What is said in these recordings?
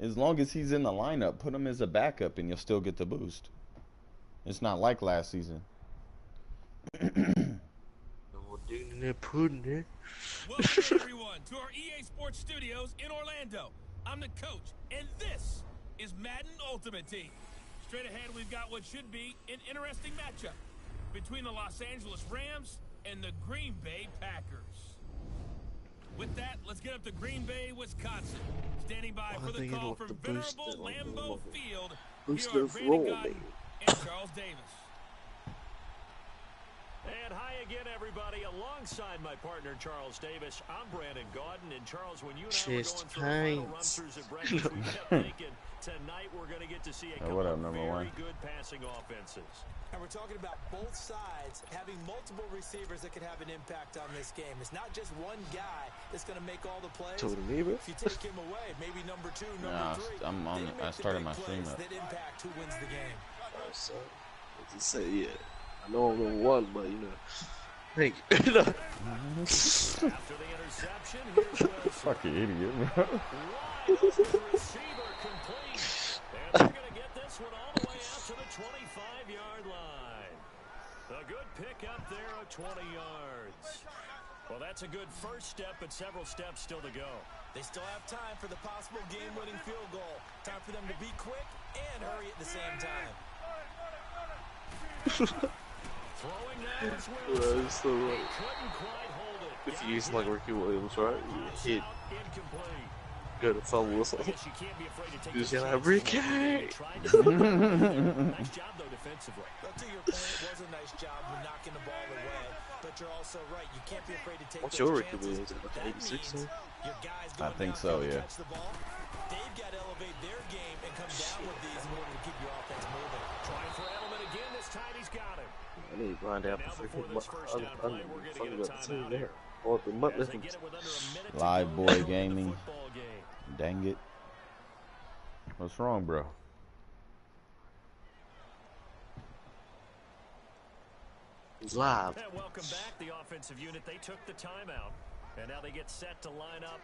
As long as he's in the lineup, put him as a backup and you'll still get the boost. It's not like last season. Welcome everyone to our EA Sports Studios in Orlando. I'm the coach, and this is Madden Ultimate Team. Straight ahead, we've got what should be an interesting matchup between the Los Angeles Rams and the Green Bay Packers. With that, let's get up to Green Bay, Wisconsin. Standing by for the call from venerable Lambeau Field, here are Brandon Gaudin and Charles Davis. And hi again, everybody. Alongside my partner, Charles Davis, I'm Brandon Gaudin. And Charles, when you and I were going through our final run-throughs at breakfast, we kept thinking tonight we're going to get to see a couple of very good passing offenses. And we're talking about both sides having multiple receivers that could have an impact on this game. It's not just one guy that's going to make all the plays. If you take him away, maybe number two, number three. I started my stream up. That impact who wins the game. So, as you say, yeah. I know I'm number one, but you know. Thank you. After the interception, here's Wilson. Fucking idiot, bro. Wide open receiver complete. And they're going to get this one all the way out to the 25-yard line. A good pick up there of 20 yards. Well, that's a good first step, but several steps still to go. They still have time for the possible game-winning field goal. Time for them to be quick and hurry at the same time. Throwing now is Wilson. So He couldn't quite hold it. if you use like Ricky Williams, right? You hit, Incomplete. go to fumble or I something. guess you can't be afraid to take You the just gotta chance. Ricky. Nice job though defensively. Well, to your point, it was a nice job of knocking the ball away. But you're also right. You can't be afraid to take What's those your Ricky chances. Williams? Like That 86 means your guys I going think downfield so, to yeah. catch the ball. They've got to elevate their game and come down with these in order to keep your offense moving. Trying for Edelman again. This time he's got him. I need to grind out Now the before freaking this first down play, we're going to get a about the team timeout there. here. Or the MUT As they left get it with under a minute to Live go boy in the gaming. football game. Dang it. What's wrong, bro? He's live. And welcome back, the offensive unit. They took the timeout, and now they get set to line up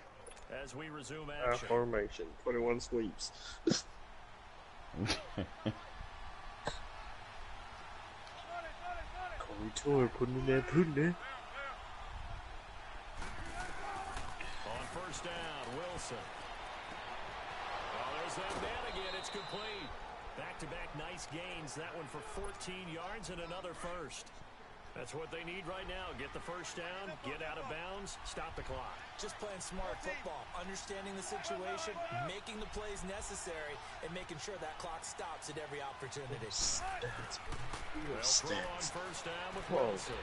as we resume Our action. formation, 21 sweeps. Corey Tour putting in there. On first down, Wilson. Oh, there's that man again. It's complete. Back-to-back nice gains. That one for 14 yards and another first. That's what they need right now. Get the first down, get out of bounds, stop the clock. Just playing smart football, understanding the situation, making the plays necessary, and making sure that clock stops at every opportunity. Well, throw on first down with Wilson.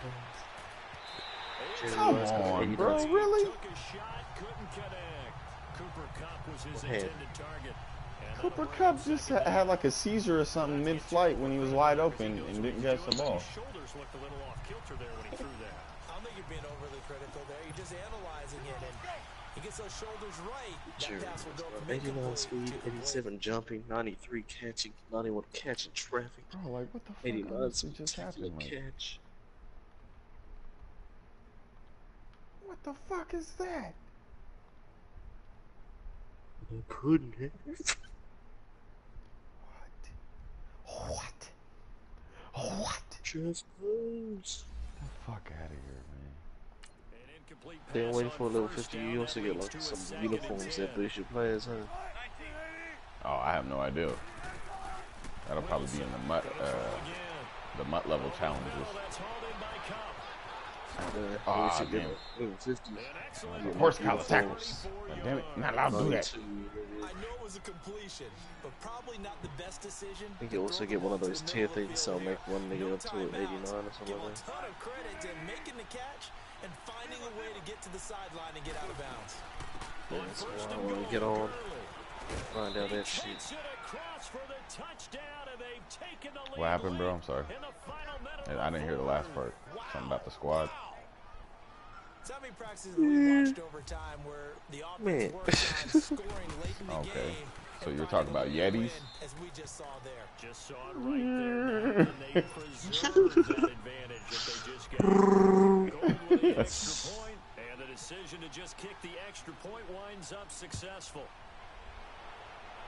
Come on, bro, really? Took a shot, couldn't connect. Cooper Kupp was his intended target. Cooper Kupp just had like a seizure or something mid-flight when he was wide open and didn't catch the ball. His shoulders looked a little off kilter there when he threw that. I don't think you're being overly critical there. You're just analyzing it, and he gets those shoulders right. That pass will go from 89 incomplete speed, to complete. 87 jumping, 93 catching, 91 catching traffic, Bro, like, what the fuck 89 honestly speed, just happened? Like, catch. what the fuck is that? They couldn't hit. What? What? Just close. Get the fuck out of here, man. An incomplete They're pass waiting on for a level first 50. down. You also That get leads like to a some second uniforms and that 10. boost your players, huh? Oh, I have no idea. That'll probably be in the MUT level challenges. Well, that's hauled in by Kupp. Ah, you should get damn. level 50. An excellent Of course, college uniforms. tackles. God damn it, not allowed to do that. I know it was a completion, but probably not the best decision. I think you also get one of those tier things, so make one nigga up to 89 or something Give a like that. ton of credit to making the catch and finding a way to get to the sideline and get out of bounds. That's why I want to get on, find out that shit. Takes it across for the touchdown, and they've taken the lead What happened, bro? I'm sorry. in the final minute of I didn't hear the last part. Something about the squad. So how many practices that we watched over time where the Man. offense worked on scoring late in the Okay. game? So and you're talking about finding a way to Yetis? win, as we just saw there. Just saw it right there, and they preserved that advantage that they just got. Going with the extra point, and the decision to just kick the extra point winds up successful.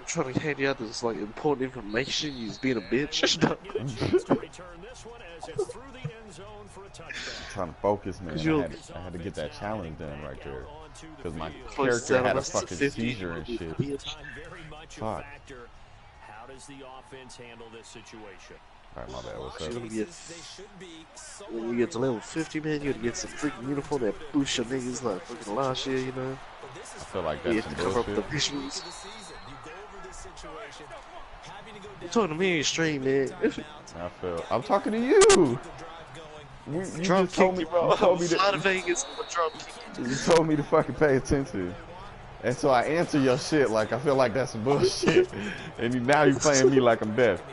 trying to hand you out this like important information. You just being a bitch. Trying to focus, man. I had to get that challenge done right there. Because my character had a fucking seizure and shit. Fuck. How does the offense handle this situation? Alright, my bad. What's up? When you get to level 50, man, you gotta get some freaking uniform that boosts your niggas like fucking last year, you know? I feel like that's some cover up the bullshit. visuals. You're talking to me in stream, man. I'm talking to you. You Drum just told kick me, bro. you told me Fly to to, Vegas, I'm a drum kick. you told me to fucking pay attention. And so I answer your shit like I feel like that's some bullshit. And now you playing me like I'm deaf.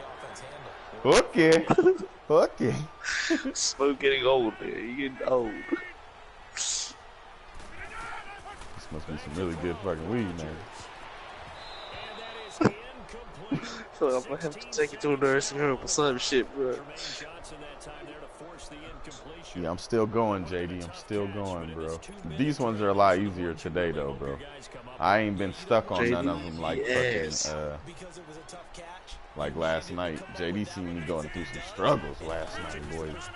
Okay. Okay. Smoke getting old, man. You getting old. This must be some really good fucking weed, man. So I'm gonna have to take you to a nursing home or some shit, bro. Yeah, I'm still going, JD. I'm still going, bro. These ones are a lot easier today, though, bro. I ain't been stuck on none of them like fucking, like last night. JD seen me going through some struggles last night, boys.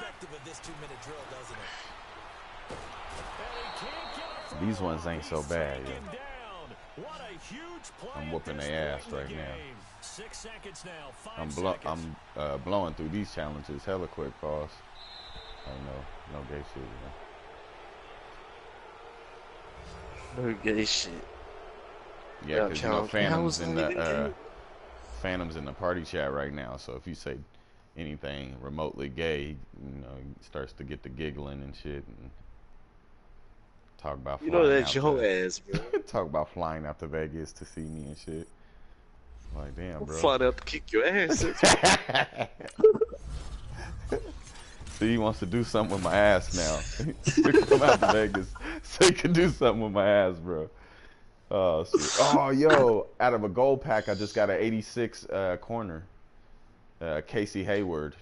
These ones ain't so bad, yo. I'm whooping their ass right now. I'm blowing through these challenges hella quick, boss. I know, no gay shit, you know. No gay shit. Yeah, because you know Phantom's in the party chat right now. So if you say anything remotely gay, you know, he starts to get the giggling and shit, and talk about. You know that's your whole ass, bro. Talk about flying out to Vegas to see me and shit. Like, damn, bro. Flying out to kick your ass. See, he wants to do something with my ass now. Come out to Vegas so he can do something with my ass, bro. Oh, shit. Oh, yo, out of a gold pack, I just got an 86 corner. Casey Hayward.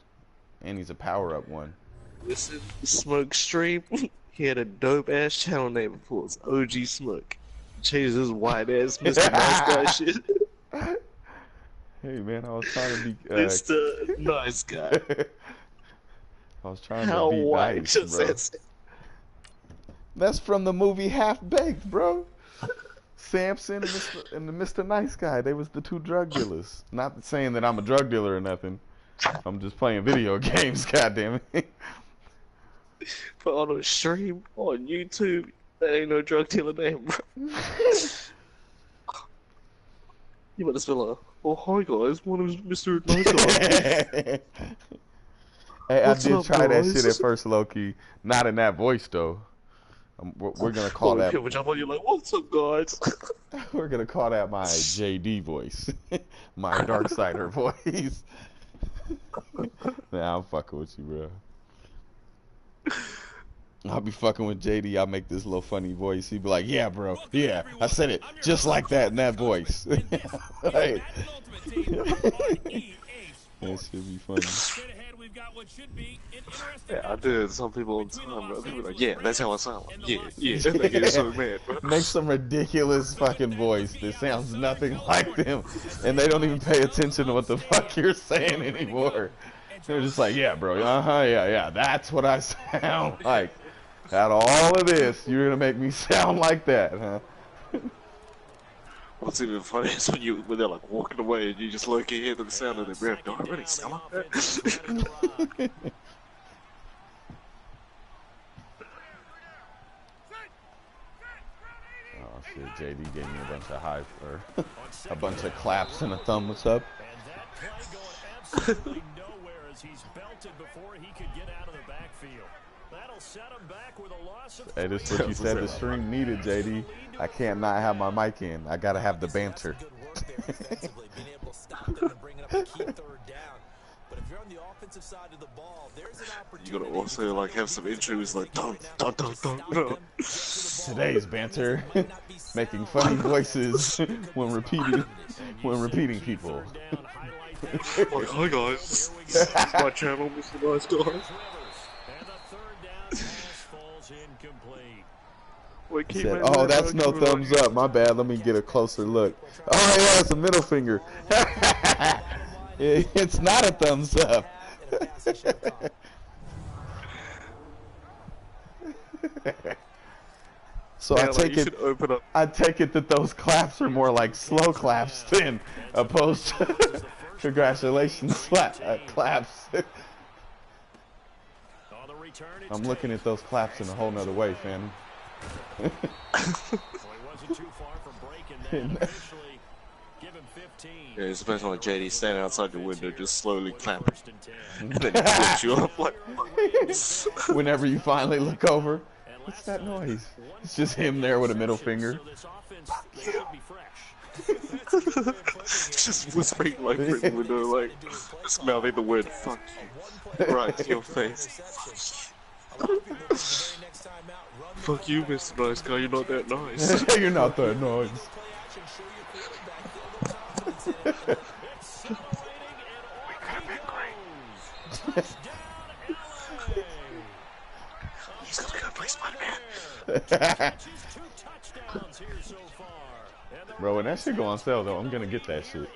And he's a power-up one. Listen, Smoke Stream, he had a dope-ass channel name before. It's OG Smoke. Changed his white-ass Mr. Nice Guy shit. Hey, man, I was trying to be... Mr. Nice Guy. I was trying to be nice, bro. That's from the movie Half Baked, bro. Samson and the Mr. Nice Guy. They was the two drug dealers. Not saying that I'm a drug dealer or nothing. I'm just playing video games, goddammit. But on a stream on YouTube, that ain't no drug dealer name, bro. You better spell like, oh hi guys, my name's Mr. Nice Guy. Hey, I did try that shit at first, low-key. Not in that voice, though. We're going to call that... You're like, what's up, guys? We're going to call that my JD voice. My Darksider voice. Nah, I'm fucking with you, bro. I'll be fucking with JD. I'll make this little funny voice. He'd be like, yeah, bro. Yeah, I said it just like that in that voice. Hey. That should be funny. Yeah, I do. Some people all the time, bro. They be like, yeah, that's how I sound. Like, yeah. They get so mad, bro. Make some ridiculous fucking voice that sounds nothing like them, and they don't even pay attention to what the fuck you're saying anymore. They're just like, yeah, bro, yeah, that's what I sound like. Out of all of this, you're gonna make me sound like that, huh? What's even funny is when they're like walking away and you just look and hear the sound of their breath. Do I really sound like that? Oh shit, JD gave me a bunch of a bunch of claps and a thumbs up. He's belted before he could get out of the backfield. That'll set him back with a loss of... Hey, this is what you said the stream needed, JD. I can't not have my mic in. I gotta have the banter. You gotta also like have some intros like dun. Today's banter, making funny voices when repeating people. Like, hi guys, this is my channel, Mr. Nice Guy. He said, "Oh, that's no thumbs up. My bad. Let me get a closer look." Oh yeah, it's a middle finger. It's not a thumbs up. So Yeah, I take it. open up. I take it that those claps are more like slow claps than opposed to congratulations claps. I'm looking at those claps in a whole nother way, Phantom. Yeah, it's depends on JD standing outside the window, just slowly clapping, and then he flips you up like. Whenever you finally look over, what's that noise? It's just him there with a middle finger. Just whispering like through the window, like smelling the wind. Fuck you, right to your face. Fuck you, Mr. Nice Guy. You're not that nice. You're not that nice. We could have been great. He's gonna go play Spider-Man. Bro, when that shit go on sale though, I'm gonna get that shit.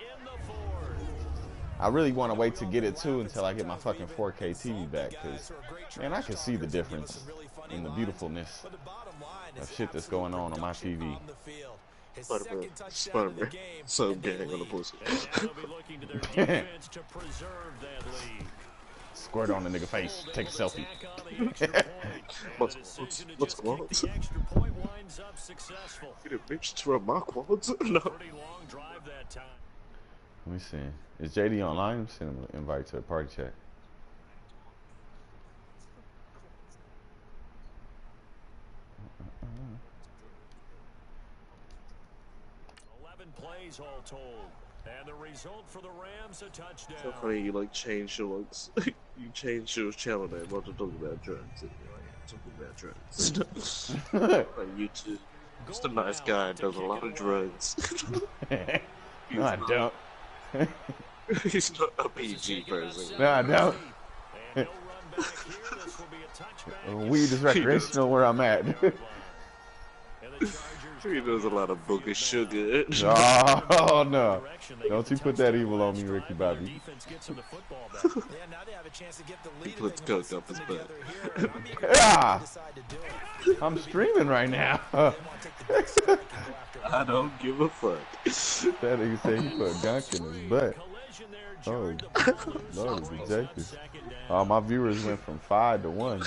I really want to wait to get it too until I get my fucking 4K TV back, cause man, I can see the difference in the beautifulness of shit that's going on my TV. Spider-Man, so gang on the pussy. Squirt on the nigga face, take a selfie. What's quads? You didn't bitch to rub my quads? No. Let me see. Is JD online? Send him an invite to the party chat. Plays all told, and the result for the Rams, a touchdown. So funny, you like change your you change your channel name, not to talk about drugs. Talking about drugs. Like YouTube, just a nice guy, does a lot of drugs. No, I don't. He's not a PG person. No, I don't. Weed is recreational where I'm at. He does a lot of booger sugar. Oh no! Don't you put that evil on me, Ricky Bobby. He puts coke up his butt. Yeah. I'm streaming right now. I don't give a fuck. That nigga said he put gunk in his butt. Oh, Lord, ridiculous. All my viewers went from 5 to 1.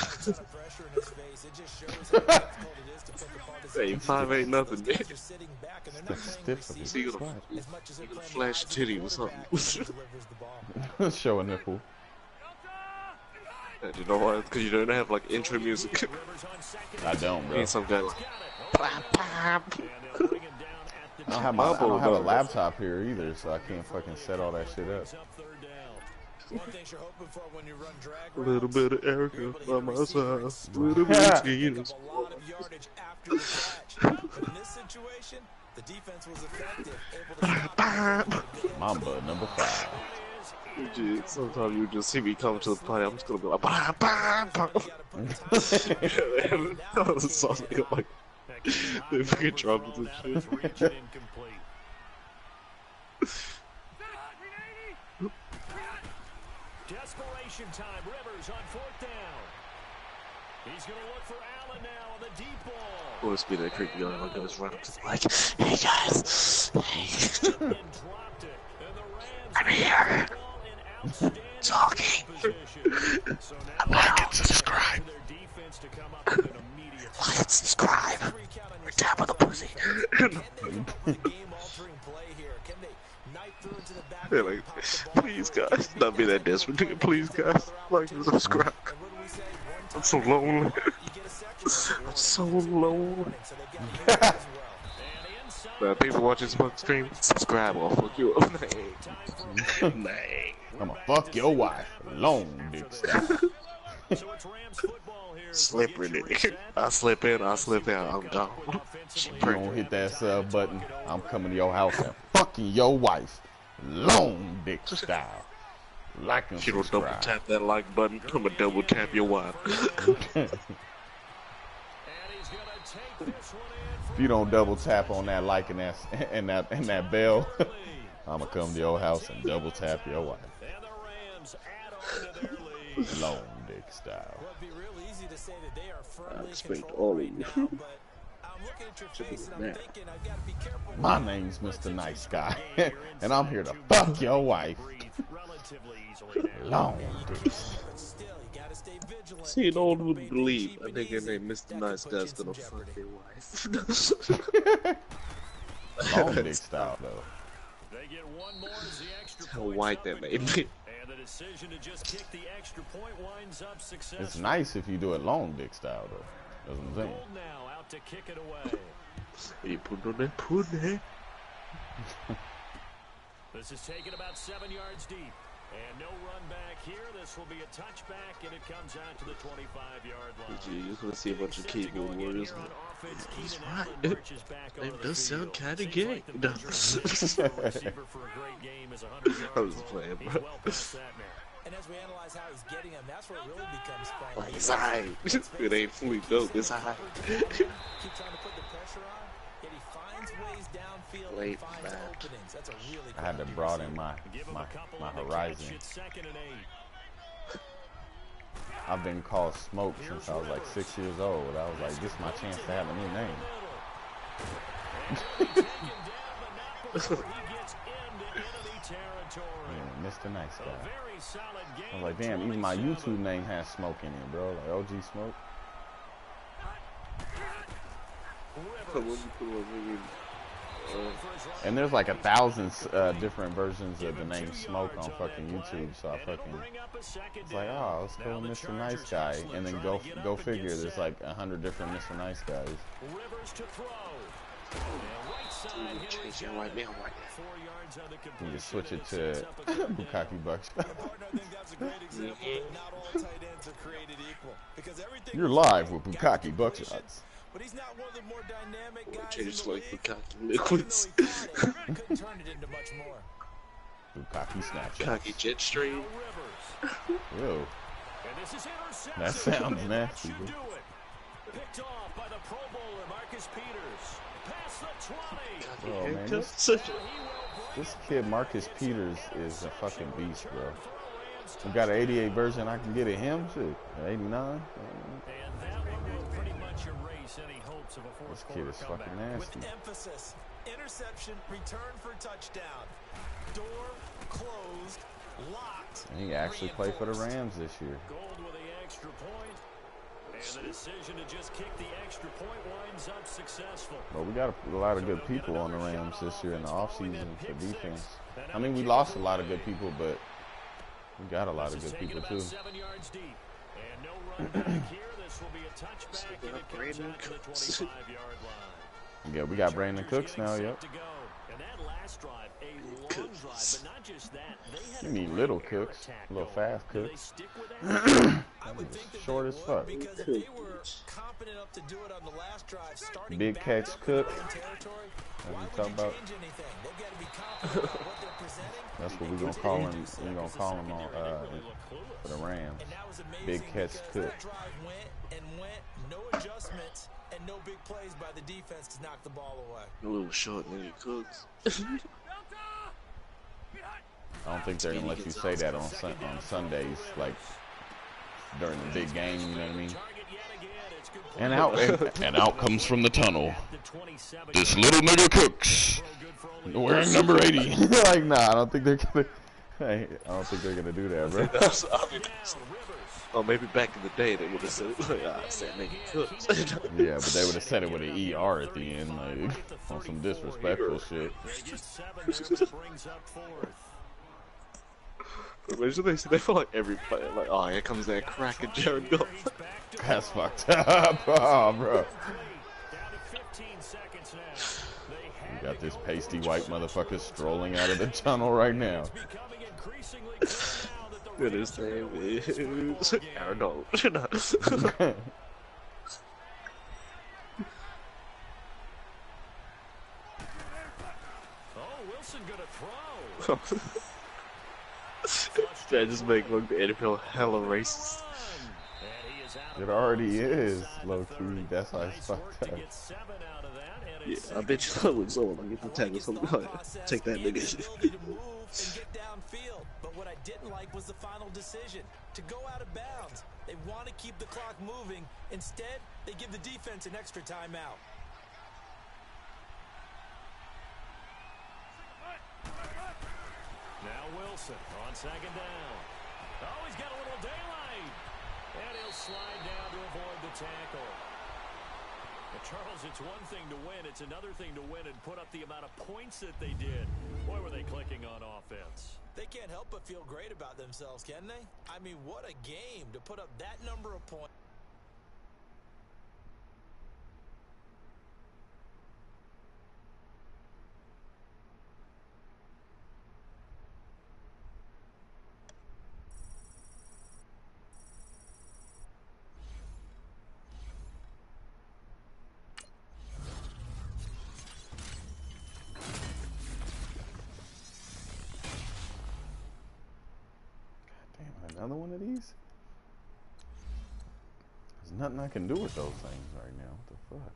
Hey, 5 ain't nothing, man. Stiff. So you gonna flash titty or something. Show a nipple. You know why? Because you don't have like intro music. I don't, bro. You need some guy like. I don't have a laptop here either, so I can't fucking set all that shit up. A little bit of Erica by my side. A little bit of Tina's. Mamba number 5. Dude, sometimes you just see me come to the party, I'm just gonna be like, bah, bah, bah. That was something like, they fucking drums and shit. Desperation time, Rivers on 4th down. He's going to look for Allen now on the deep ball. Always be that creepy guy like goes running to the like, hey guys, hey. I'm here. Talking. Like and subscribe. Like and subscribe. We're down with the pussy. They're like, please guys, not be that desperate. Please guys, like and subscribe. I'm so lonely. I'm so lonely. People watching Smoke stream, subscribe or fuck you up. Nah. I'ma fuck your wife. Long dick style. Slippery nigga. I slip in, I slip out, I'm gone. You don't hit that sub button, I'm coming to your house and fucking your wife. Long dick style. Like and She don't double subscribe. tap that like button, I'ma double tap your wife. And he's going to take If you don't double tap on that like and that bell, I'ma come to your house and double tap your wife. And the Rams add on to their lead. Long dick style. Well, it'd be real easy to say that they are firmly in expect control all of right you. now, but I'm looking at your face and I'm that. thinking I've got to be careful. My name's Mr. Nice Guy, and I'm here to fuck your wife. Relatively easily now. Long dick. But still, you got to stay vigilant. See, no one would Keep believe it a nigga easy. named Mr. That Nice could put you Guy's in some gonna fuck jeopardy. their wife. Long dick style though. They get one more as the extra How point's white up that and made good. me. And the decision to just kick the extra point winds up successful. It's nice if you do it long dick style though. That's what I'm saying. Gold now out to kick it away. You put on that pudding. This is taken about 7 yards deep. And no run back here. This will be a touchback, and it comes out to the 25-yard line. Gee, you're gonna see a bunch of Set to keyboard go again warriors. here on offense. He's Keenan right. Allen marches back That onto the does sound field. kinda Seems gay. like the No. measure of success for a receiver for a great game is 100 yards. I was playing, He's bro. well past that now. And as we analyze how he's getting him, that's where it really becomes fun. Like, it's alright. It ain't fully built. It's alright. Keep trying to put the pressure on, yet he finds ways downfield Late and finds back. openings. That's a really I had to crafty broaden receiver. Give him a couple my on the horizon. catch at 2nd and 8. I've been called Smoke since I was like 6 years old. I was like, this is my chance to have a new name. Yeah, Mr. Nice Guy. I was like, damn, even my YouTube name has Smoke in it, bro. Like OG Smoke. And there's like 1,000 different versions of the name Smoke on fucking YouTube. So I fucking it's like, oh, let's go Mr. Nice Guy, and then go figure. There's like 100 different Mr. Nice Guys. Rivers to throw. Change your right now, right You just switch it to Bukkake Buckshot. You're live with Bukkake Buckshots. But he's not one of the more dynamic guys Change in the like league. Bukkake liquids. Couldn't turn it into much more. Bukkake Snapchat. Bukkake jet stream. Ew. That sounds nasty. Bro. Picked off by the Pro Bowler Marcus Peters. Past the 20. Oh man, this kid Marcus Peters is a fucking beast, bro. We got an 88 version. I can get it him too. 89. And that one will pretty much erase any hopes of a fourth This kid quarter is comeback. fucking nasty. With emphasis, interception, return for touchdown. Door closed, locked. And he actually played for the Rams this year. Gold with the extra point. And the decision to just kick the extra point winds up successful. But we got a lot of good people on the Rams this year in the offseason for defense. I mean, we lost a lot of good people, but we got a lot of good people too. 7 yards deep. And no run back here. This will be a touchback, and it comes out to the 25-yard line. Yeah, we got Brandon Cooks now, yep. To go. And that last drive, a long drive, but not just that. They had You a mean great little air Cooks, attack little going. fast Do they Cooks. stick with that? I would think that Short they as would, fuck. because if they were confident enough to do it on the last drive, starting Big back catch up in Cook. their own territory, That's why what would you talking you about. change anything? They've got to be confident about what they're presenting. That's what we're gonna call him. We're gonna call him on for the Rams. And that was amazing Big catch because Cook. that drive went and went, no adjustments and no big plays by the defense to knock the ball away. A little short nigga Cooks. I don't think they're gonna let you say that on Sundays, like during the big game. You know what I mean? And out comes from the tunnel this little nigga Cooks, wearing number 80. Like, nah, I don't think they're gonna. I don't think they're gonna do that, bro. Oh, maybe back in the day they would have said, like, I said nigga Cooks. Yeah, but they would have said it with an ER at the end, like on some disrespectful shit. Imagine they feel like every player, like, oh, here comes that crack and Jared Goff. That's fucked up, oh, bro. We got this pasty white motherfucker strolling out of the tunnel right now. And his name is Arnold. That just make look the NFL hella racist. It already So is inside low the key. 30. That's why it's Nice work fucked to up. get 7 out of that, and Yeah, it's I bet you that was all. Like, if I you like tackle his something, thought like, process take that and the nigga. ability to move and get downfield. But what I didn't like was the final decision, to go out of bounds. They want to keep the clock moving. Instead, they give the defense an extra timeout. Now Wilson on second down. Oh, he's got a little daylight. And he'll slide down to avoid the tackle. But Charles, it's one thing to win. It's another thing to win and put up the amount of points that they did. Boy, were they clicking on offense. They can't help but feel great about themselves, can they? I mean, what a game to put up that number of points. Damn, another one of these? There's nothing I can do with those things right now. What the fuck?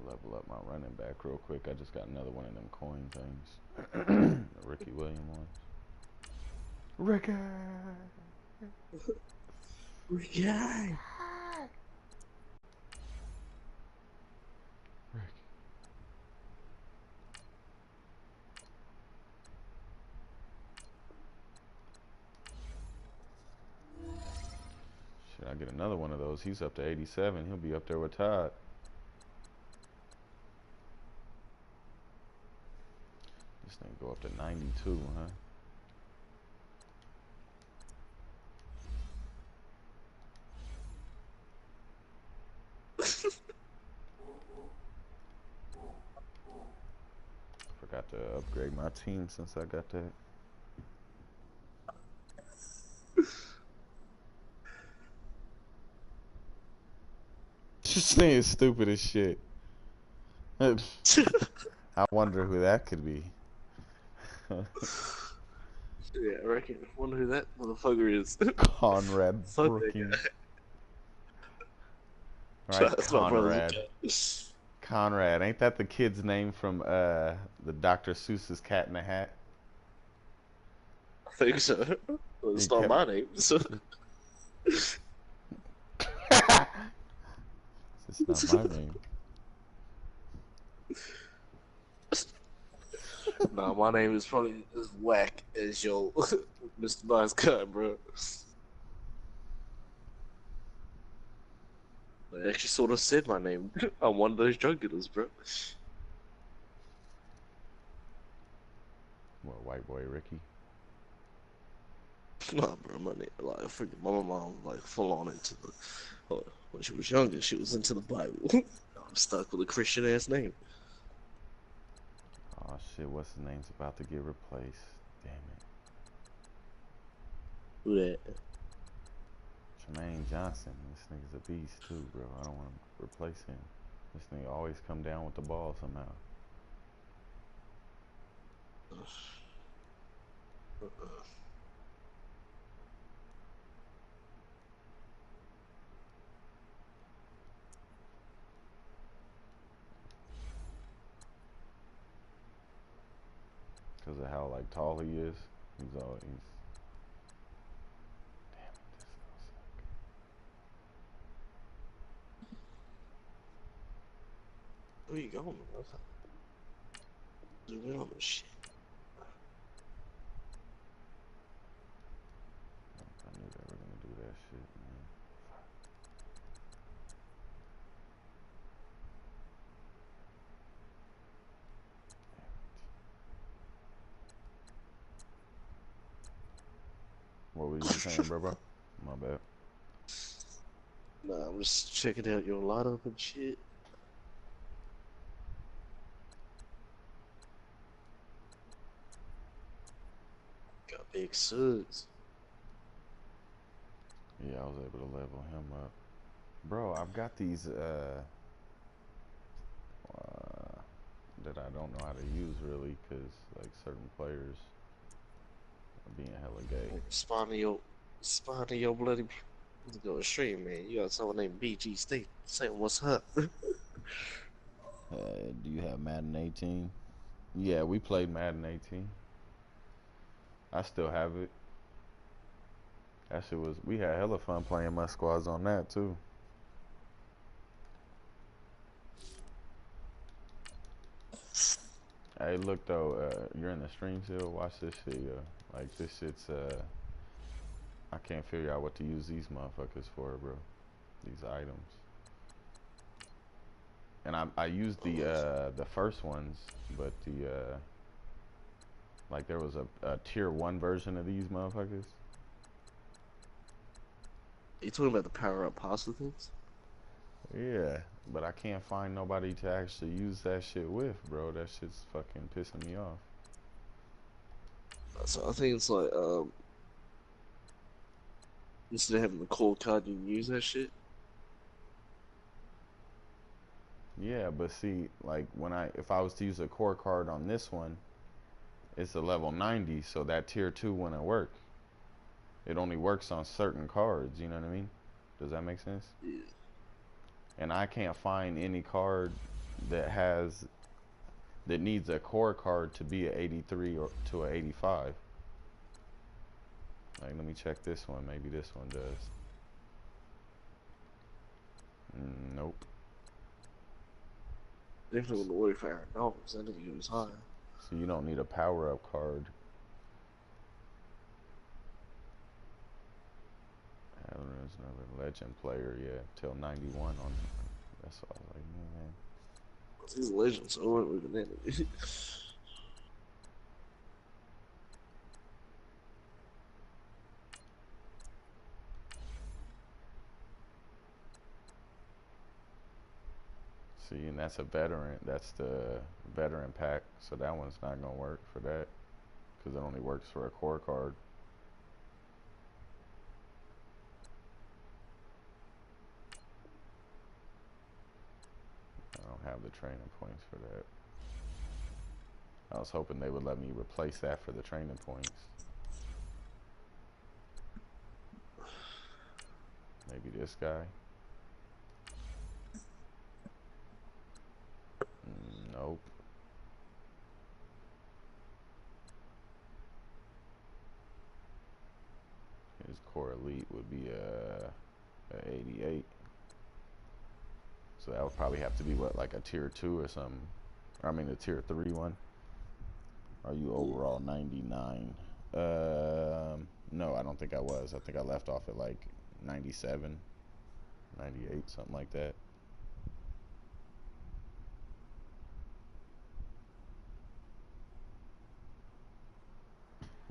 Level up my running back real quick. I just got another one of them coin things. The Ricky Williams ones. Ricky! Ricky! Ricky. Should I get another one of those? He's up to 87. He'll be up there with Todd. This thing go up to 92, huh? Forgot to upgrade my team since I got that. This thing is stupid as shit. I wonder who that could be. Yeah, I reckon. Wonder who that motherfucker is. Conrad Fuck that Brooking. guy. Right, That's my brother's Conrad. Conrad, ain't that the kid's name from the Dr. Seuss's Cat in the Hat? I think so. Well, it's He not kept- my name, so. It's not my name. Nah, my name is probably as whack as your Mr. Nice Guy, bro. They actually sort of said my name. I'm one of those drug dealers, bro. What, white boy Ricky? Nah, bro, my name, like, freaking my mom, like, full on into the. When she was younger, she was into the Bible. I'm stuck with a Christian ass name. Oh shit, what's his name's about to get replaced? Damn it. Who that? Jermaine Johnson. This nigga's a beast too, bro. I don't want to replace him. This nigga always come down with the ball somehow. Because of how like tall he is. He's always. Damn it, this goes like. Where you going, bro? Zoom in on this shit. I knew they were gonna do that shit, man. What were you saying, bro? My bad. Nah, I'm just checking out your lineup and shit. Got big suds. Yeah, I was able to level him up. Bro, I've got these that I don't know how to use really, cause like certain players are being hella gay. Spawn in your bloody. Let's go stream, man. You got someone named BG State saying what's up. Do you have Madden 18? Yeah, we played Madden 18. I still have it. That shit was, we had hella fun playing my squads on that too. Hey, look though, you're in the stream still. Watch this shit, yo. Like this shit's, I can't figure out what to use these motherfuckers for, bro. These items. And I used the first ones, but like there was a tier 1 version of these motherfuckers. You talking about the power up pasta things? Yeah, but I can't find nobody to actually use that shit with, bro. That shit's fucking pissing me off. So I think it's like instead of having the core card, you can use that shit. Yeah, but see, like if I was to use a core card on this one, it's a level 90, so that tier 2 wouldn't work. It only works on certain cards, you know what I mean? Does that make sense? Yeah. And I can't find any card that needs a core card to be an 83 or to an 85. Like, let me check this one. Maybe this one does. Nope. Definitely wouldn't worry for $100. That nigga was high. So you don't need a power up card. There's another legend player, yeah, till 91 on. That's all. I was like, man. He's a legend, so I wasn't looking at it. See, and that's a veteran. That's the veteran pack. So that one's not gonna work for that, because it only works for a core card. I don't have the training points for that. I was hoping they would let me replace that for the training points. Maybe this guy. Nope. His core elite would be a 88. So that would probably have to be what, like a tier 2 or something. I mean a tier 3 one. Are you overall 99? No, I don't think I was. I think I left off at like 97, 98, something like that.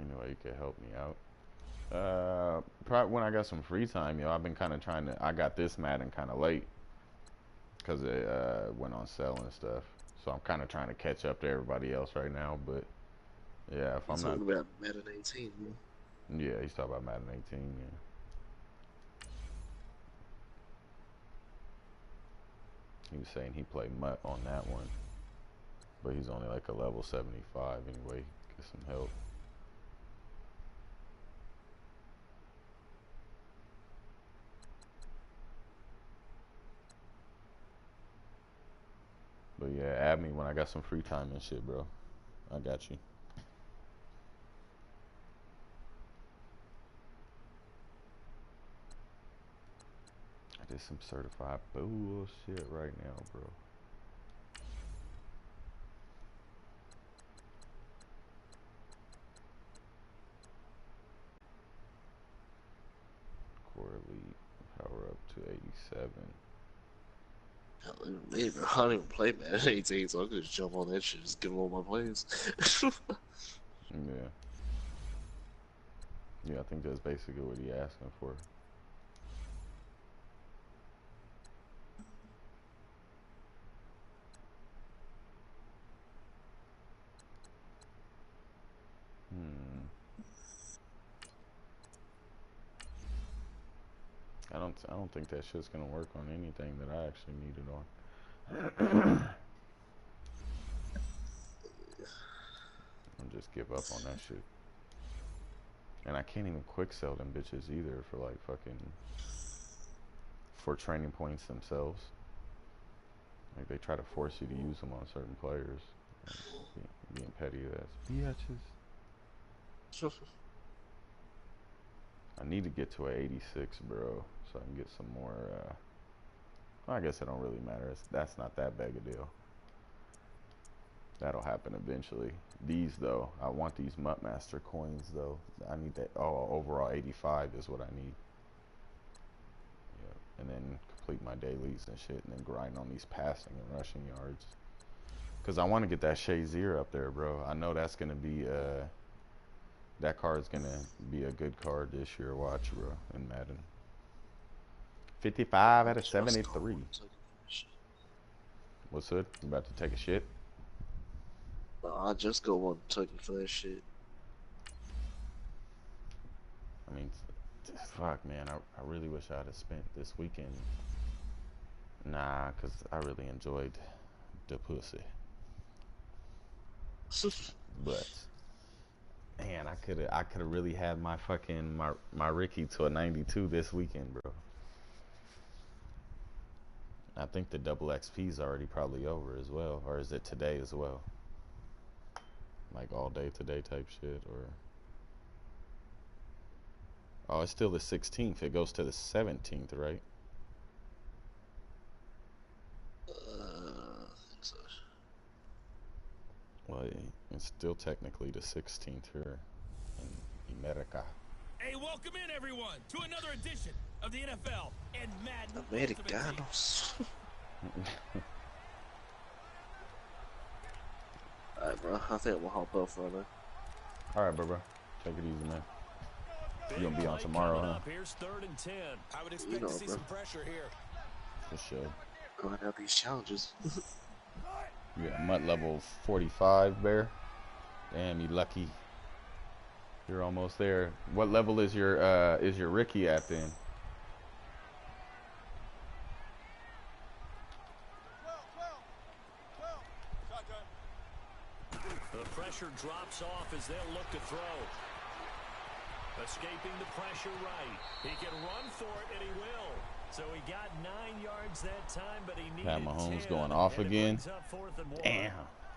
Anyway, you could help me out. Probably when I got some free time, yo, I've been kind of trying to. I got this Madden kind of late because it went on sale and stuff. So I'm kind of trying to catch up to everybody else right now. But yeah, if I'm not. Talking about Madden 18, man. Yeah, he's talking about Madden 18. Yeah. He was saying he played MUT on that one, but he's only like a level 75 anyway. Get some help. But yeah, add me when I got some free time and shit, bro. I got you. I did some certified bullshit right now, bro. Elite. Power up to 87. Hell, even me, bro. I don't even play Madden 18, so I could just jump on that shit, just give them all my plays. Yeah. Yeah, I think that's basically what he asking for. I don't think that shit's gonna work on anything that I actually need it on. I'll just give up on that shit. And I can't even quick sell them bitches either for like fucking for training points themselves. Like they try to force you to use them on certain players. Like, being petty ass bitches. I need to get to an 86, bro, so I can get some more. Well, I guess it don't really matter. That's not that big a deal. That'll happen eventually. These though, I want these MUT Master coins though. I need that. Oh, overall 85 is what I need. Yeah, and then complete my dailies and shit, and then grind on these passing and rushing yards. Cause I want to get that Shazier up there, bro. I know that's gonna be that card is gonna be a good card this year. Watch, bro, in Madden. 55 out of 73. What's it? You about to take a shit? I just go on Kentucky for that shit. I mean, fuck, man. I really wish I'd have spent this weekend. Nah, cause I really enjoyed the pussy. But man, I could have really had my fucking my Ricky to a 92 this weekend, bro. I think the double XP's already probably over as well, or is it today as well? Like all day today type shit, or oh, it's still the 16th. It goes to the 17th, right? So. Well, it's still technically the 16th here in America. Hey, welcome in everyone to another edition of the NFL and Madden. Americanos. Alright, bro. I think we'll hop up for now. Alright, bro. Take it easy, man. You gonna be on tomorrow, huh? Here's 3rd and 10. I would expect to see some pressure here. For sure. Going out these challenges. You got MUT level 45, Bear. Damn, you lucky. You're almost there. What level is your Ricky at then? The pressure drops off as they'll look to throw. Escaping the pressure right. He can run for it, and he will. So he got 9 yards that time, but he needed Pat Mahomes 10, going off again. Damn.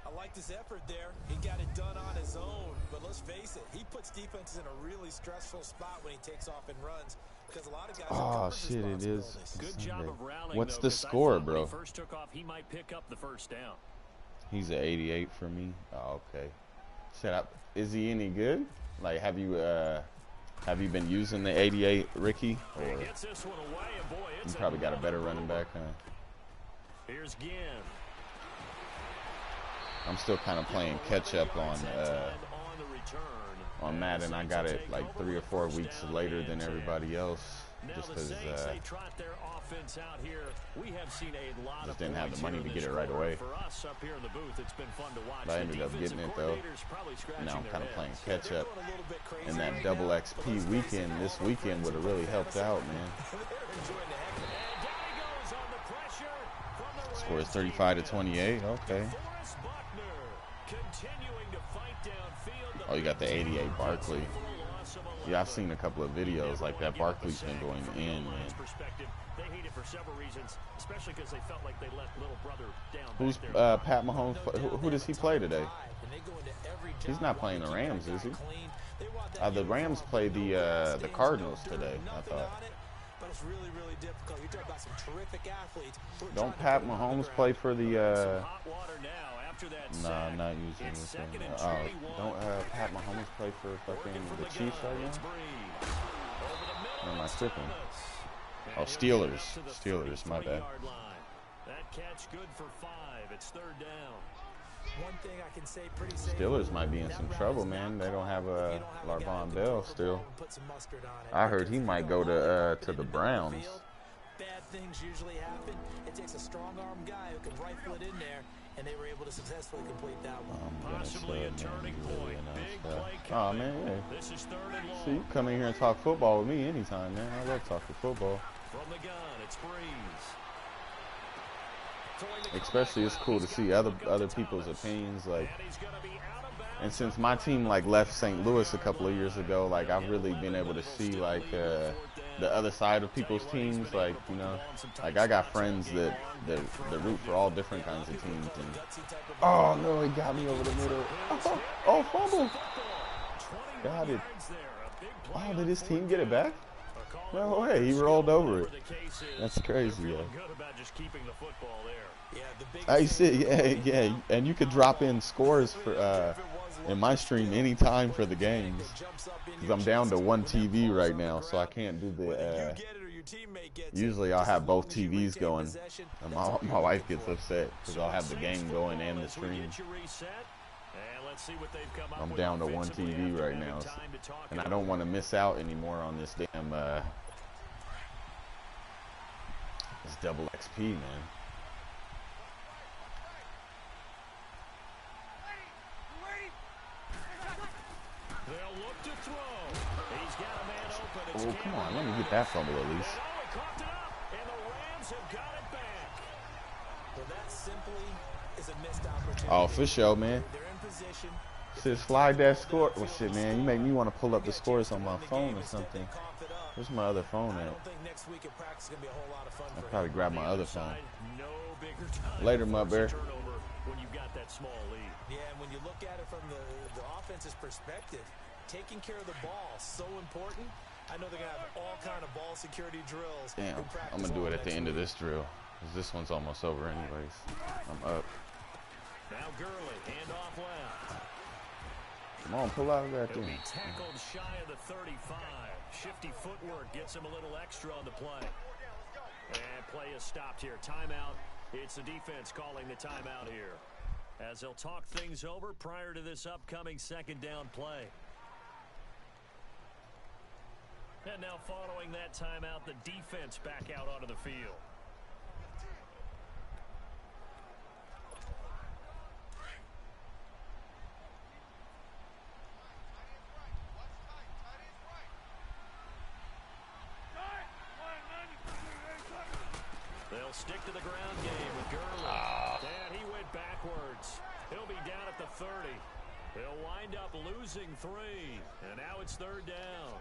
I liked his effort there. He got it done on his own. But let's face it, he puts defenses in a really stressful spot when he takes off and runs. Because a lot of guys oh shit, it is. Good job of rallying. What's though, the score, bro? When he first took off, he might pick up the first down. He's an 88 for me. Oh, okay. Set up. Is he any good? Like, have you been using the 88 Ricky? Or He gets this one away, and boy, it's you probably got a better running back, huh? Here's Ginn. I'm still kind of playing catch up on Madden. I got it like 3 or 4 weeks later than everybody else, just because just didn't have the money to get it right away. But I ended up getting it though. Now I'm kind of playing catch up. And that double XP weekend, this weekend would have really helped out, man. Score is 35-28. Okay. Oh, you got the 88 Barkley. Yeah, I've seen a couple of videos like that. Barkley's been going in, man. Who's Pat Mahomes? Who does he play today? He's not playing the Rams, is he? The Rams play the Cardinals today, I thought. Don't Pat Mahomes play for the nah, not using this thing. Don't Pat Mahomes play for fucking the Chiefs right now? Or am I tripping? Oh, Steelers. Steelers, my bad. That catch good for 5. It's 3rd down. One thing I can say pretty safe. Steelers might be in some trouble, man. They don't have Larvon Bell still. I heard he might go to the Browns. Bad things usually happen. It takes a strong arm guy who can rifle it in there, and they were able to successfully complete that one. Possibly a turning point. Big play Oh coming. man, yeah. This is 3rd and long. See, you come in here and talk football with me anytime, man. I love talking football. From the gun, it's Breeze. Especially, it's cool to see other people's opinions, like. And since my team like left St. Louis a couple of years ago, like I've really been able to see like the other side of people's teams, like, you know, like I got friends that root for all different kinds of teams. And oh no, he got me over the middle. Oh, fumble! Got it. Oh, did his team get it back? No way, he rolled over it. That's crazy, yo. I see, yeah, and you could drop in scores for in my stream anytime for the games, because I'm down to one TV right now, so I can't do the. Usually I'll have both TVs going, and my wife gets upset because I'll have the game going and the stream. I'm down to one TV right now, and I don't want to miss out anymore on this damn this double XP, man. Oh, come on, let me get that fumble at least. Oh, for sure, man. Shit, slide that score. Well, shit, man, you make me want to pull up the scores on my phone or something. Where's my other phone at? I'll probably grab my other phone. Later, my bear. When you've got that small lead. Yeah, and when you look at it from the offense's perspective, taking care of the ball is so important. I know they're going to have all kind of ball security drills. Damn, I'm going to do it at the end of this drill, because this one's almost over anyways. I'm up. Now Gurley, hand off left. Come on, pull out of that thing. Tackled shy of the 35. Shifty footwork gets him a little extra on the play. And play is stopped here. Timeout. It's the defense calling the timeout here, as they'll talk things over prior to this upcoming 2nd down play. And now following that timeout, the defense back out onto the field. They'll stick to the ground game with Gurley. And he went backwards. He'll be down at the 30. They'll wind up losing 3. And now it's 3rd down.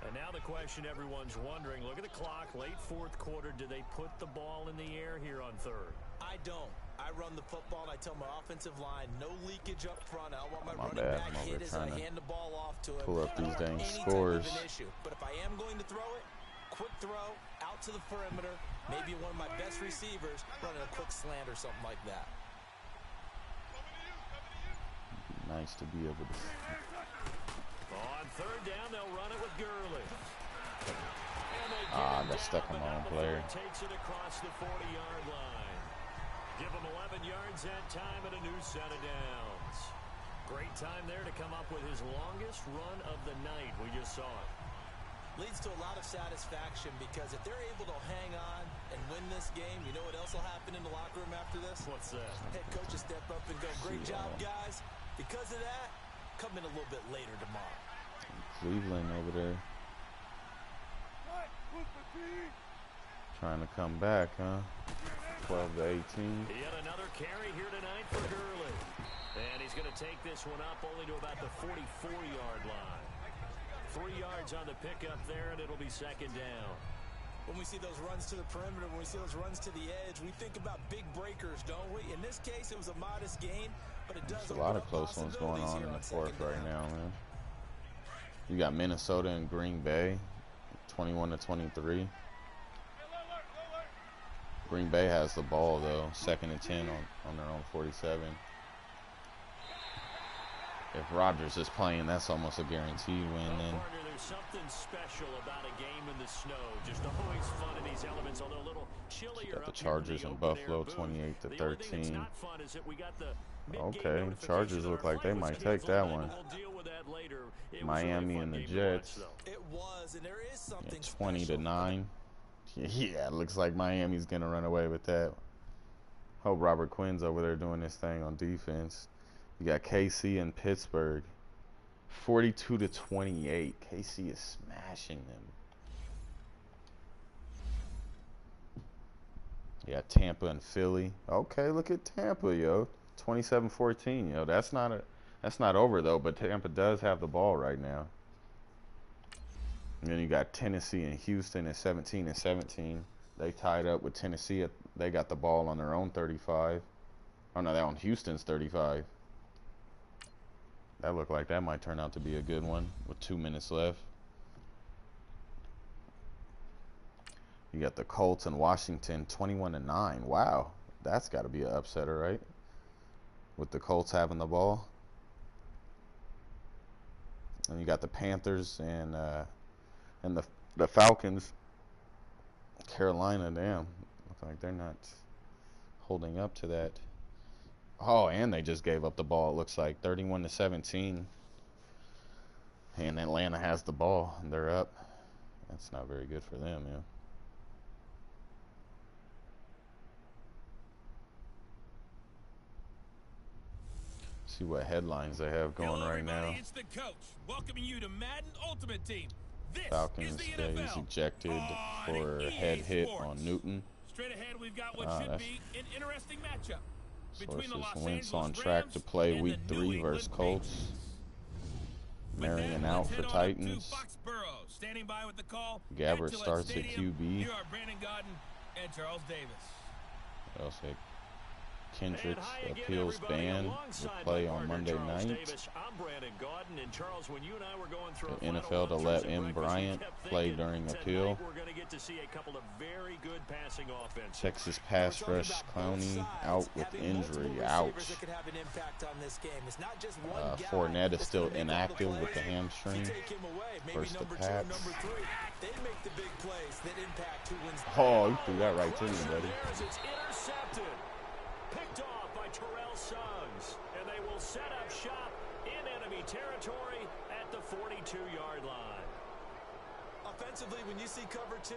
And now the question everyone's wondering, look at the clock, late 4th quarter, do they put the ball in the air here on 3rd? I don't. I run the football, and I tell my offensive line, no leakage up front. I want my running bad. back hit as I hand the ball off to him. Pull up these dang Any scores. type of an issue. But if I am going to throw it, quick throw, out to the perimeter, maybe one of my best receivers running a quick slant or something like that. Nice to be able to. On 3rd down, they'll run it with Gurley. I got stuck on my own player. Takes it across the 40-yard line. Give him 11 yards that time and a new set of downs. Great time there to come up with his longest run of the night. We just saw it. Leads to a lot of satisfaction, because if they're able to hang on and win this game, you know what else will happen in the locker room after this? What's that? Head coach will step up and go, great job, guys. Because of that, come in a little bit later tomorrow. Cleveland over there. Trying to come back, huh? 12 to 18. Yet another carry here tonight for Gurley. And he's going to take this one up only to about the 44-yard line. 3 yards on the pickup there, and it'll be 2nd down. When we see those runs to the perimeter, when we see those runs to the edge, we think about big breakers, don't we? In this case, it was a modest gain, but it does. There's a lot of close ones going on in the 4th right now, man. You got Minnesota and Green Bay, 21 to 23. Green Bay has the ball though, 2nd and 10 on their own 47. If Rodgers is playing, that's almost a guaranteed win then. something special about a game in the snow. Just always fun in these elements, although a little chillier. Got the Chargers and Buffalo 28-13. Okay, Chargers look like they might take that one. Miami and the Jets. It was, and there is something 20-9. Yeah, it looks like Miami's gonna run away with that. Hope Robert Quinn's over there doing this thing on defense. You got KC and Pittsburgh. 42-28. KC is smashing them. Yeah, Tampa and Philly. Okay, look at Tampa, yo. 27-14, yo. That's not over though, but Tampa does have the ball right now. And then you got Tennessee and Houston at 17-17. They tied up with Tennessee. They got the ball on their own 35. Oh no, they're on Houston's 35. That looked like that might turn out to be a good one with 2 minutes left. You got the Colts and Washington 21-9. Wow, that's got to be an upsetter, right? With the Colts having the ball. And you got the Panthers and the Falcons. Carolina, damn, look like they're not holding up to that. Oh, and they just gave up the ball. It looks like 31-17. And Atlanta has the ball, and they're up. That's not very good for them, yeah. See what headlines they have going right now. It's the coach welcoming you to Madden Ultimate Team. This Falcons is the say NFL. he's ejected for a head hit on Newton. Straight ahead, we've got what should be an interesting matchup. Sources: Wentz on track to play Week 3 versus Colts. Marion out for Titans. Standing by with the call. Gabbert starts at QB. Here are Brandon Gaudin and Charles Davis. What else? Kendricks appeals ban will play on Monday night. The NFL to let M. Bryant play during appeal. Texas pass rush Clowney out with injury. Ouch. Fournette is still inactive with the hamstring versus the Pats. Oh, you threw that right to me, buddy. Picked off by Terrell Suggs, and they will set up shop in enemy territory at the 42-yard line. Offensively, when you see cover 2,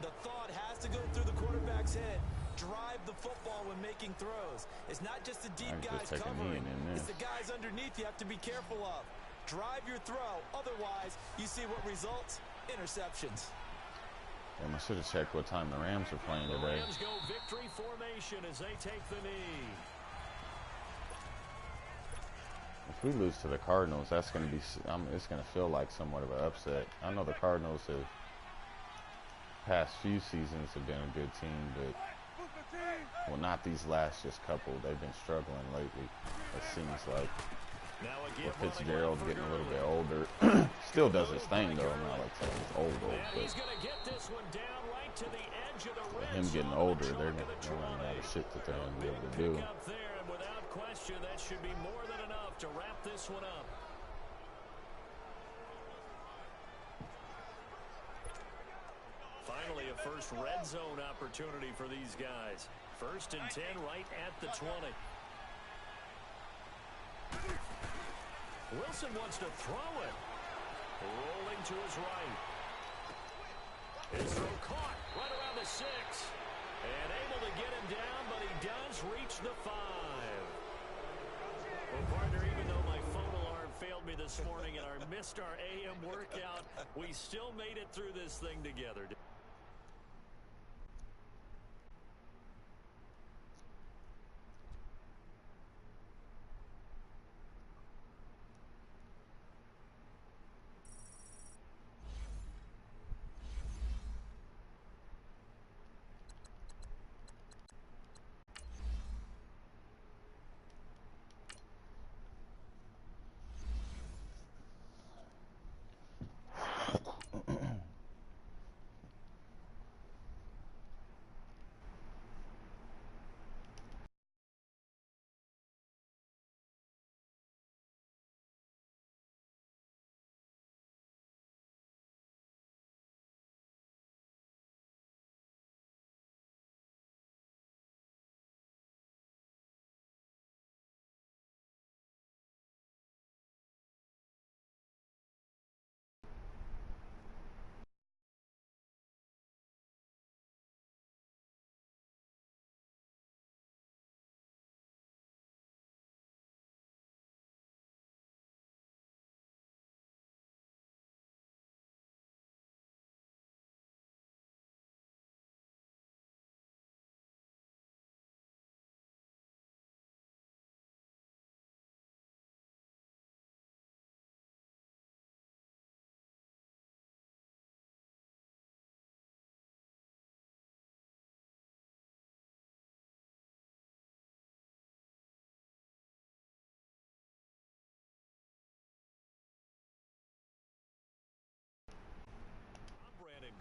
the thought has to go through the quarterback's head. Drive the football when making throws. It's not just the deep guys covering. It's the guys underneath you have to be careful of. Drive your throw. Otherwise, you see what results? Interceptions. Damn, I should have checked what time the Rams are playing today. Rams go victory formation as they take the knee. If we lose to the Cardinals, that's going to be, it's going to feel like somewhat of an upset. I know the Cardinals have, past few seasons have been a good team, but, well, not these last just couple. They've been struggling lately, it seems like. With Fitzgerald getting a little bit older. Still does his thing, though. I'm not like saying he's old, but with him getting older, they're running out of shit that they're going to be able to do. Without question, that should be more than enough to wrap this one up. Finally, a first red zone opportunity for these guys. 1st and 10 right at the 20. Wilson wants to throw it. Rolling to his right. His throw caught right around the 6. And able to get him down, but he does reach the 5. Well, partner, even though my phone alarm failed me this morning and I missed our AM workout, we still made it through this thing together.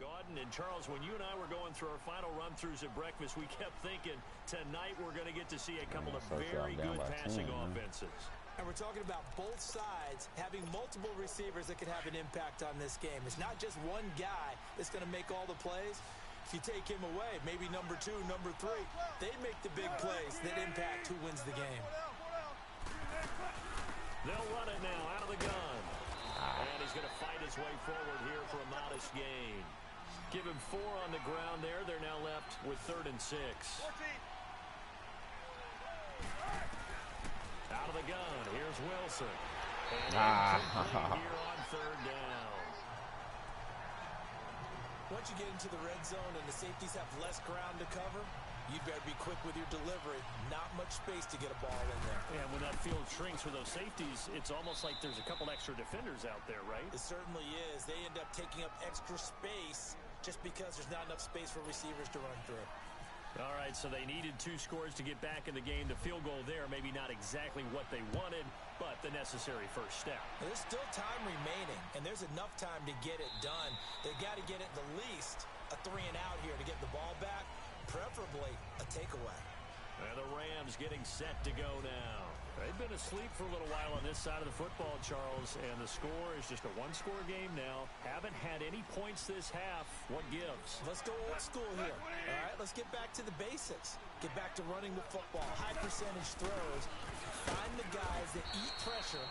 Gauden. And Charles, when you and I were going through our final run-throughs at breakfast, we kept thinking tonight we're going to get to see a couple of very good passing offenses. And we're talking about both sides having multiple receivers that could have an impact on this game. It's not just one guy that's going to make all the plays. If you take him away, maybe number 2, number 3, they make the big plays that impact who wins the game. They'll run it now out of the gun. And he's going to fight his way forward here for a modest gain. Give him 4 on the ground there. They're now left with 3rd and 6. Out of the gun, here's Wilson. And incomplete here on 3rd down. Once you get into the red zone and the safeties have less ground to cover, you better be quick with your delivery. Not much space to get a ball in there. And when that field shrinks with those safeties, it's almost like there's a couple extra defenders out there, right? It certainly is. They end up taking up extra space just because there's not enough space for receivers to run through. All right, so they needed 2 scores to get back in the game. The field goal there, maybe not exactly what they wanted, but the necessary first step. There's still time remaining, and there's enough time to get it done. They've got to get it the least a 3 and out here to get the ball back, preferably a takeaway. And the Rams getting set to go now. They've been asleep for a little while on this side of the football, Charles, and the score is just a 1-score game now. Haven't had any points this half. What gives? Let's go old school here. All right, let's get back to the basics. Get back to running the football, high percentage throws. Find the guys that eat pressure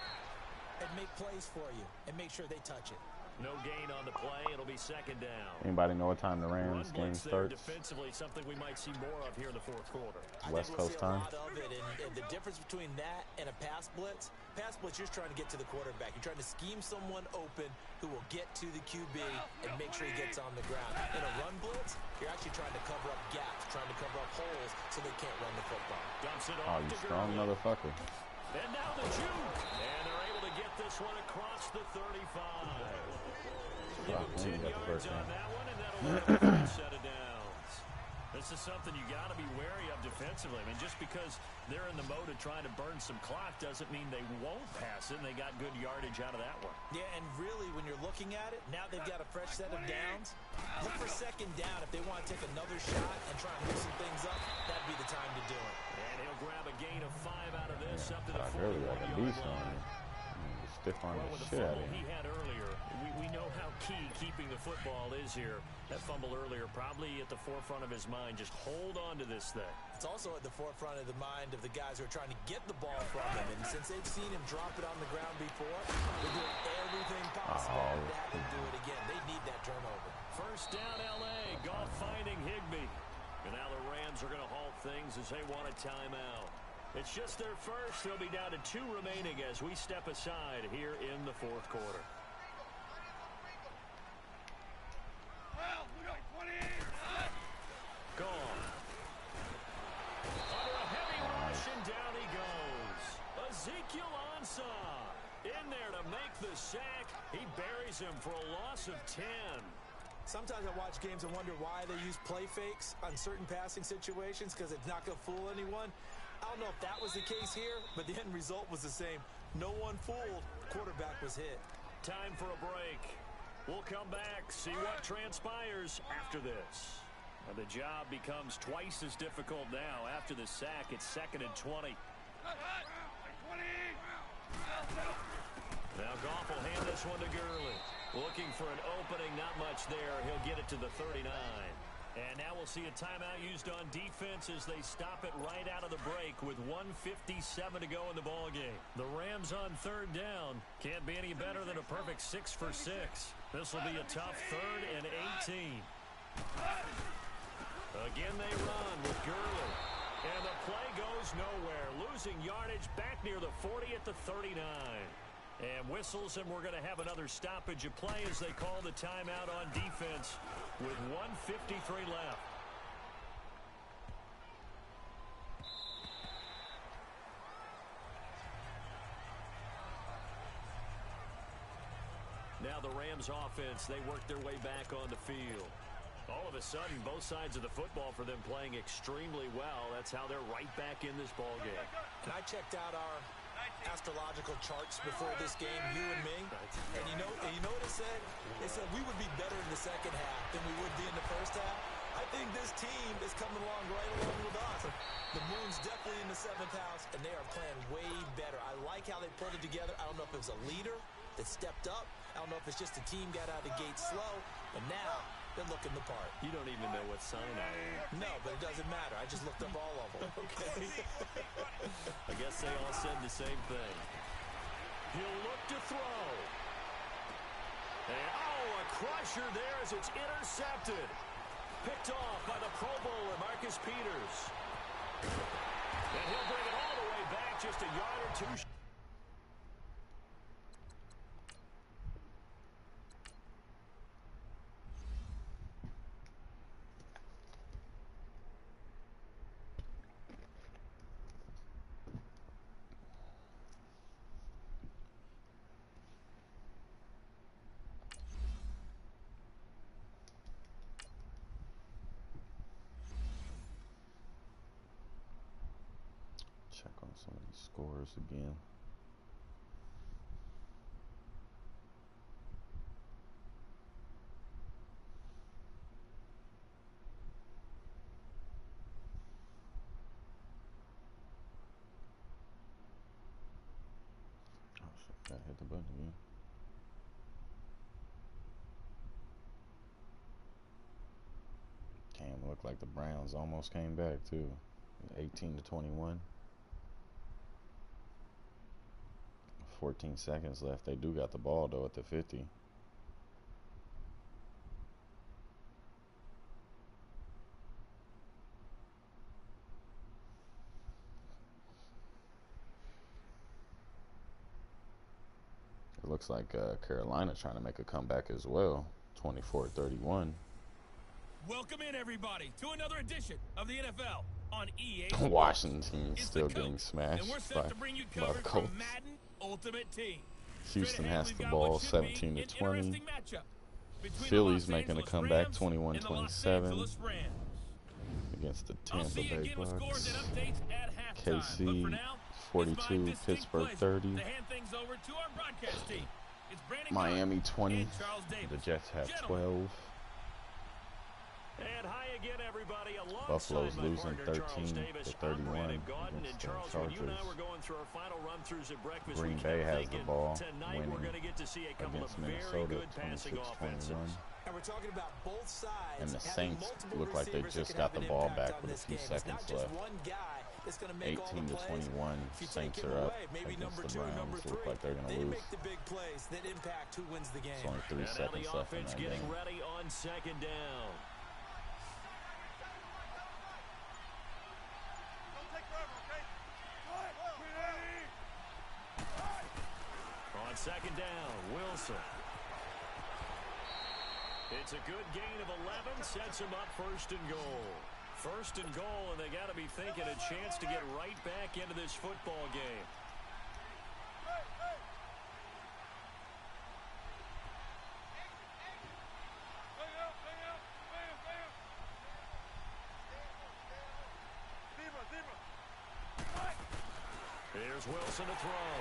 and make plays for you and make sure they touch it. No gain on the play. It'll be 2nd down. Anybody know what time the Rams game starts? Defensively, something we might see more of here in the 4th quarter. West Coast time. I think we'll see a lot of it, and the difference between that and a pass blitz, you're trying to get to the quarterback. You're trying to scheme someone open who will get to the QB and make sure he gets on the ground. In a run blitz, you're actually trying to cover up gaps, trying to cover up holes so they can't run the football. Dumps it Oh, off you to strong Gurley. motherfucker. And now the juke. And they're able to get this one across the 35. Give him 10 yards on that one, and that'll be a first set of downs. This is something you got to be wary of defensively. I mean, just because they're in the mode of trying to burn some clock doesn't mean they won't pass it, and they got good yardage out of that one. Yeah, and really, when you're looking at it, now they've got a fresh set of downs. Look for 2nd down if they want to take another shot and try and loosen things up. That'd be the time to do it. And he'll grab a gain of 5 out of this up to the Really like a 41-yard beast on line. him. Stiff on Well, the with the shit out of fumble him. he had earlier, we know how key keeping the football is here. That fumble earlier probably at the forefront of his mind. Just hold on to this thing. It's also at the forefront of the mind of the guys who are trying to get the ball from him. And since they've seen him drop it on the ground before, they're doing everything possible to have him do it again. They need that turnover. First down, L.A. Goff finding Higbee. And now the Rams are going to halt things as they want a timeout. It's just their first. They'll be down to 2 remaining as we step aside here in the 4th quarter. Gone. Under a heavy rush, and down he goes. Ezekiel Ansah in there to make the sack. He buries him for a loss of 10. Sometimes I watch games and wonder why they use play fakes on certain passing situations because it's not going to fool anyone. I don't know if that was the case here, but the end result was the same. No one fooled. Quarterback was hit. Time for a break. We'll come back, see what transpires after this. And the job becomes twice as difficult now. After the sack, it's 2nd and 20. Now Goff will hand this one to Gurley. Looking for an opening, not much there. He'll get it to the 39. And now we'll see a timeout used on defense as they stop it right out of the break with 1:57 to go in the ballgame. The Rams on 3rd down. Can't be any better than a perfect 6 for 6. This will be a tough 3rd and 18. Again they run with Gurley. And the play goes nowhere. Losing yardage back near the 40 at the 39. And whistles, and we're going to have another stoppage of play as they call the timeout on defense with 1:53 left. Now the Rams offense, they work their way back on the field. All of a sudden, both sides of the football for them playing extremely well. That's how they're right back in this ball game. And I checked out our astrological charts before this game, you and me. And you know what it said? It said we would be better in the second half than think this team is coming along right along with us. The moon's definitely in the 7th house, and they are playing way better. I like how they pulled it together. I don't know if it was a leader that stepped up. I don't know if it's just the team got out of the gate slow, but now they're looking the part. You don't even know what sign I am. No, but it doesn't matter. I just looked up all of them. Okay. I guess they all said the same thing. He'll look to throw. And, oh, a crusher there as it's intercepted. Picked off by the Pro Bowler, Marcus Peters. And he'll bring it all the way back just a yard or two. Check on some of these scores again. Oh shit, gotta hit the button again. Damn, looked like the Browns almost came back too. 18-21. 14 seconds left. They do got the ball though at the 50. It looks like Carolina trying to make a comeback as well. 24-31. Welcome in, everybody, to another edition of the NFL on EA. Washington It's still the getting Coach, smashed and we're set by to bring you the coverage Colts. from Madden Ultimate Team. Houston Straight ahead, has we've the got ball what should be 17-20. an interesting matchup between the Philly's Los making a Angeles comeback Rams and the Los 21-27 Angeles Rams. against the I'll Tampa see you Bay again with scores and Bucks. updates at halftime. But for KC now, 42, it's my Pittsburgh distinct 30. pleasure to hand things over to our broadcast team. It's Brandon Miami Gunn 20. and Charles Davis. The Jets have Gentlemen, 12. And hi again, everybody. Buffalo's Alongside my losing partner, Charles 13 Davis, to 31 I'm Brandon Gaudin. And against Charles, the when you and I Chargers. were going through our final run-throughs at breakfast, Green we Bay kept has thinking, the ball, tonight we're going to get to see a couple of against very Minnesota, good passing 26-21. offenses. And we're talking about both sides. And the having Saints multiple look like they receivers that just can got have the an ball impact back on with a this few game. It's seconds not just left. one guy that's going to make all the plays. 18-21. If you Saints take him are up away, maybe against number the 2 and number Browns. 3, Look like they're going to they lose. make the big plays that impact who wins the game. It's only 3 And now seconds the left in offense that getting game. ready on second down. On second down, Wilson. It's a good gain of 11, sets him up first and goal. First and goal, and they got to be thinking a chance to get right back into this football game. Here's Wilson to throw.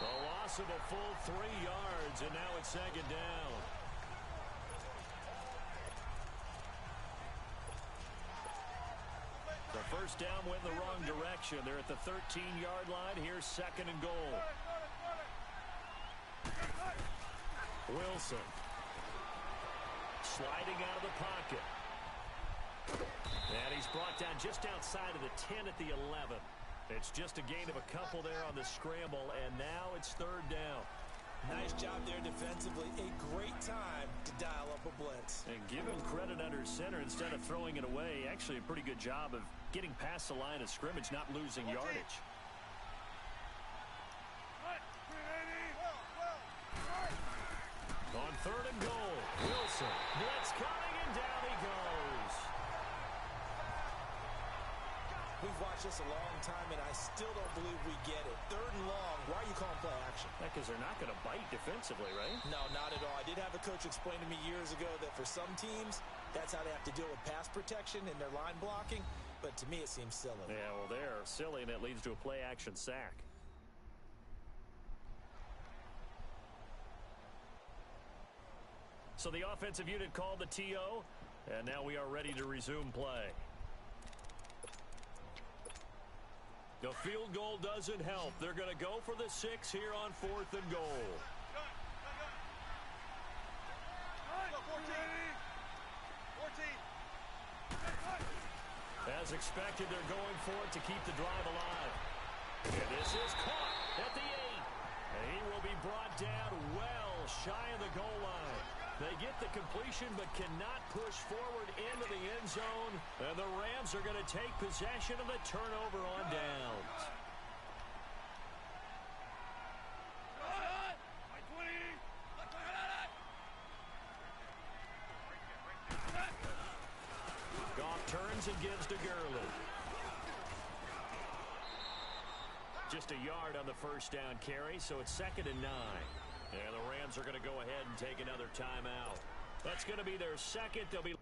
A loss of a full 3 yards, and now it's second down. The first down went in the wrong direction. They're at the 13-yard line. Here's second and goal. Wilson. Sliding out of the pocket. And he's brought down just outside of the 10 at the 11. It's just a gain of a couple there on the scramble, and now it's third down. Nice job there defensively. A great time to dial up a blitz. And give him credit under center instead of throwing it away. Actually a pretty good job of getting past the line of scrimmage, not losing yardage. On third and goal, Wilson. Blitz coming, and down he goes. We've watched this a long time, and I still don't believe we get it. Third and long. Why are you calling play action? Because they're not going to bite defensively, right? No, not at all. I did have a coach explain to me years ago that for some teams, that's how they have to deal with pass protection and their line blocking. But to me, it seems silly. Yeah, well, they're silly, and it leads to a play-action sack. So the offensive unit called the TO. And now we are ready to resume play. The field goal doesn't help. They're going to go for the 6 here on 4th and goal. As expected, they're going for it to keep the drive alive. And this is caught at the 8. And he will be brought down well shy of the goal line. They get the completion but cannot push forward into the end zone. And the Rams are going to take possession of the turnover on downs. Goff turns and gives to Gurley. Just a yard on the first down carry, so it's 2nd and 9. And the Rams are going to go ahead and take another timeout. That's going to be their second. They'll be...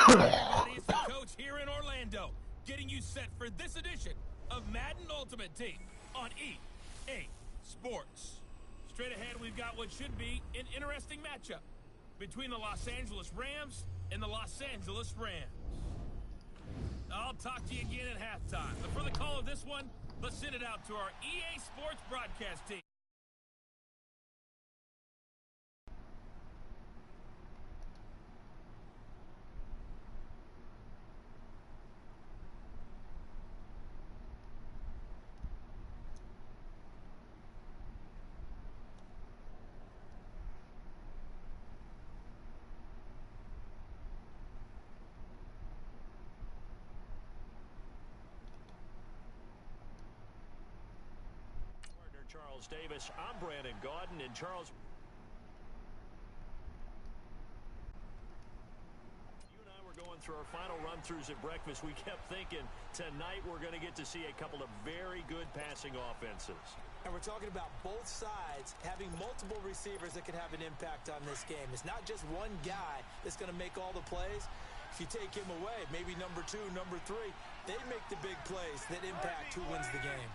That is the coach here in Orlando, getting you set for this edition of Madden Ultimate Team on EA Sports. Straight ahead, we've got what should be an interesting matchup between the Los Angeles Rams and the Los Angeles Rams. I'll talk to you again at halftime, but for the call of this one, let's send it out to our EA Sports broadcast team. Charles Davis, I'm Brandon Gaudin, and Charles... You and I were going through our final run-throughs at breakfast. We kept thinking tonight we're going to get to see a couple of very good passing offenses. And we're talking about both sides having multiple receivers that can have an impact on this game. It's not just one guy that's going to make all the plays. If you take him away, maybe number 2, number 3, they make the big plays that impact who wins the game.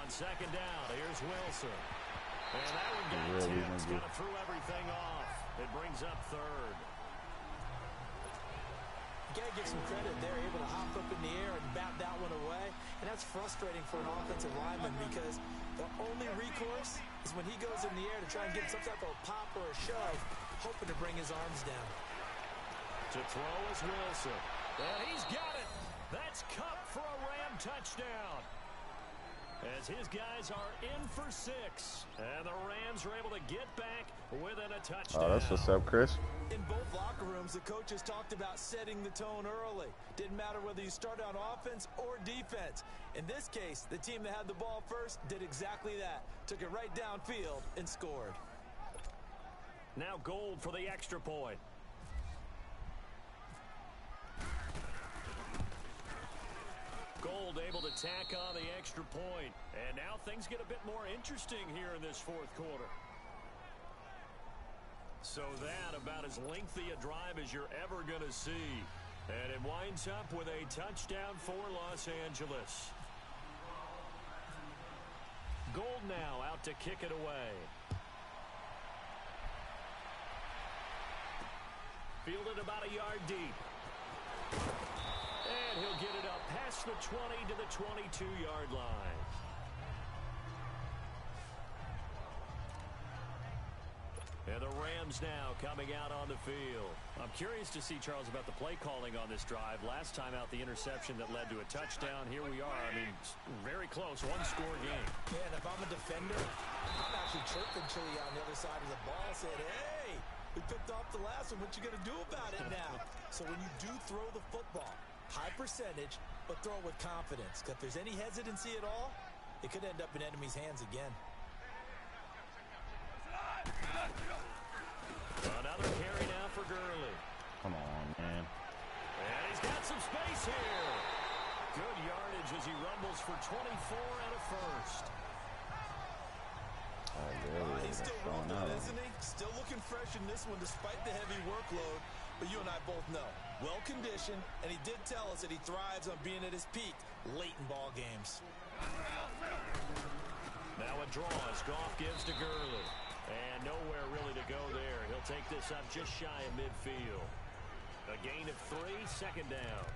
On 2nd down, here's Wilson. And that one got tipped, kind of threw everything off. It brings up 3rd. You got to give some credit. They're able to hop up in the air and bat that one away. And that's frustrating for an offensive lineman because the only recourse is when he goes in the air to try and get some type of pop or a shove, hoping to bring his arms down. To throw is Wilson. And he's got it. That's Cup for a Ram touchdown. As his guys are in for 6. And the Rams are able to get back within a touchdown. Oh, that's what's up, Chris. In both locker rooms, the coaches talked about setting the tone early. Didn't matter whether you started on offense or defense. In this case, the team that had the ball first did exactly that. Took it right downfield and scored. Now Gold for the extra point. Gold able to tack on the extra point. And now things get a bit more interesting here in this 4th quarter. So that about as lengthy a drive as you're ever going to see. And it winds up with a touchdown for Los Angeles. Gold now out to kick it away. Fielded about a yard deep. And he'll get it up past the 20 to the 22-yard line. And the Rams now coming out on the field. I'm curious to see, Charles, about the play calling on this drive. Last time out, the interception that led to a touchdown. Here we are. I mean, very close, one-score game. Yeah, and if I'm a defender, I'm actually chirping Chili on the other side of the ball, saying, hey, we picked off the last one. What you going to do about it now? So when you do throw the football, high percentage, but throw it with confidence. Because if there's any hesitancy at all, it could end up in enemy's hands again. Another carry now for Gurley. Come on, man. And he's got some space here. Good yardage as he rumbles for 24 and a first. He's still rumbling, isn't he? Still looking fresh in this one despite the heavy workload. But you and I both know, well-conditioned, and he did tell us that he thrives on being at his peak late in ball games. Now a draw as Goff gives to Gurley. And nowhere really to go there. He'll take this up just shy of midfield. A gain of 3, second down.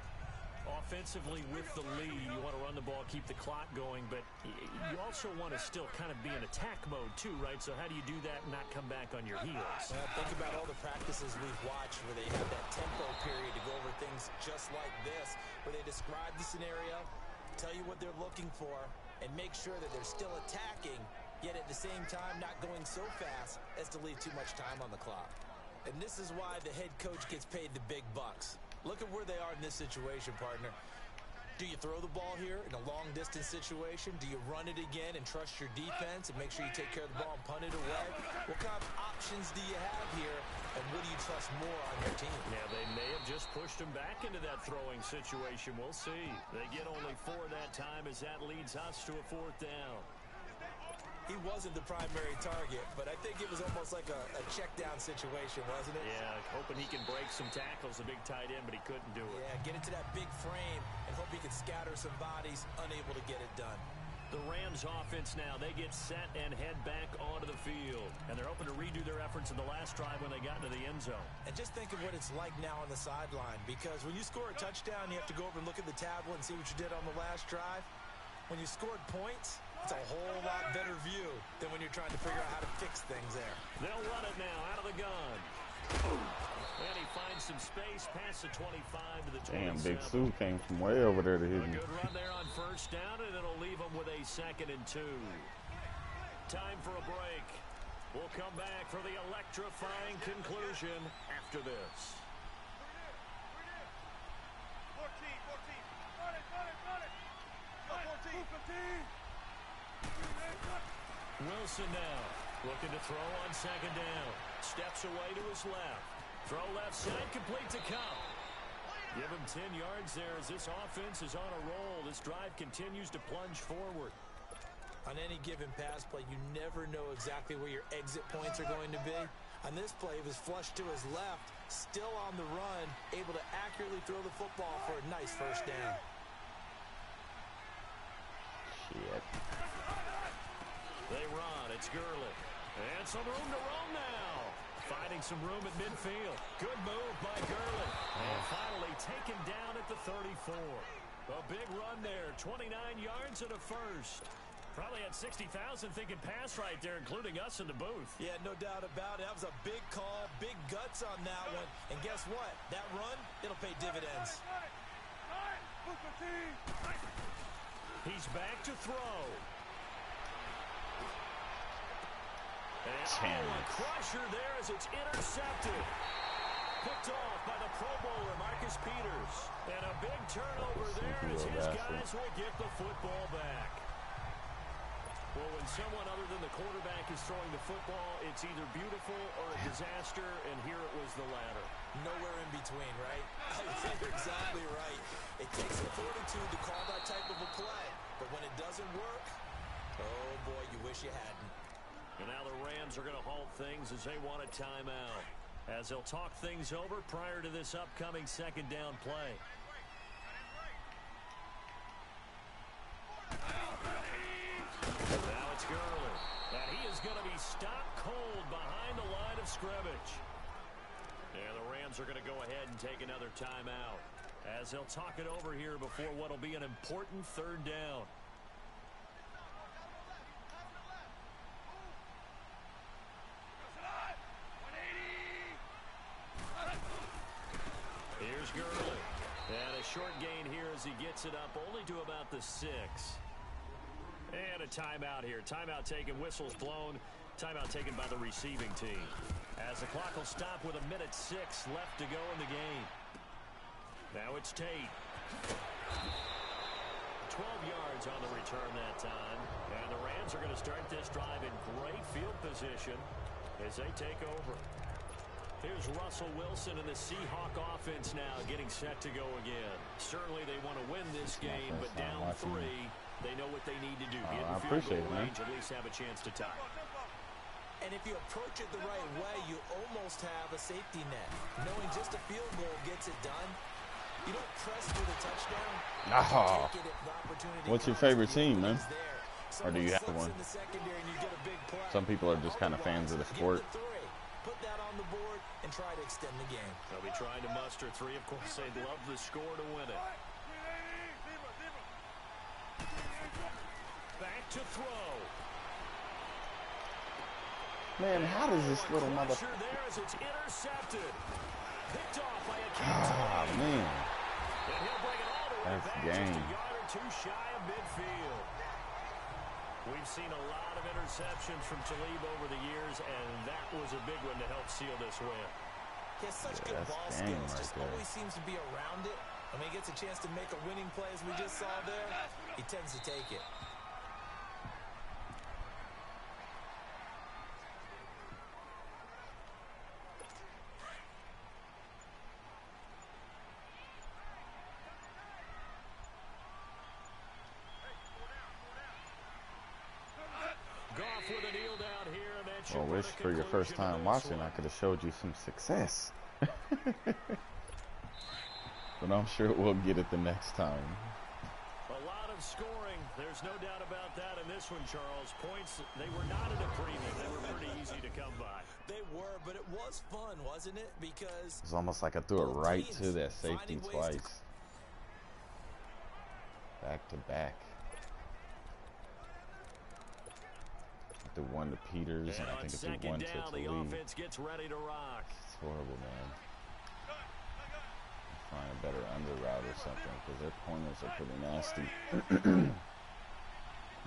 Offensively with the lead, you want to run the ball, keep the clock going, but you also want to still kind of be in attack mode too, right? So how do you do that and not come back on your heels? Well, think about all the practices we've watched where they have that tempo period to go over things just like this, where they describe the scenario, tell you what they're looking for, and make sure that they're still attacking, yet at the same time not going so fast as to leave too much time on the clock. And this is why the head coach gets paid the big bucks. Look at where they are in this situation, partner. Do you throw the ball here in a long-distance situation? Do you run it again and trust your defense and make sure you take care of the ball and punt it away? What kind of options do you have here, and what do you trust more on your team? Yeah, they may have just pushed him back into that throwing situation. We'll see. They get only 4 that time as that leads us to a 4th down. He wasn't the primary target, but I think it was almost like a check-down situation, wasn't it? Yeah, hoping he can break some tackles, a big tight end, but he couldn't do it. Yeah, get into that big frame and hope he can scatter some bodies, unable to get it done. The Rams offense now, they get set and head back onto the field. And they're hoping to redo their efforts in the last drive when they got into the end zone. And just think of what it's like now on the sideline, because when you score a touchdown, you have to go over and look at the tablet and see what you did on the last drive. When you scored points, it's a whole lot better view than when you're trying to figure out how to fix things there. They'll run it now out of the gun. And he finds some space past the 25 to the 27. Damn, Big Sue came from way over there to hit A me. good run there on first down, and it'll leave him with a 2nd and 2. Time for a break. We'll come back for the electrifying conclusion after this. Wilson now looking to throw on 2nd down. Steps away to his left. Throw left side, complete to Cup. Give him 10 yards there as this offense is on a roll. This drive continues to plunge forward. On any given pass play, you never know exactly where your exit points are going to be. On this play, it was flushed to his left, still on the run, able to accurately throw the football for a nice first down. Shit. They run. It's Gurley. And some room to roam now. Finding some room at midfield. Good move by Gurley. And finally taken down at the 34. A big run there. 29 yards and a first. Probably had 60,000 thinking pass right there, including us in the booth. Yeah, no doubt about it. That was a big call, big guts on that one. And guess what? That run, it'll pay dividends. He's back to throw. Damn And it. a crusher there as it's intercepted. Picked off by the Pro Bowler, Marcus Peters. And a big turnover there as his guys will get the football back. Well, when someone other than the quarterback is throwing the football, it's either beautiful or a disaster, and here it was the latter. Nowhere in between, right? I think you're exactly right. It takes some fortitude to call that type of a play. But when it doesn't work, oh boy, you wish you hadn't. And now the Rams are going to halt things as they want a timeout, as they'll talk things over prior to this upcoming 2nd down play. Now it's Gurley. And he is going to be stopped cold behind the line of scrimmage. And the Rams are going to go ahead and take another timeout, as they'll talk it over here before what will be an important 3rd down. as he gets it up only to about the 6. And a timeout here. Timeout taken, whistles blown. Timeout taken by the receiving team. As the clock will stop with 1:06 left to go in the game. Now it's Tate. 12 yards on the return that time. And the Rams are going to start this drive in great field position as they take over. Here's Russell Wilson and the Seahawk offense now getting set to go again. Certainly they want to win this game, but down 3, they know what they need to do. Get in field goal range, at least have a chance to tie. And if you approach it the right way, you almost have a safety net. Knowing just a field goal gets it done. You don't press for the touchdown. Oh. What's your favorite team, man? Or do you have one? Some people are just kind of fans of the sport. Put that on the board and try to extend the game. They'll be trying to muster 3. Of course, they'd love the score to win it. Back to throw. Man, how does this little motherfucker... there as it's intercepted. Picked off by a Ah, man. And he'll bring it all the way That's back game. just a yard or 2 shy of midfield. We've seen a lot of interceptions from Talib over the years, and that was a big one to help seal this win. He has such good ball skills, just always seems to be around it. When he gets a chance to make a winning play, as we just saw there, he tends to take it. Well, wish for your first time watching, I could have showed you some success. But I'm sure we'll get it the next time. A lot of scoring. There's no doubt about that in this one, Charles. Points, they were not at a premium. They were pretty easy to come by. They were, but it was fun, wasn't it? Because it's almost like I threw it right to that safety twice. Back to back. The one to Peters, and I think it's the one to Talib. The offense gets ready to rock. It's horrible, man. Find a better under route or something, because their corners are pretty nasty.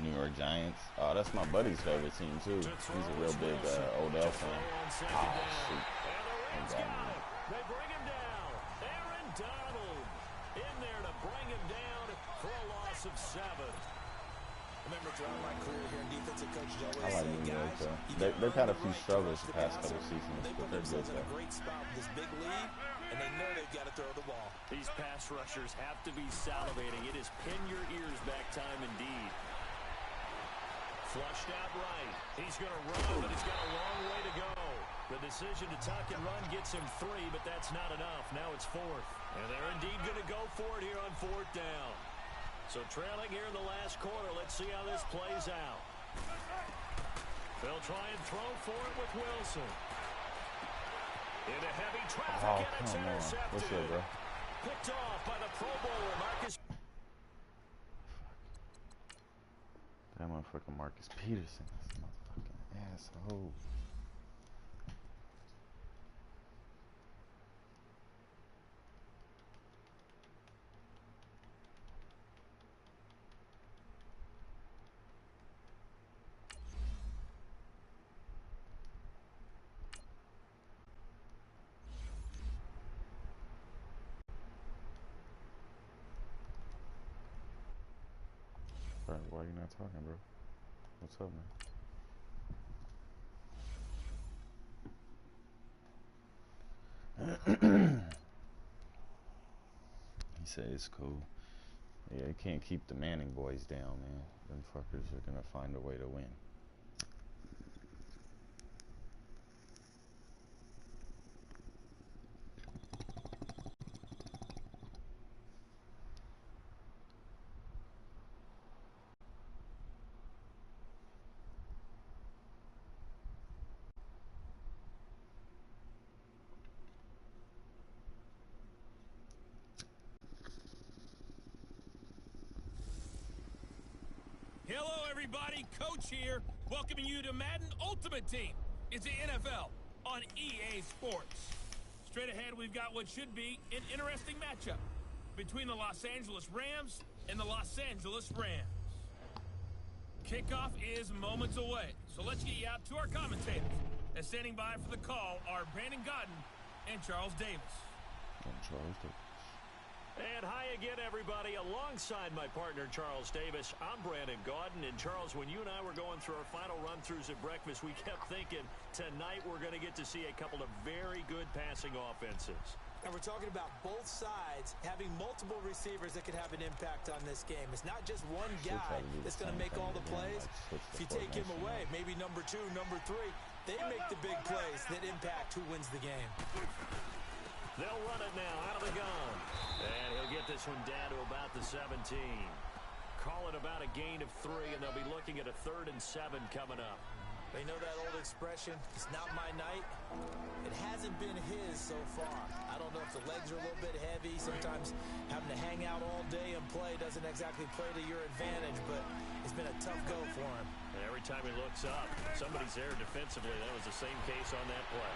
New York Giants. Oh, that's my buddy's favorite team, too. He's a real big Odell fan. Oh, shoot. And the Rams got it. They bring him down. Aaron Donald in there to bring him down for a loss of 7. Remember, throughout my career here in defensive coach, I like New York, though. They've had a few struggles the past couple seasons, but they're good, though. A great spot with this big lead, and they know they've got to throw the ball. These pass rushers have to be salivating. It is pin your ears back time indeed. Flushed out right. He's going to run, but he's got a long way to go. The decision to tuck and run gets him 3, but that's not enough. Now it's 4th. And they're indeed going to go for it here on 4th down. So trailing here in the last quarter. Let's see how this plays out. They'll try and throw for it with Wilson. Into heavy traffic, and it's intercepted. What's up, bro? Picked off by the Pro Bowler, Marcus. That motherfucker Marcus Peterson. This motherfucking asshole. Why are you not talking, bro? What's up, man? He said it's cool. Yeah, you can't keep the Manning boys down, man. Them fuckers are gonna find a way to win. Hello, everybody. Coach here, welcoming you to Madden Ultimate Team. It's the NFL on EA Sports. Straight ahead, we've got what should be an interesting matchup between the Los Angeles Rams and the Los Angeles Rams. Kickoff is moments away, so let's get you out to our commentators. And standing by for the call are Brandon Godden and Charles Davis. And hi again, everybody. Alongside my partner, Charles Davis, I'm Brandon Gaudin. And Charles, when you and I were going through our final run-throughs at breakfast, we kept thinking tonight we're going to get to see a couple of very good passing offenses. And we're talking about both sides having multiple receivers that could have an impact on this game. It's not just one guy that's going to make all the plays. If you take him away, maybe number 2, number 3, they make the big plays that impact who wins the game. They'll run it now out of the gun. And he'll get this one down to about the 17. Call it about a gain of 3, and they'll be looking at a 3rd and 7 coming up. They know that old expression, it's not my night. It hasn't been his so far. I don't know if the legs are a little bit heavy. Sometimes having to hang out all day and play doesn't exactly play to your advantage, but it's been a tough go for him. And every time he looks up, somebody's there defensively. That was the same case on that play.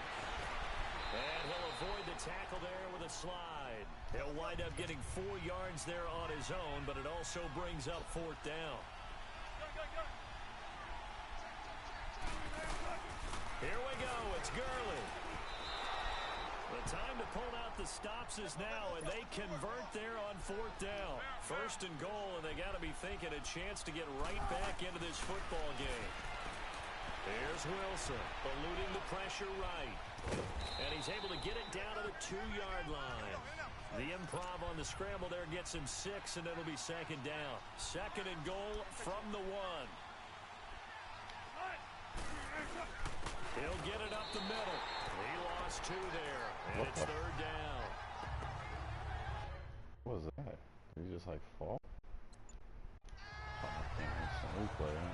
And he'll avoid the tackle there with a slide. He'll wind up getting 4 yards there on his own, but it also brings up 4th down. Here we go. It's Gurley. The time to pull out the stops is now, and they convert there on 4th down. 1st and goal, and they got to be thinking a chance to get right back into this football game. Here's Wilson, eluding the pressure right. And he's able to get it down to the 2-yard line. The improv on the scramble there gets him 6, and it'll be 2nd down. 2nd and goal from the 1. He'll get it up the middle. He lost 2 there, and it's 3rd down. What was that? Did he just like fall?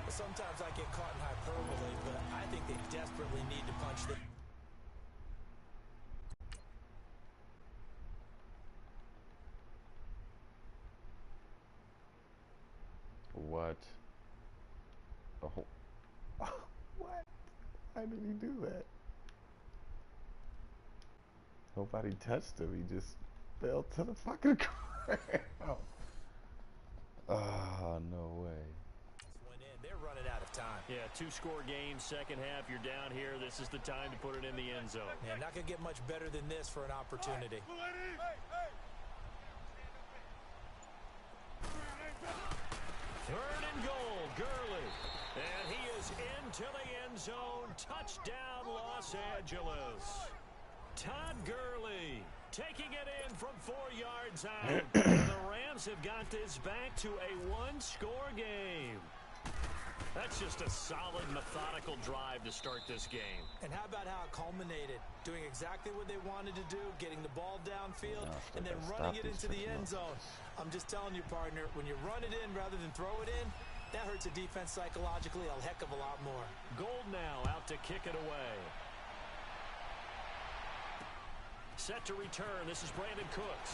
Sometimes I get caught in hyperbole, but I think they desperately need to punch the... What? Oh. What? Why did he do that? Nobody touched him. He just fell to the fucking ground. Ah, no way. They're running out of time. Yeah, 2-score game, 2nd half. You're down here. This is the time to put it in the end zone. Yeah, not going to get much better than this for an opportunity. 3rd and goal, Gurley. And he is into the end zone. Touchdown, Los Angeles. Todd Gurley taking it in from 4 yards out. The Rams have got this back to a 1-score game. That's just a solid, methodical drive to start this game. And how about how it culminated? Doing exactly what they wanted to do, getting the ball downfield, and then running it into the end zone. I'm just telling you, partner, when you run it in rather than throw it in, that hurts a defense psychologically a heck of a lot more. Gold now out to kick it away. Set to return. This is Brandon Cooks.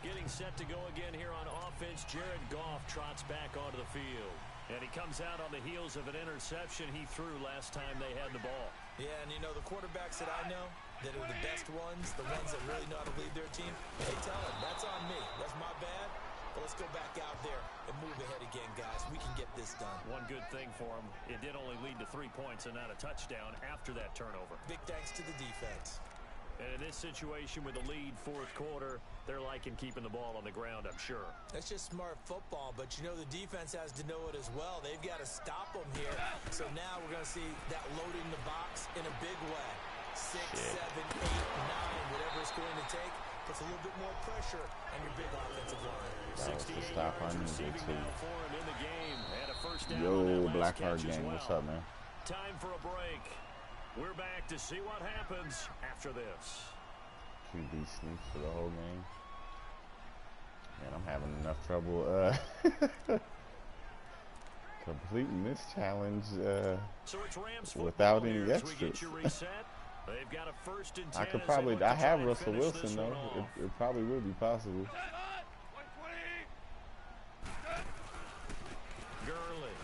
Getting set to go again here on offense. Jared Goff trots back onto the field. And he comes out on the heels of an interception he threw last time they had the ball. Yeah, and you know, the quarterbacks that I know that are the best ones, the ones that really know how to lead their team, they tell them, that's on me. That's my bad. But let's go back out there and move ahead again, guys. We can get this done. One good thing for him, it did only lead to 3 points and not a touchdown after that turnover. Big thanks to the defense. And in this situation with the lead 4th quarter, they're liking keeping the ball on the ground, I'm sure. That's just smart football, but you know the defense has to know it as well. They've got to stop them here. So now we're going to see that loading the box in a big way. 6, 7, 8, 9, whatever it's going to take. Puts a little bit more pressure on your big offensive line. 68 yards receiving now for him in the game. And a 1st down Yo, on that last Blackheart catch as gang, well. what's up, man? Time for a break. We're back to see what happens after this. QB sneaks for the whole game. Man, I'm having enough trouble completing this challenge So it's Rams without any here as we extras. get you reset. They've got a 1st and 10. I could as they probably, look to I try have and Russell finish Wilson this though. one off. It probably would be possible. Gurley.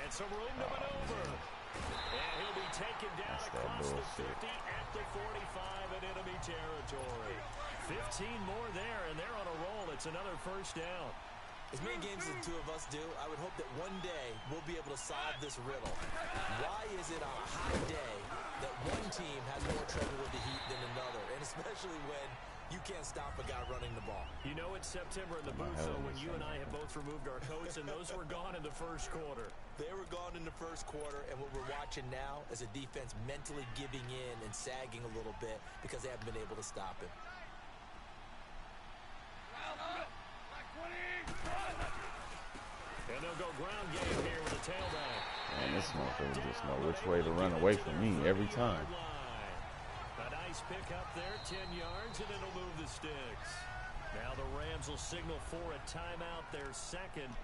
And got some room to maneuver. And he'll be taken down across the 50 at the 45 in enemy territory. 15 more there, and they're on a roll. It's another first down. As many games as the two of us do, I would hope that one day we'll be able to solve this riddle. Why is it on a hot day that one team has more trouble with the heat than another, and especially when you can't stop a guy running the ball? You know it's September in the booth, though, when you and I have both removed our coats, and those were gone in the first quarter. They were gone in the first quarter, and what we're watching now is a defense mentally giving in and sagging a little bit because they haven't been able to stop it. And they'll go ground game here with a tailback. Man, this motherfucker just know which way to run away from me every time. A nice pick up there, 10 yards, and it'll move the sticks. Now the Rams will signal for a timeout, their second,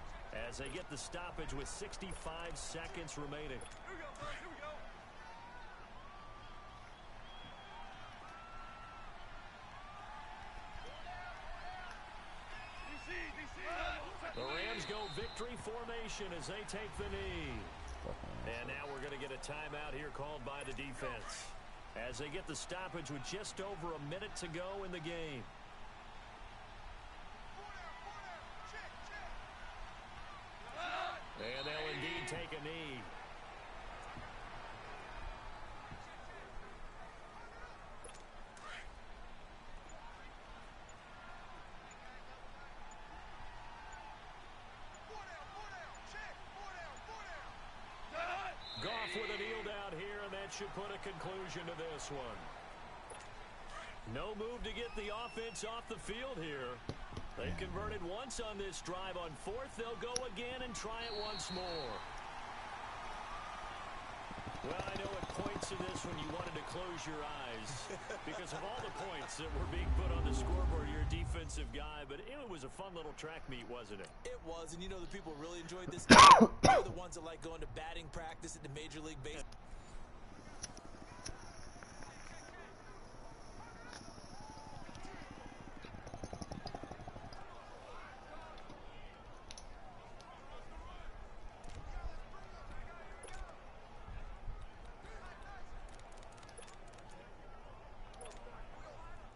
as they get the stoppage with 65 seconds remaining. Here we go. The Rams go victory formation as they take the knee. And now we're going to get a timeout here called by the defense as they get the stoppage with just over a minute to go in the game. And they'll indeed take a knee. Goff with a kneel down here, and that should put a conclusion to this one. No move to get the offense off the field here. They've converted once on this drive. On fourth, they'll go again and try it once more. Well, I know at points in this when you wanted to close your eyes because of all the points that were being put on the scoreboard. You're a defensive guy, but it was a fun little track meet, wasn't it? It was, and you know the people really enjoyed this game. They're the ones that like going to batting practice at the Major League Baseball.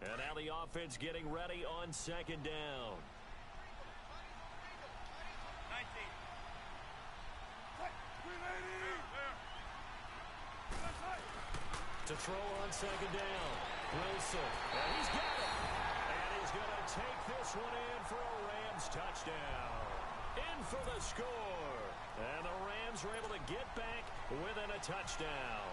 And now the offense getting ready on second down. 19. To throw on second down. Wilson. And he's got it. And he's going to take this one in for a Rams touchdown. In for the score. And the Rams were able to get back within a touchdown.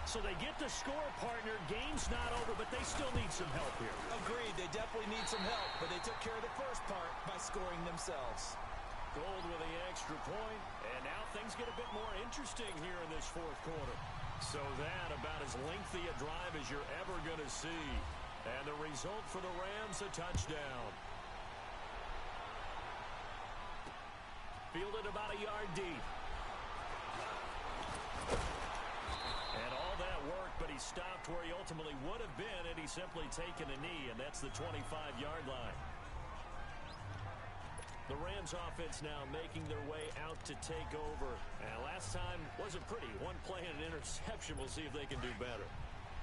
So they get the score, partner. Game's not over, but they still need some help here. Agreed. They definitely need some help, but they took care of the first part by scoring themselves. Gold with the extra point, and now things get a bit more interesting here in this fourth quarter. So that about as lengthy a drive as you're ever going to see. And the result for the Rams, a touchdown. Fielded about a yard deep. And all that work, but he stopped where he ultimately would have been, and he's simply taken a knee, and that's the 25-yard line. The Rams offense now making their way out to take over. And last time wasn't pretty. One play and an interception. We'll see if they can do better.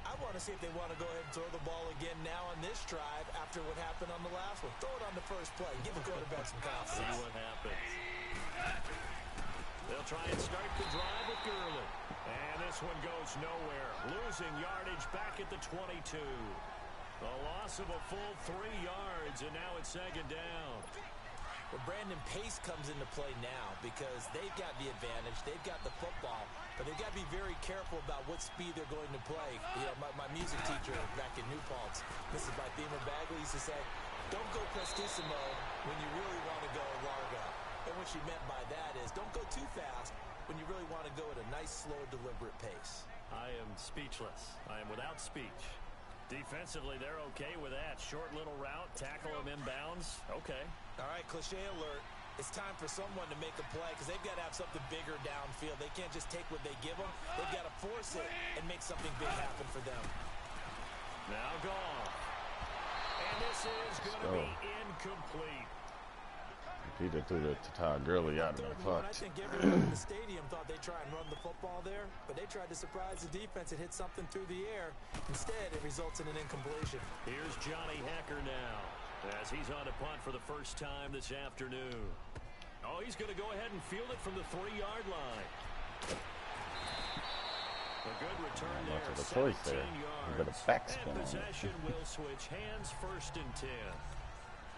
I want to see if they want to go ahead and throw the ball again now on this drive after what happened on the last one. Throw it on the first play. Give the quarterback some confidence. See what happens. They'll try and start the drive with Gurley. And this one goes nowhere. Losing yardage back at the 22. A loss of a full 3 yards, and now it's second down. Well, Brandon, pace comes into play now because they've got the advantage. They've got the football, but they've got to be very careful about what speed they're going to play. You know, my music teacher back in New Paltz, Mrs. Bythema Bagley, used to say, don't go prestissimo when you really want to go largo. And what she meant by that is don't go too fast when you really want to go at a nice, slow, deliberate pace. I am speechless. I am without speech. Defensively, they're okay with that. Short little route, tackle them inbounds. Okay. All right, cliche alert. It's time for someone to make a play because they've got to have something bigger downfield. They can't just take what they give them. They've got to force it and make something big happen for them. Now gone. And this is going to be incomplete. Peter threw the Todd Gurley out of the I fuck. think everyone in the stadium thought they'd try and run the football there, but they tried to surprise the defense and hit something through the air. Instead, it results in an incompletion. Here's Johnny Hacker now as he's on to punt for the first time this afternoon. Oh, he's going to go ahead and field it from the 3-yard line. A good return there, Much of a 17 choice there. yards. A bit of backspin And on it. possession will switch hands, 1st and 10.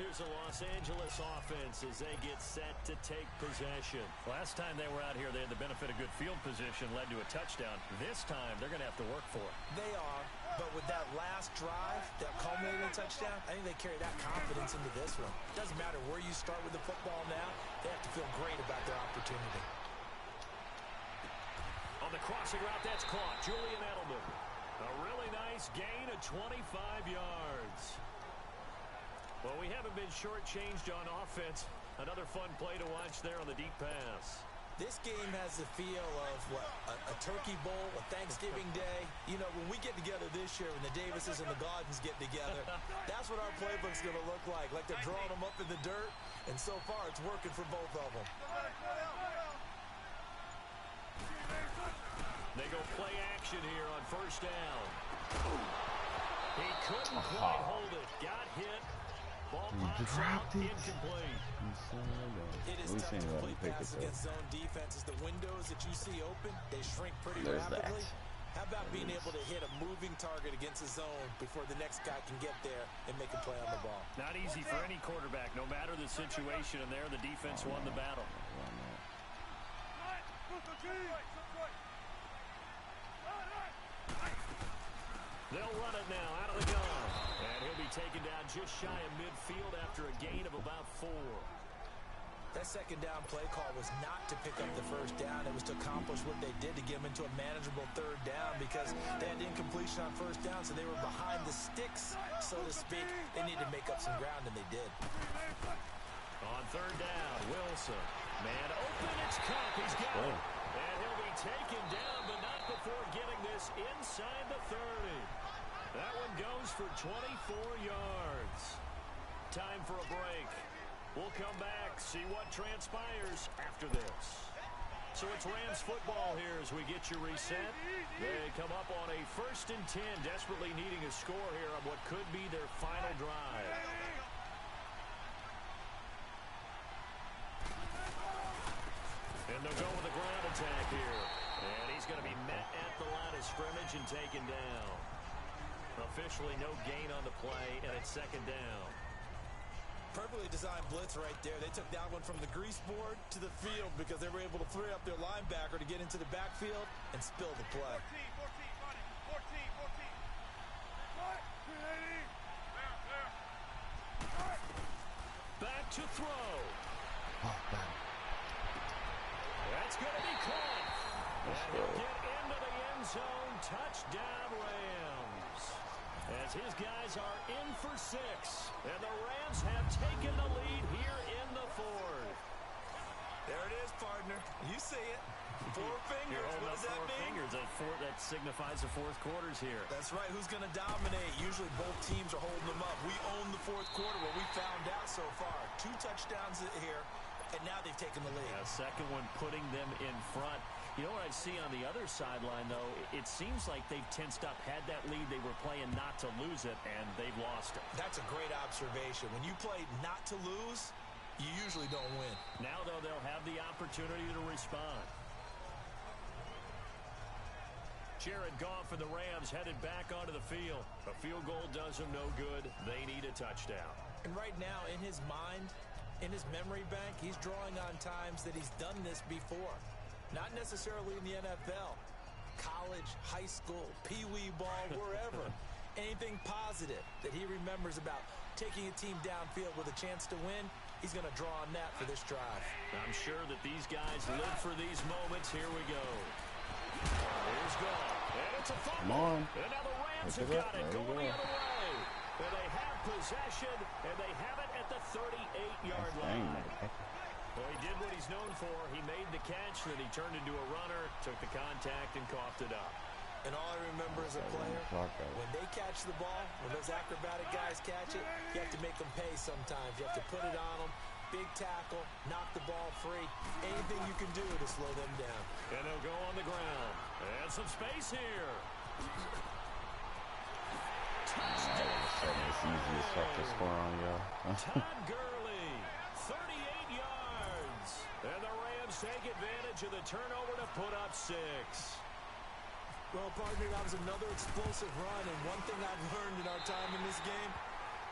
Here's the Los Angeles offense as they get set to take possession. Last time they were out here, they had the benefit of good field position, led to a touchdown. This time, they're going to have to work for it. They are, but with that last drive, that culminating touchdown, I think they carry that confidence into this one. Doesn't matter where you start with the football now, they have to feel great about their opportunity. On the crossing route, that's caught. Julian Edelman. A really nice gain of 25 yards. Well, we haven't been shortchanged on offense. Another fun play to watch there on the deep pass. This game has the feel of, what, a turkey bowl, a Thanksgiving day. You know, when we get together this year, when the Davises and the Gardens get together, that's what our playbook's going to look like. Like they're drawing them up in the dirt, and so far it's working for both of them. They go play action here on 1st down. He couldn't quite hold it. Got hit. Ball pops out, incomplete. It is tough to play passes against zone defenses. The windows that you see open, they shrink pretty rapidly. How about being able to hit a moving target against a zone before the next guy can get there and make a play on the ball? Not easy for any quarterback, no matter the situation, and there the defense won the battle. They'll run it now out of the gun. And he'll be taken down just shy of midfield after a gain of about 4. That 2nd down play call was not to pick up the 1st down. It was to accomplish what they did to get them into a manageable 3rd down because they had incompletion on 1st down, so they were behind the sticks, so to speak. They needed to make up some ground, and they did. On 3rd down, Wilson. Man open, it's Cup. He's got it. And he'll be taken down, but not before getting this inside the 30. That one goes for 24 yards. Time for a break. We'll come back, see what transpires after this. So it's Rams football here as we get you reset. They come up on a 1st and 10, desperately needing a score here on what could be their final drive. And they'll go with a ground attack here. And he's going to be met at the line of scrimmage and taken down. Officially no gain on the play, and it's 2nd down. Perfectly designed blitz right there. They took that one from the grease board to the field because they were able to free up their linebacker to get into the backfield and spill the play. 14. Back to throw. That's going to be caught. And he'll get into the end zone. Touchdown, Rams. As his guys are in for 6. And the Rams have taken the lead here in the 4th. There it is, partner. You see it. 4 fingers. What does that mean? Fingers. That signifies the 4th quarter's here. That's right. Who's going to dominate? Usually both teams are holding them up. We own the 4th quarter, what we found out so far. 2 touchdowns here, and now they've taken the lead. A second one putting them in front. You know what I see on the other sideline, though? It seems like they've tensed up, had that lead. They were playing not to lose it, and they've lost it. That's a great observation. When you play not to lose, you usually don't win. Now, though, they'll have the opportunity to respond. Jared Goff and the Rams headed back onto the field. A field goal does them no good. They need a touchdown. And right now, in his mind, in his memory bank, he's drawing on times that he's done this before. Not necessarily in the NFL. College, high school, pee-wee ball, wherever. Anything positive that he remembers about taking a team downfield with a chance to win, he's going to draw on that for this drive. I'm sure that these guys live for these moments. Here we go. Here's Goff. And it's a fumble. Come on. And now the Rams have got it going the other way. And they have possession, and they have it at the 38-yard line. Well, he did what he's known for. He made the catch, then he turned into a runner, took the contact, and coughed it up. And all I remember as a player, when they catch the ball, when those acrobatic guys catch it, you have to make them pay sometimes. You have to put it on them. Big tackle, knock the ball free. Anything you can do to slow them down. And they'll go on the ground. And some space here. It's easy as fuck to score on, yo. Todd Gurley, 38 yards. And the Rams take advantage of the turnover to put up 6. Well, partner, that was another explosive run, and one thing I've learned in our time in this game,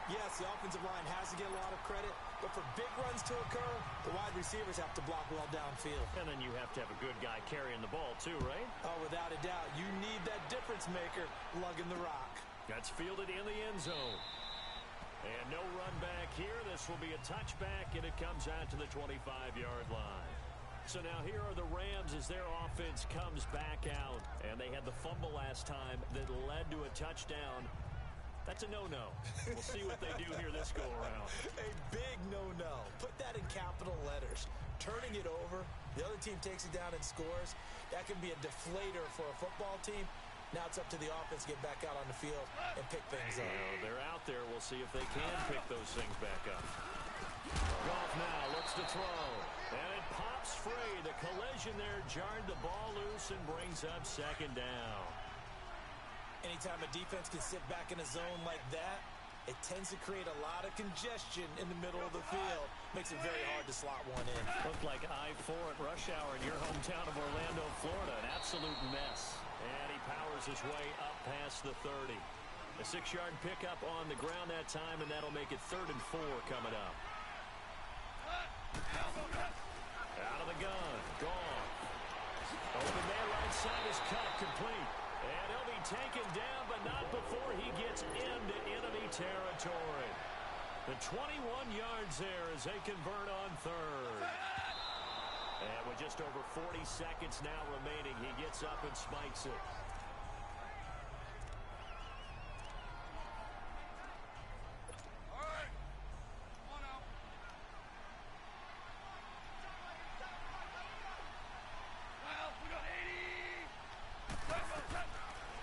yes, the offensive line has to get a lot of credit, but for big runs to occur, the wide receivers have to block well downfield. And then you have to have a good guy carrying the ball too, right? Oh, without a doubt. You need that difference maker lugging the rock. That's fielded in the end zone. And no run back here. This will be a touchback, and it comes out to the 25-yard line. So now here are the Rams as their offense comes back out. And they had the fumble last time that led to a touchdown. That's a no-no. We'll see what they do here this go-around. A big no-no. Put that in capital letters. Turning it over, the other team takes it down and scores. That can be a deflator for a football team. Now it's up to the offense to get back out on the field and pick things up. They're out there. We'll see if they can pick those things back up. Goff now looks to throw. And it pops free. The collision there jarred the ball loose and brings up second down. Anytime a defense can sit back in a zone like that, it tends to create a lot of congestion in the middle of the field. Makes it very hard to slot one in. Looked like I-4 at rush hour in your hometown of Orlando, Florida. An absolute mess. And he powers his way up past the 30. A 6-yard pickup on the ground that time, and that'll make it 3rd and 4 coming up. Out of the gun. Gone. Open man right side is cut. Complete. And he'll be taken down, but not before he gets into enemy territory. The 21 yards there as they convert on 3rd. And with just over 40 seconds now remaining, he gets up and spikes it.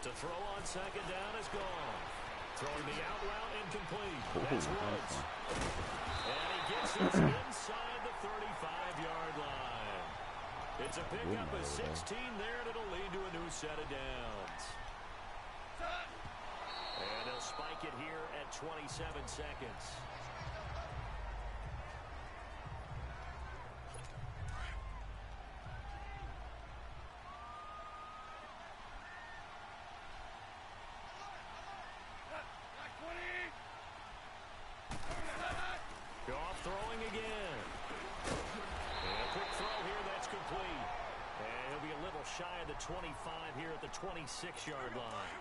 To throw on second down is gone. Throwing the out route incomplete. That's Woods. And he gets this inside the 35-yard line. It's a pickup of 16 there, and it'll lead to a new set of downs. And he'll spike it here at 27 seconds. Goff throwing again. And a quick throw here that's complete. And he'll be a little shy of the 25 here at the 26-yard line.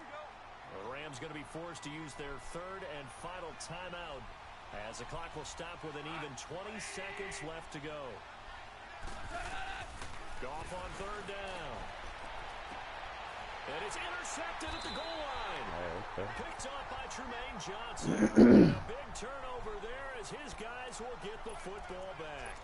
The Rams going to be forced to use their 3rd and final timeout as the clock will stop with an even 20 seconds left to go. Goff on 3rd down. And it's intercepted at the goal line. Picked off by Tremaine Johnson. And a big turnover there as his guys will get the football back.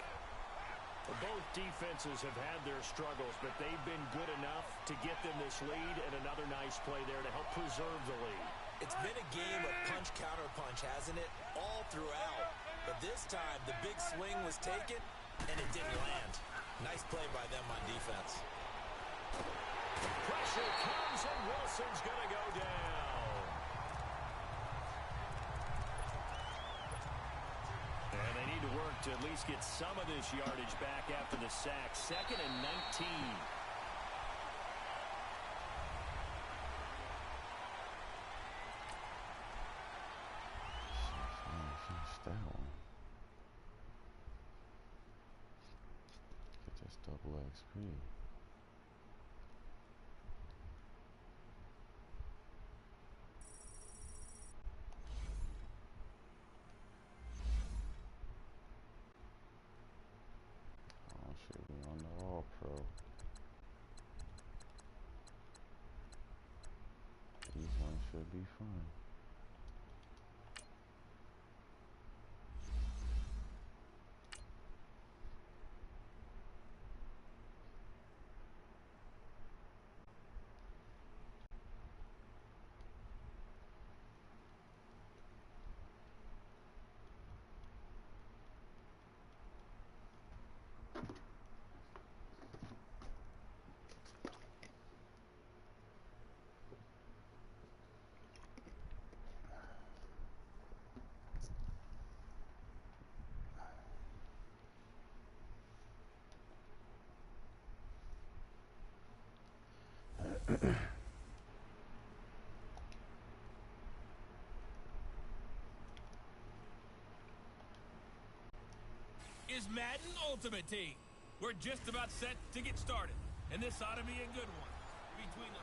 Both defenses have had their struggles, but they've been good enough to get them this lead, and another nice play there to help preserve the lead. It's been a game of punch-counter-punch, hasn't it? All throughout. But this time, the big swing was taken, and it didn't land. Nice play by them on defense. Pressure comes, and Wilson's going to go down. And they need to work to at least get some of this yardage back after the sack. 2nd and 19. Get this double XP. Should be on the All-Pro. These ones should be fun. is Madden Ultimate Team. We're just about set to get started, and this ought to be a good one between the...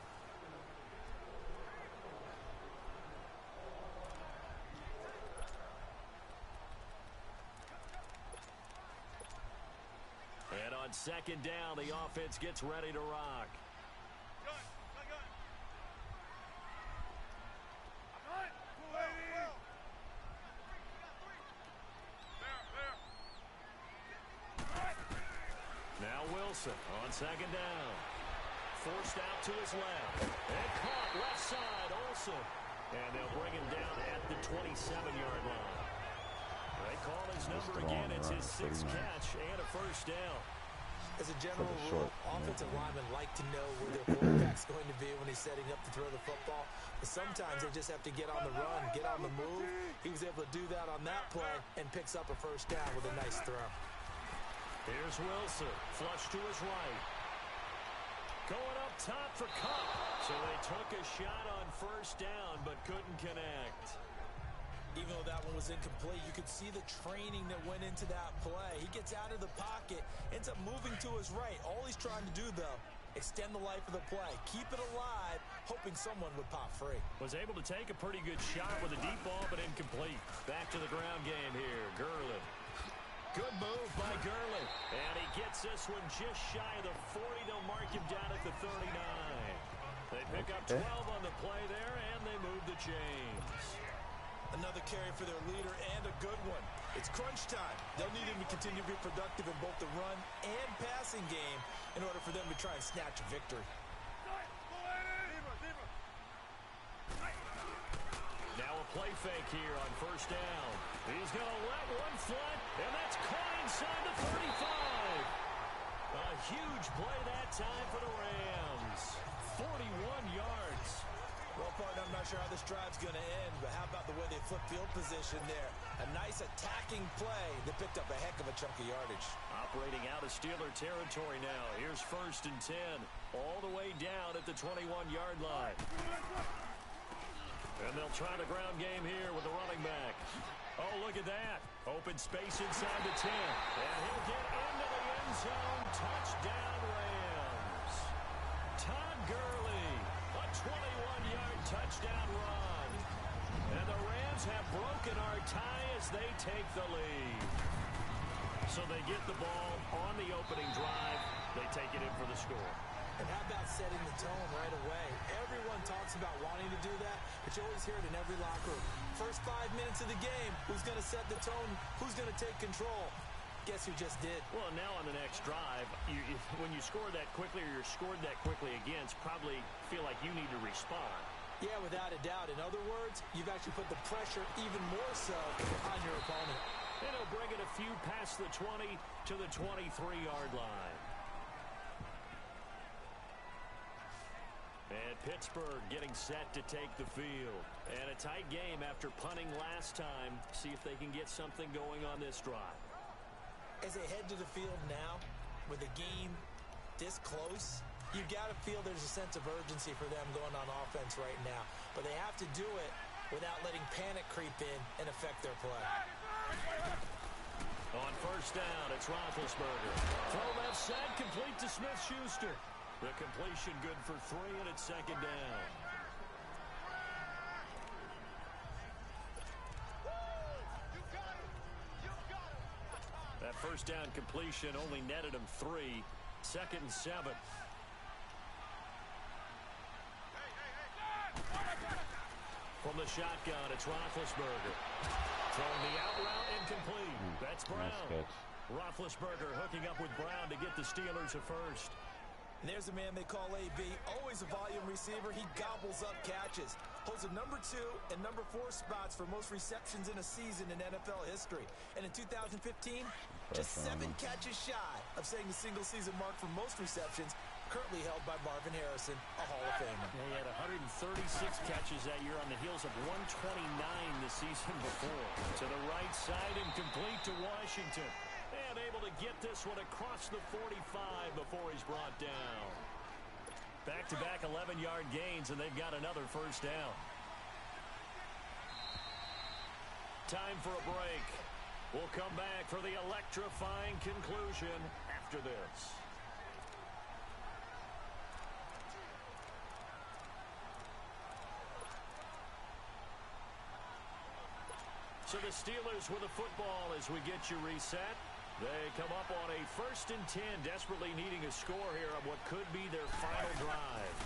And on second down, the offense gets ready to rock. Now Wilson on second down. Forced out to his left. And caught left side, Olsen. And they'll bring him down at the 27-yard line. They call his number again. It's his sixth catch and a first down. As a general rule, offensive linemen like to know where their quarterback's going to be when he's setting up to throw the football. But sometimes they just have to get on the run, get on the move. He was able to do that on that play and picks up a first down with a nice throw. Here's Wilson, flush to his right. Going up top for Cup. So they took a shot on first down, but couldn't connect. Even though that one was incomplete, you could see the training that went into that play. He gets out of the pocket, ends up moving to his right. All he's trying to do, though, extend the life of the play, keep it alive, hoping someone would pop free. Was able to take a pretty good shot with a deep ball, but incomplete. Back to the ground game here. Gurley. Good move by Gurley. And he gets this one just shy of the 40. They'll mark him down at the 39. They pick up 12 on the play there, and they move the chains. Another carry for their leader and a good one. It's crunch time. They'll need him to continue to be productive in both the run and passing game in order for them to try and snatch a victory. Now a play fake here on first down. He's going to let one fly, and that's caught inside the 35. A huge play that time for the Rams. 41 yards. Well, partner, I'm not sure how this drive's going to end, but how about the way they flip field position there? A nice attacking play that picked up a heck of a chunk of yardage. Operating out of Steeler territory now. Here's 1st and 10, all the way down at the 21-yard line. And they'll try the ground game here with the running back. Oh, look at that. Open space inside the 10. And he'll get into the end zone. Touchdown, Rams. Todd Gurley, a 21-yard touchdown run. And the Rams have broken our tie as they take the lead. So they get the ball on the opening drive. They take it in for the score. And how about setting the tone right away? Everyone talks about wanting to do that, but you always hear it in every locker room. First 5 minutes of the game, who's going to set the tone? Who's going to take control? Guess who just did? Well, now on the next drive, when you score that quickly or you're scored that quickly against, probably feel like you need to respond. Yeah, without a doubt. In other words, you've actually put the pressure even more so on your opponent. And he'll bring it a few past the 20 to the 23-yard line. And Pittsburgh getting set to take the field. And a tight game after punting last time. See if they can get something going on this drive. As they head to the field now, with the game this close, you got to feel there's a sense of urgency for them going on offense right now. But they have to do it without letting panic creep in and affect their play. On first down, it's Roethlisberger. Throw left side, complete to Smith-Schuster. The completion good for 3, and it's second down. That first down completion only netted him 3. 2nd and 7. From the shotgun, it's Roethlisberger. Throwing the out route incomplete. That's Brown. Nice Roethlisberger hooking up with Brown to get the Steelers a first. And there's a man they call AB, always a volume receiver. He gobbles up catches. Holds the number 2 and number 4 spots for most receptions in a season in NFL history. And in 2015, just 7 catches shy of setting the single-season mark for most receptions, currently held by Marvin Harrison, a Hall of Famer. He had 136 catches that year on the heels of 129 the season before. To the right side and complete to Washington. And able to get this one across the 45 before he's brought down. Back-to-back 11-yard gains, and they've got another first down. Time for a break. We'll come back for the electrifying conclusion after this. So the Steelers with the football as we get you reset. They come up on a 1st and 10, desperately needing a score here on what could be their final drive.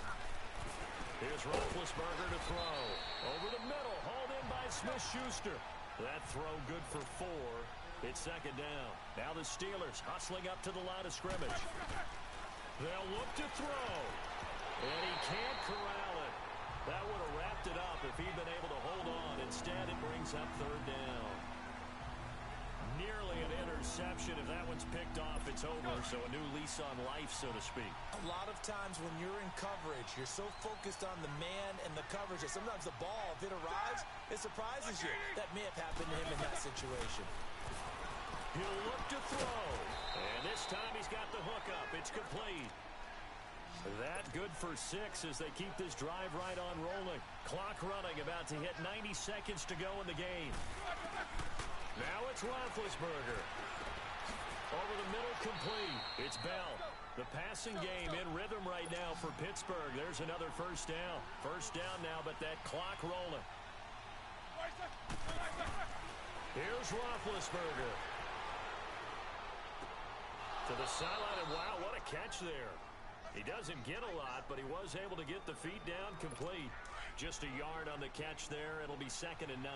Here's Roethlisberger to throw. Over the middle, hauled in by Smith-Schuster. That throw good for 4. It's 2nd down. Now the Steelers hustling up to the line of scrimmage. They'll look to throw. And he can't corral it. That would have wrapped it up if he'd been able to hold on. Instead, it brings up 3rd down. Nearly an interception. If that one's picked off, it's over. So a new lease on life, so to speak. A lot of times when you're in coverage, you're so focused on the man and the coverage that sometimes the ball, if it arrives, it surprises you. That may have happened to him in that situation. He'll look to throw. And this time he's got the hook up. It's complete. That good for 6 as they keep this drive right on rolling. Clock running, about to hit 90 seconds to go in the game. Now it's Roethlisberger. Over the middle, complete. It's Bell. The passing game in rhythm right now for Pittsburgh. There's another 1st down. 1st down now, but that clock rolling. Here's Roethlisberger. To the sideline, and wow, what a catch there. He doesn't get a lot, but he was able to get the feet down complete. Just a yard on the catch there. It'll be 2nd and 9.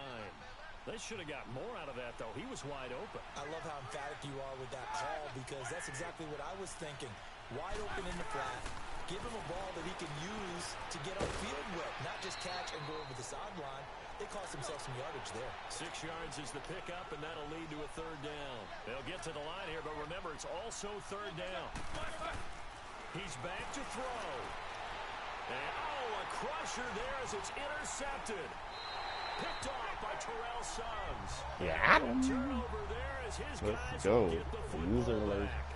They should have got more out of that, though. He was wide open. I love how emphatic you are with that call because that's exactly what I was thinking. Wide open in the flat. Give him a ball that he can use to get upfield with, not just catch and go over the sideline. They cost themselves some yardage there. 6 yards is the pickup, and that'll lead to a 3rd down. They'll get to the line here, but remember, it's also 3rd down. He's back to throw. And, a crusher there as it's intercepted. Picked off by Terrell Suggs. Yeah. Turnover there as his Let's guys go. get the User football alert. back.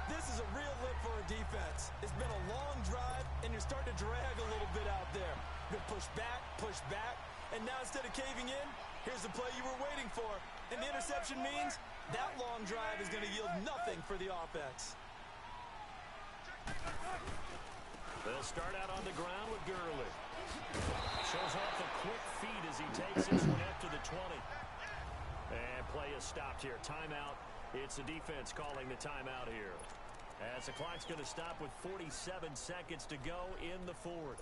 This is a real lift for a defense. It's been a long drive, and you're starting to drag a little bit out there. Been pushed back, and now instead of caving in, here's the play you were waiting for. And the interception means that long drive is going to yield nothing for the offense. They'll start out on the ground with Gurley. Shows off the quick feet as he takes this one after the 20. And play is stopped here. Timeout. It's the defense calling the timeout here. As the clock's going to stop with 47 seconds to go in the 4th.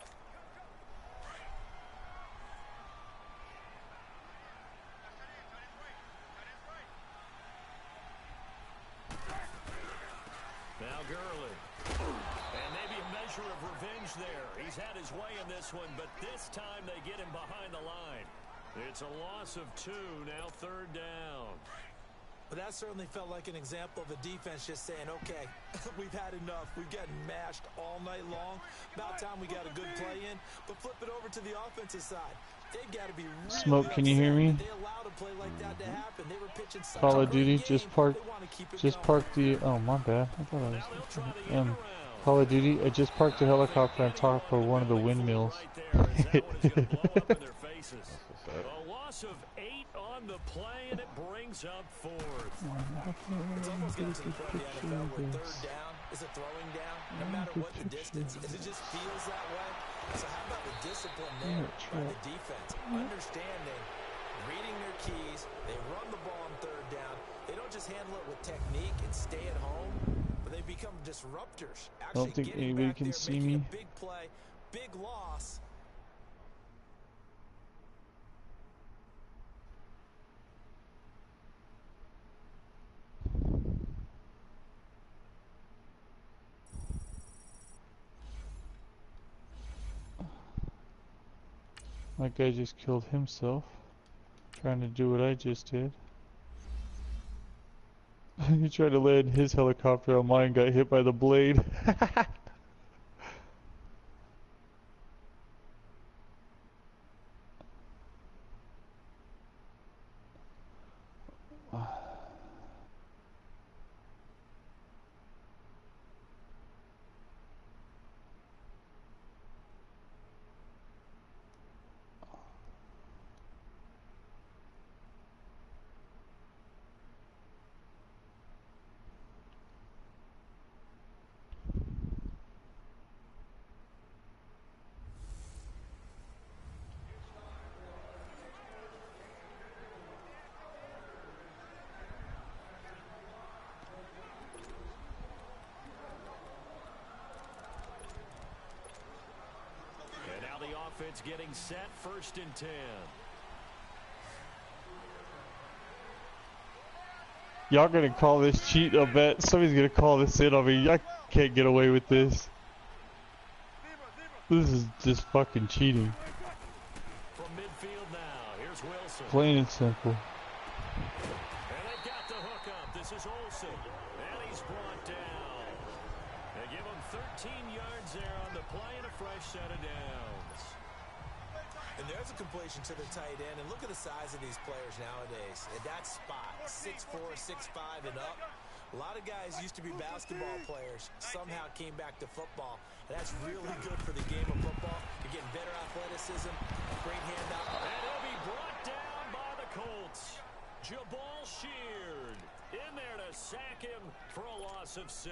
Now Gurley. And maybe a measure of revenge there. He's had his way in this one, but this time they get him behind the line. It's a loss of 2, now 3rd down. But that certainly felt like an example of a defense just saying, okay, we've had enough. We've gotten mashed all night long. About time we got a good play in. But flip it over to the offensive side. They've got to be really Smoke, can you hear me? they allowed a play like that to happen. They were pitching such Call a of great Duty, game. just park the, oh my bad, I thought I was, Call of Duty, I just parked a helicopter on top of one of the windmills. A loss of 8 on the play, and it brings up 4th. It's almost getting to the point in the NFL where 3rd down is a throwing down, no matter what the distance. It just feels that way. So how about the discipline there by the defense? Understanding, reading their keys, they run the ball on 3rd down. They don't just handle it with technique and stay at home, but they become disruptors. I don't think anybody can see me. Big play, big loss. That guy just killed himself, trying to do what I just did. He tried to land his helicopter on mine, got hit by the blade. offense getting set, 1st and 10. Y'all gonna call this cheat? I bet somebody's gonna call this in on me. I can't get away with this. This is just fucking cheating. From midfield now, here's Wilson. Plain and simple. And they got the hook up. This is Olsen. And he's brought down. They give him 13 yards there on the play and a fresh set of downs. And there's a completion to the tight end. And look at the size of these players nowadays. At that spot, 6'4", 6'5", and up. A lot of guys used to be basketball players, somehow came back to football. And that's really good for the game of football. You're getting better athleticism, great handout. And he'll be brought down by the Colts. Jabal Sheard in there to sack him for a loss of 6.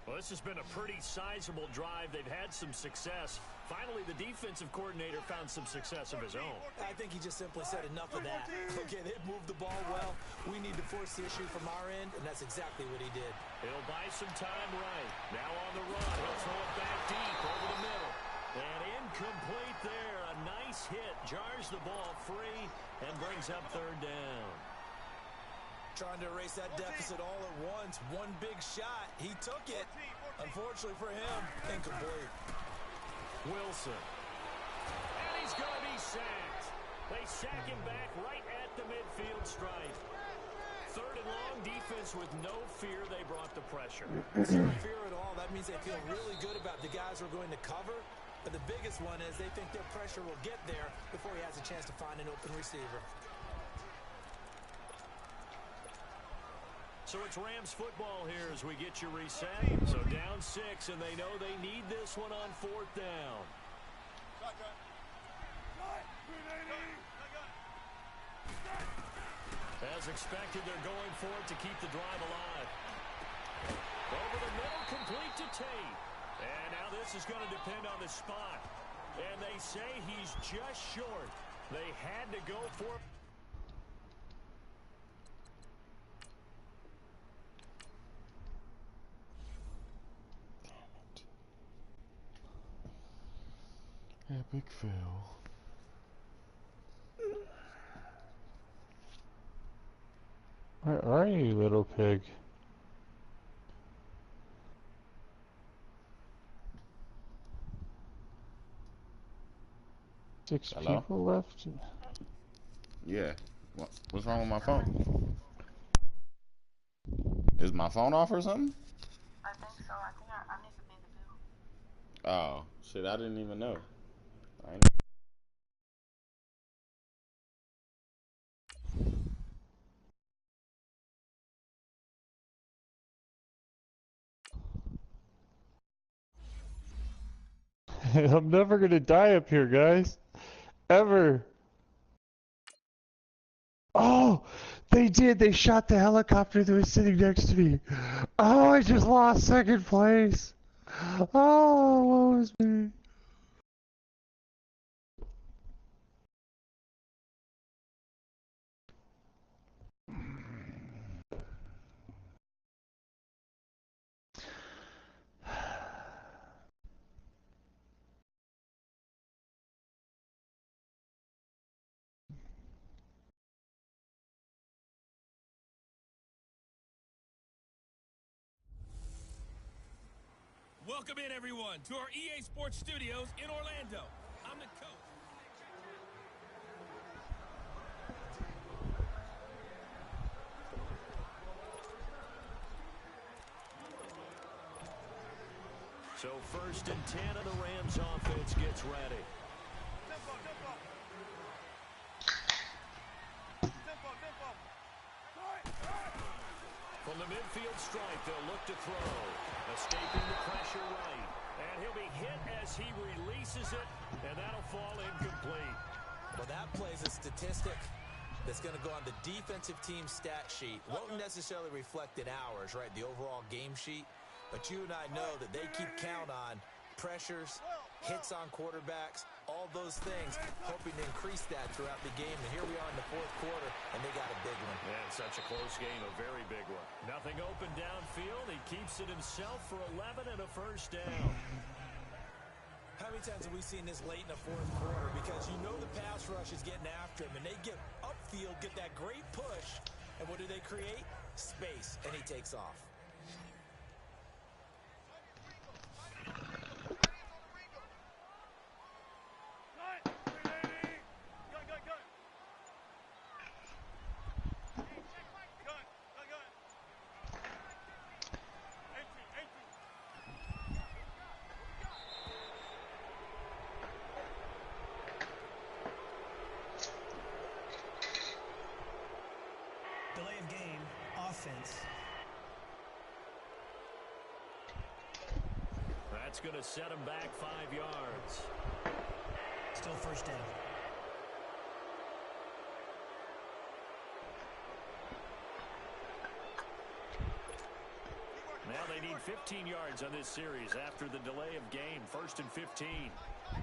Well, this has been a pretty sizable drive. They've had some success. Finally, the defensive coordinator found some success of his own. I think he just simply said enough of that. Okay, they've moved the ball well. We need to force the issue from our end, and that's exactly what he did. He'll buy some time right. Now on the run. He'll throw it back deep over the middle. And incomplete there. A nice hit. Jars the ball free and brings up 3rd down. Trying to erase that deficit all at once. One big shot. He took it. Unfortunately for him, incomplete. Wilson. And he's going to be sacked. They sack him back right at the midfield stripe. 3rd and long, defense with no fear. They brought the pressure. Zero fear at all. That means they feel really good about the guys who are going to cover. But the biggest one is they think their pressure will get there before he has a chance to find an open receiver. So it's Rams football here as we get you reset. So down 6, and they know they need this one on 4th down. As expected, they're going for it to keep the drive alive. Over the middle, complete to Tate. And now this is going to depend on the spot. And they say he's just short. They had to go for it. Epic fail. Where are you, little pig? Six Hello? people left? Yeah. What's wrong with my phone? Is my phone off or something? I think so. I think I need to pay the bill. Oh, shit, I didn't even know. I'm never gonna die up here, guys. Ever. Oh! They did! They shot the helicopter that was sitting next to me. Oh, I just lost 2nd place. Oh, what was me? Welcome in, everyone, to our EA Sports Studios in Orlando. I'm the coach. So 1st and 10, and the Rams offense gets ready. From the midfield stripe, they'll look to throw. Escaping the pressure right. And he'll be hit as he releases it, and that'll fall incomplete. Well, that plays a statistic that's going to go on the defensive team stat sheet. Won't necessarily reflect in ours, right, the overall game sheet. But you and I know that they keep count on pressures, hits on quarterbacks, all those things, hoping to increase that throughout the game. And here we are in the 4th quarter, and they got a big one. Yeah, such a close game, a very big one. Nothing open downfield. He keeps it himself for 11 and a 1st down. How many times have we seen this late in the fourth quarter? Because you know the pass rush is getting after him, and they get upfield, get that great push, and what do they create? Space, and he takes off. Delay of game, offense. That's going to set him back 5 yards. Still first down. Now they need 15 yards on this series after the delay of game. 1st and 15. 19.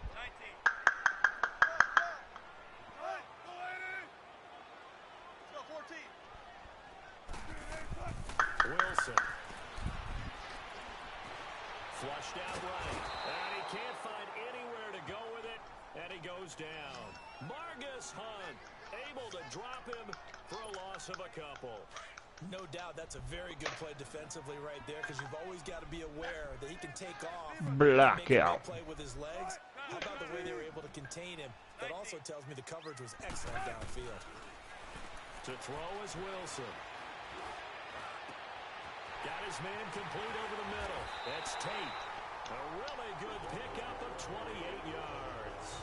Wilson. Flushed out right. And he can't find anywhere to go with it. And he goes down. Margus Hunt able to drop him for a loss of a couple. No doubt that's a very good play defensively right there, because you've always got to be aware that he can take off. Blackout. Play with his legs. How about the way they were able to contain him? That also tells me the coverage was excellent downfield. To throw is Wilson. Got his man complete over the middle. That's Tate. A really good pickup of 28 yards.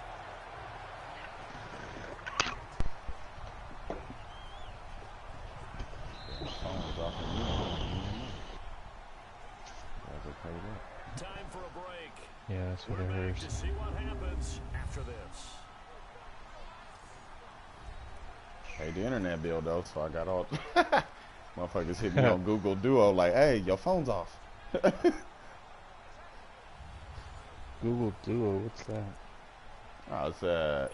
Time for a break. Yeah, that's what I We're heard. back to see what happens after this. Hey, the internet bill though, so I got all motherfuckers hit me on Google Duo like, hey, your phone's off. Google Duo, what's that? Oh,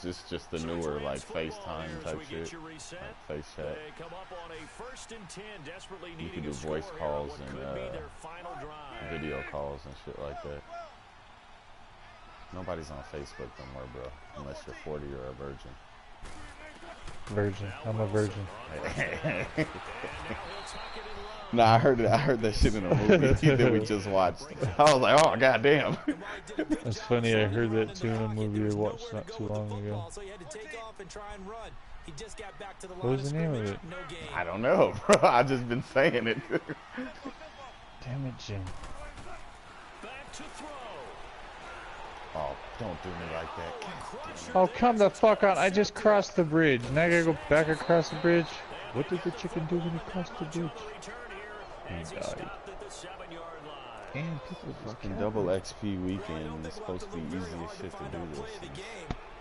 it's just the newer like FaceTime type shit, like face chat. They come up on a 1st and 10, desperately You needing can do a voice score calls here on and what could be their final drive. video calls and shit like that. Nobody's on Facebook no more, bro, unless you're 40 or a virgin. Virgin. I'm a virgin. Nah, I heard that shit in a movie that we just watched. I was like, oh goddamn. That's funny. I heard that too in a movie I watched not too long ago. What was the name of it? I don't know, bro. I just been saying it. Damn it, Jim. Back to throw. Oh, don't do me like that. Oh, come the fuck on. I just crossed the bridge. Now I gotta go back across the bridge. What did the chicken do when he crossed the bridge? He died. And people Fucking double XP weekend is supposed to be easiest shit to do this.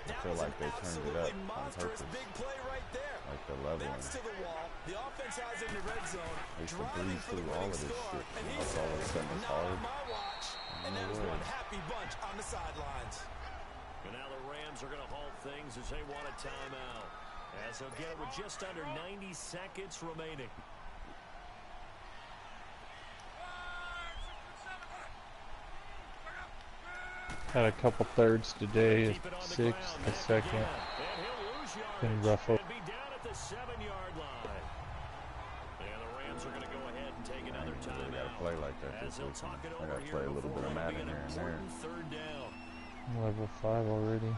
I feel like they turned it up on purpose. Like the leveling. I used to breeze through all of this shit. All of a sudden it's hard. And that was one happy bunch on the sidelines. And now the Rams are going to halt things as they want a timeout. As they'll get it with just under 90 seconds remaining. Had a couple thirds today, a sixth, a second. Been rough. And be down at the 7-yard line. And the Rams are going to go ahead and take another timeout. I gotta play like that this weekend. I gotta play a little bit of Madden here and there. 3rd down. Level 5 already.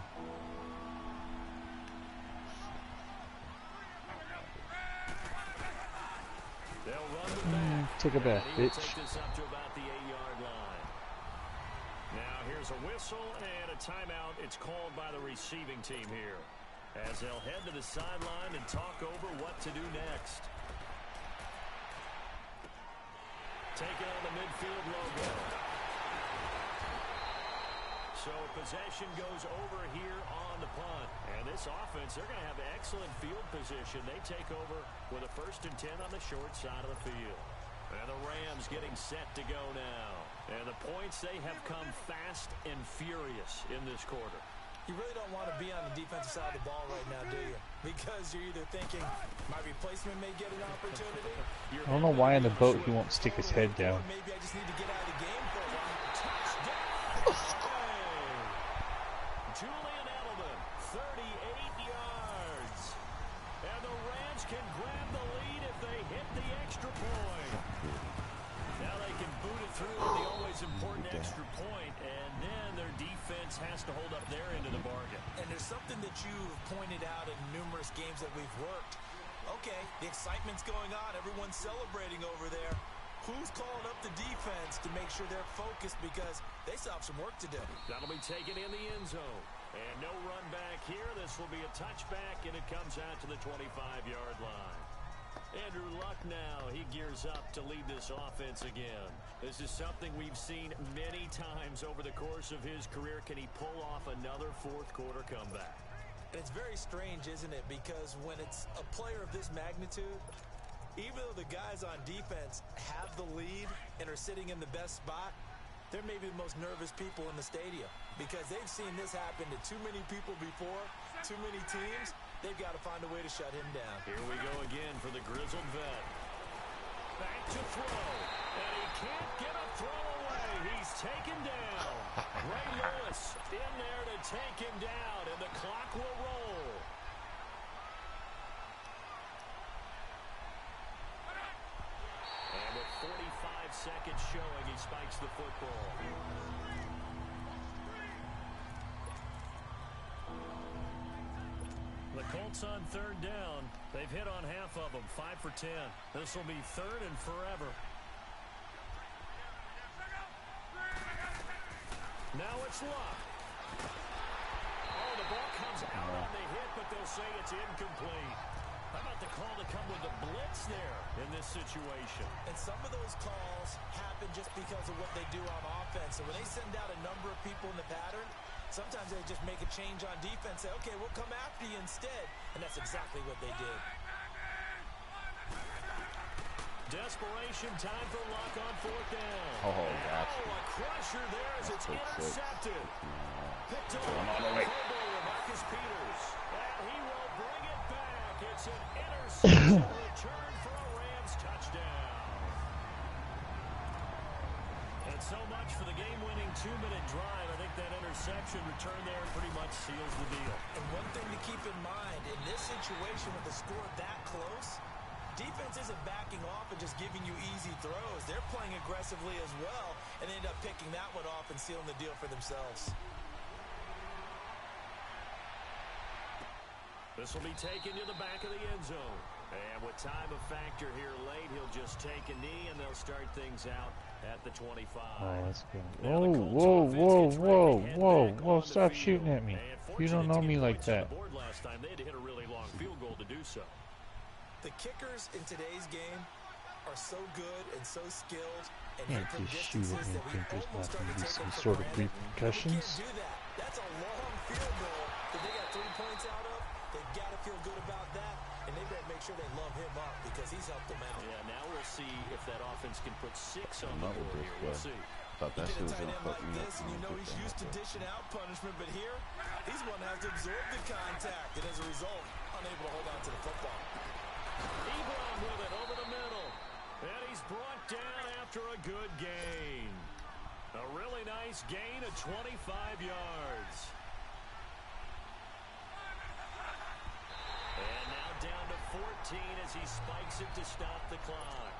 They'll run the back. Take a bath, He'll bitch. take this up to about the 8-yard line. Now here's a whistle and a timeout. It's called by the receiving team here, as they'll head to the sideline and talk over what to do next. Taking on the midfield logo. So possession goes over here on the punt. And this offense, they're going to have excellent field position. They take over with a 1st and 10 on the short side of the field. And the Rams getting set to go now. And the points, they have come fast and furious in this quarter. You really don't want to be on the defensive side of the ball right now, do you? Because you're either thinking, my replacement may get an opportunity. I don't know why in the boat he won't stick his head down. Maybe I just need to get out of the game for a while. Touchdown! can grab the lead if they hit the extra point. Now they can boot it through on the always important extra point, and then their defense has to hold up their end of the bargain. And there's something that you've pointed out in numerous games that we've worked. Okay, the excitement's going on. Everyone's celebrating over there. Who's calling up the defense to make sure they're focused because they still have some work to do? That'll be taken in the end zone. And no run back here. This will be a touchback, and it comes out to the 25-yard line. Andrew Luck now, he gears up to lead this offense again. This is something we've seen many times over the course of his career. Can he pull off another fourth-quarter comeback? And it's very strange, isn't it? Because when it's a player of this magnitude, even though the guys on defense have the lead and are sitting in the best spot, they're maybe the most nervous people in the stadium because they've seen this happen to too many people before, too many teams. They've got to find a way to shut him down. Here we go again for the grizzled vet. Back to throw. And he can't get a throw away. He's taken down. Ray Lewis in there to take him down, and the clock will roll. And with 45 seconds showing, he spikes the football. The Colts on third down. They've hit on half of them, 5 for 10. This will be third and forever. Now it's Luck. Oh, the ball comes out on the hit, but they'll say it's incomplete. How about the call to come with the blitz there in this situation? And some of those calls happen just because of what they do on offense. So when they send out a number of people in the pattern, sometimes they just make a change on defense, say, okay, we'll come after you instead. And that's exactly what they did. Desperation time for Luck on fourth down. Oh, gotcha. Oh, a crusher there as it's intercepted. Picked off on the by way. Marcus Peters. And he will bring it back. It's an interception return for a Rams touchdown. And so much for the game-winning 2-minute drive. I think that interception return there pretty much seals the deal. And one thing to keep in mind, in this situation with the score that close, defense isn't backing off and just giving you easy throws. They're playing aggressively as well and end up picking that one off and sealing the deal for themselves. This will be taken to the back of the end zone. And with time of factor here late, he'll just take a knee, and they'll start things out at the 25. Oh, let's go. Whoa, stop shooting at me. You don't know me like that. Last time they had to hit a really long field goal to do so. The kickers in today's game are so good and so skilled and Can't hit from just shoot at distances me that and think we there's not almost start going to to be take some them for sort of granted. We repercussions. can't do that. That's a long field goal that they got 3 points out of. They've got to feel good about that, and they better make sure they love him up because he's helped them out. Yeah, now we'll see if that offense can put 6 on the Another board big here. We'll play. see. Thought that You shit get a was tight gonna end fuck like me up. this, and you know he's used to dishing out punishment, but here, he's one that has to absorb the contact, and as a result, unable to hold on to the football. Ebron with it over the middle. And he's brought down after a good gain. A really nice gain of 25 yards. And now down to 14 as he spikes it to stop the clock.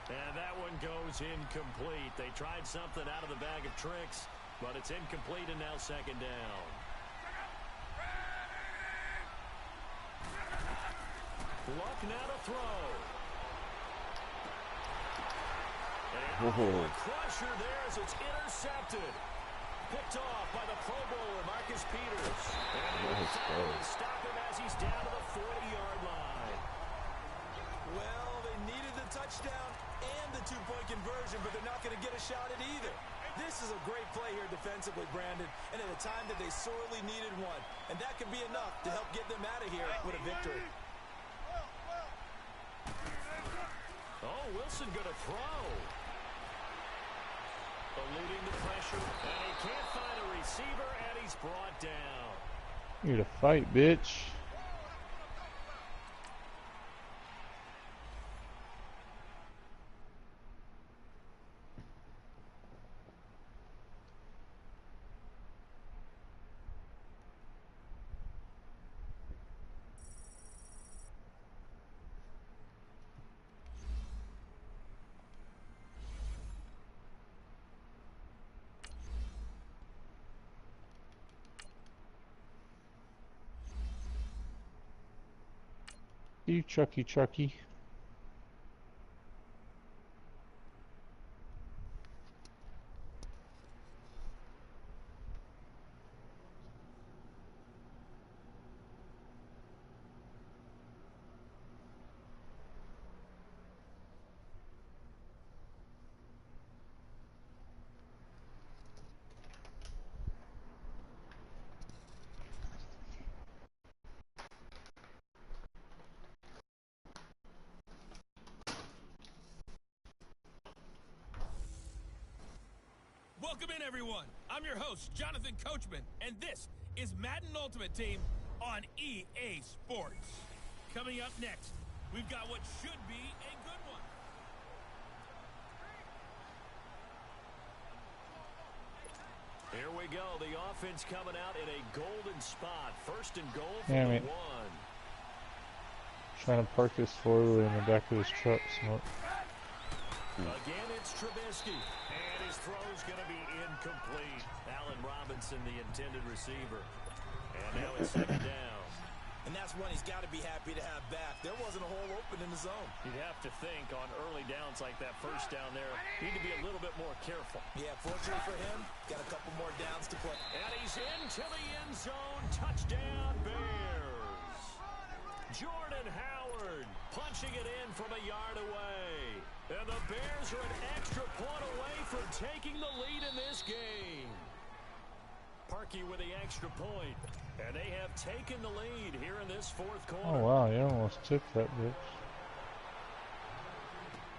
And that one goes incomplete. They tried something out of the bag of tricks, but it's incomplete and now second down. Luck now to throw. And a crusher there as it's intercepted. Picked off by the Pro Bowler, Marcus Peters. And he'll stop him as he's down to the 40-yard line. Well, they needed the touchdown and the two-point conversion, but they're not going to get a shot at either. This is a great play here defensively, Brandon, and at a time that they sorely needed one. And that could be enough to help get them out of here with a victory. Oh, Wilson going to throw. Eluding the pressure, and he can't find a receiver, and he's brought down. You're to fight, bitch. you, Chucky. Welcome in, everyone. I'm your host, Jonathan Coachman, and this is Madden Ultimate Team on EA Sports. Coming up next, we've got what should be a good one. Here we go. The offense coming out in a golden spot. First and goal for Damn the it. one. Trying to park this four-wheeler in the back of his truck, Smoke. Again, it's Trubisky. And his throw's going to be incomplete. Allen Robinson, the intended receiver. And now it's second down. And that's one he's got to be happy to have back. There wasn't a hole open in the zone. You'd have to think on early downs like that first down there, need to be a little bit more careful. Yeah, fortunately for him, got a couple more downs to play. And he's into the end zone. Touchdown, Bears. Jordan Howard punching it in from a yard away. And the Bears are an extra point away from taking the lead in this game. Parkey with the extra point. And they have taken the lead here in this fourth quarter. Oh, wow, you almost took that, bitch.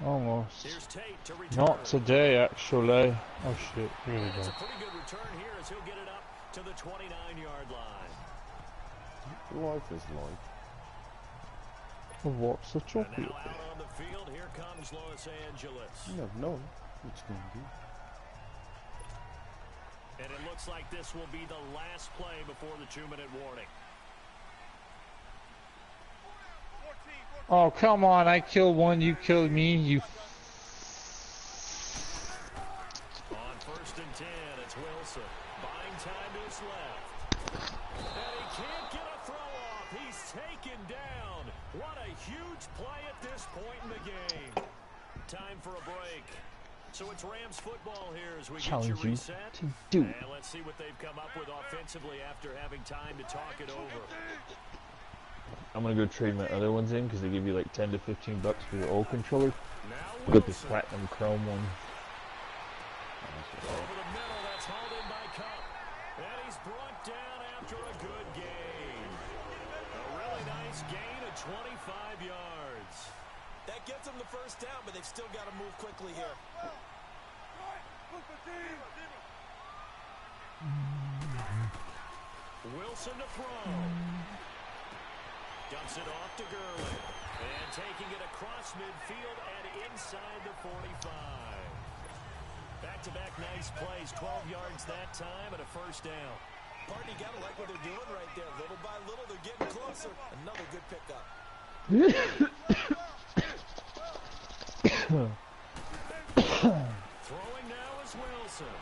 Almost. Here's Tate to return. Not today, actually. Oh, shit. Here we It's go. a pretty good return here as he'll get it up to the 29-yard line. Life is life. What's the And chocolate? now out on the field, here comes Los Angeles. You never know what you're going to do. And it looks like this will be the last play before the 2-minute warning. Oh, come on. I killed one. You killed me. You. On first and 10, it's Wilson. Buying time to his left. And he can't get a throw off. He's taken down. What a huge play at this point in the game. Time for a break. So it's Rams football here as we get your Challenge you reset. to do. And let's see what they've come up with offensively after having time to talk it over. I'm gonna go trade my other ones in because they give you like 10 to 15 bucks for your old controller. Now Get this Wilson. platinum chrome one. Over the middle, that's hauled in by Cup. And he's brought down after a good gain. A really nice gain of 25 yards. That gets them the first down, but they've still got to move quickly here. Wilson to throw. Dumps it off to Gurley. And taking it across midfield and inside the 45. Back-to-back nice plays. 12 yards that time and a first down. Partney got to like what they're doing right there. Little by little, they're getting closer. Another good pickup. Throwing now is Wilson.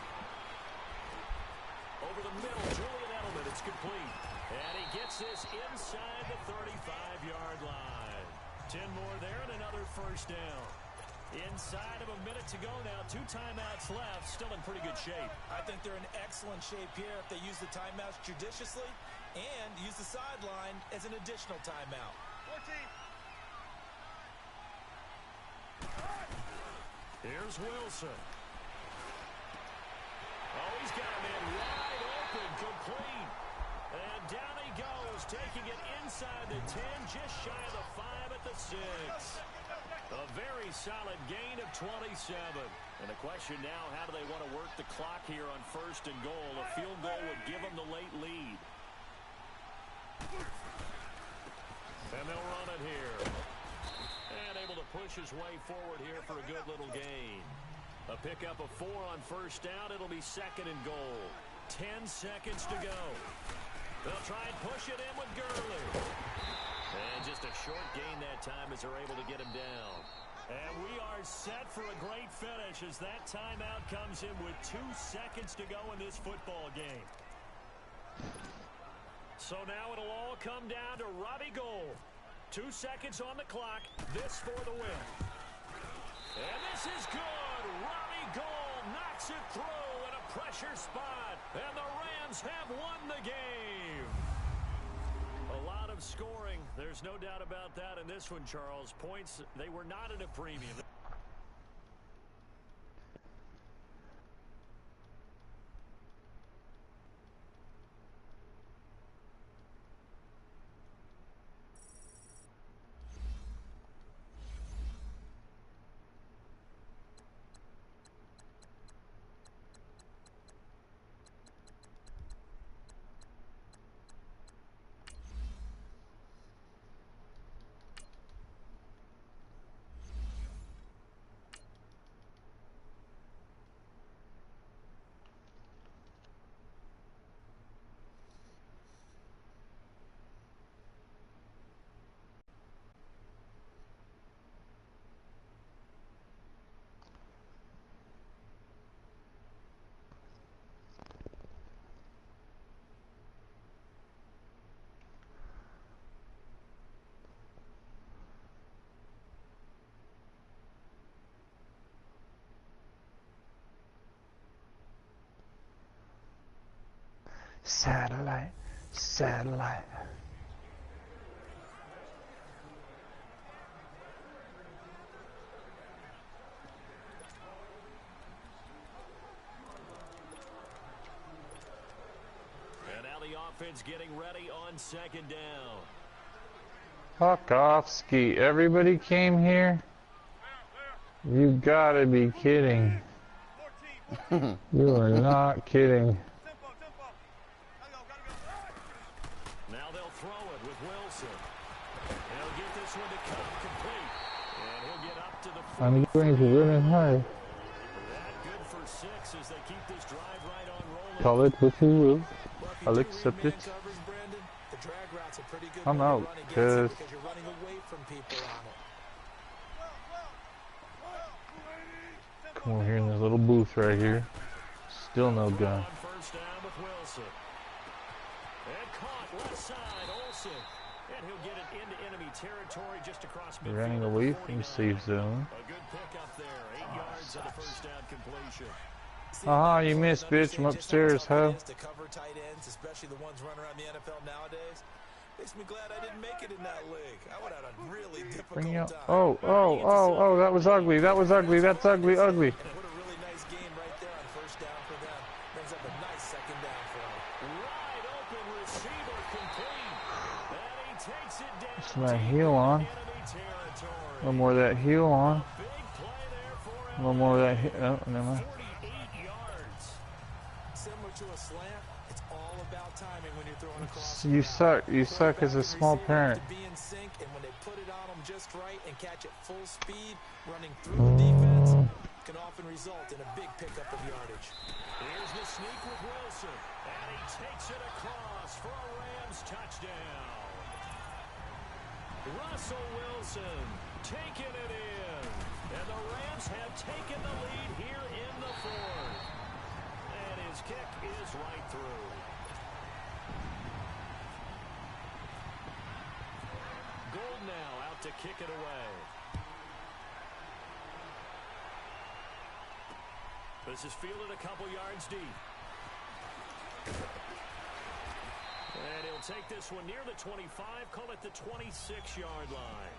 Over the middle, Julian Edelman, it's complete. And he gets this inside the 35-yard line. 10 more there and another first down. Inside of a minute to go now. 2 timeouts left. Still in pretty good shape. I think they're in excellent shape here if they use the timeouts judiciously and use the sideline as an additional timeout. 14. Here's Wilson. Oh, he's got him in wide open, complete. And down he goes, taking it inside the 10, just shy of the 5 at the 6. A very solid gain of 27. And the question now, how do they want to work the clock here on first and goal? A field goal would give them the late lead. And they'll run it here. And able to push his way forward here for a good little gain. A pickup of 4 on first down. It'll be second and goal. 10 seconds to go. They'll try and push it in with Gurley. And just a short gain that time as they're able to get him down. And we are set for a great finish as that timeout comes in with 2 seconds to go in this football game. So now it'll all come down to Robbie Gould. 2 seconds on the clock. This for the win. And this is good. Robbie Gould knocks it through in a pressure spot. And the Rams have won the game. A lot of scoring. There's no doubt about that in this one, Charles. Points, they were not at a premium. Satellite, satellite. And now the offense getting ready on second down. Fuck off, Ski. Everybody came here? You gotta be kidding. You are not kidding. Now they'll throw it with Wilson. He'll get this one to come complete. And he'll get up to the I'm going to run and high. That good for 6 as they keep this drive right on rolling. Call it what you will. I'll accept it. I'm out, because you're running away from people on it. come over here in this little booth right here. Still no gun. First down with Wilson. And caught left side, Olsen. And he'll get it into enemy territory just across midfield. Running away from safe zone. A good pickup there. 8 yards on the first down completion. Ah, you missed, bitch. I'm upstairs, huh? To cover tight ends, especially the ones running around the NFL nowadays. Makes me glad I didn't make it in that league. I would have had a really difficult Bring out. time. Oh, that was ugly. That was ugly. That's ugly. And what a really nice game right there on first down for them. Brings up a nice second down for them. Wide open receiver complete. And he takes it down. Just my heel on. No more of that heel on. No more of that heel. Oh, never mind. 48 yards. Similar to a slant, it's all about timing when you're throwing across. You suck. You suck as a small parent. To be in sync, and when they put it on them just right and catch it full speed, running through the defense can often result in a big pickup of yardage. Here's the sneak with Wilson, and he takes it across for a Rams touchdown. Russell Wilson taking it in, and the Rams have taken the lead here in the fourth. And his kick is right through. Gould now out to kick it away. This is fielded a couple yards deep. And he'll take this one near the 25, call it the 26-yard line.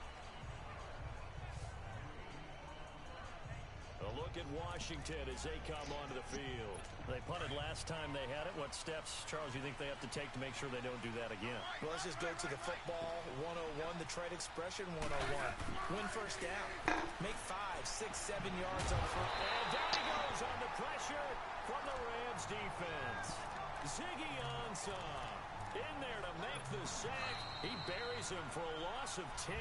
A look at Washington as they come onto the field. They punted last time they had it. What steps, Charles, you think they have to take to make sure they don't do that again? Well, let's just go to the football 101, the trade expression 101. Win first down. Make 5, 6, 7 yards on foot. And down he goes on the pressure from the Rams defense. Ziggy Ansah in there to make the sack. He buries him for a loss of 10.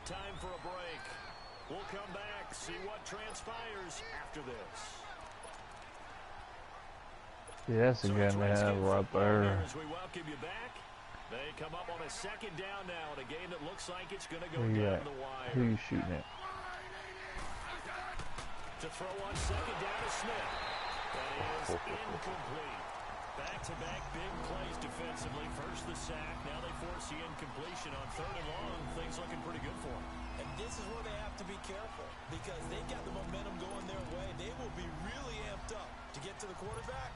Time for a break. We'll come back, see what transpires after this. Yeah, that's a gun they have right there. As we welcome you back, they come up on a second down now in a game that looks like it's going to go Who you down at? the wire. Who you shooting at? To throw on second down to Smith. That is incomplete. Back-to-back big plays defensively. First the sack, now they force the incompletion on 3rd and long. Things looking pretty good for them. And this is where they have to be careful because they've got the momentum going their way. They will be really amped up to get to the quarterback.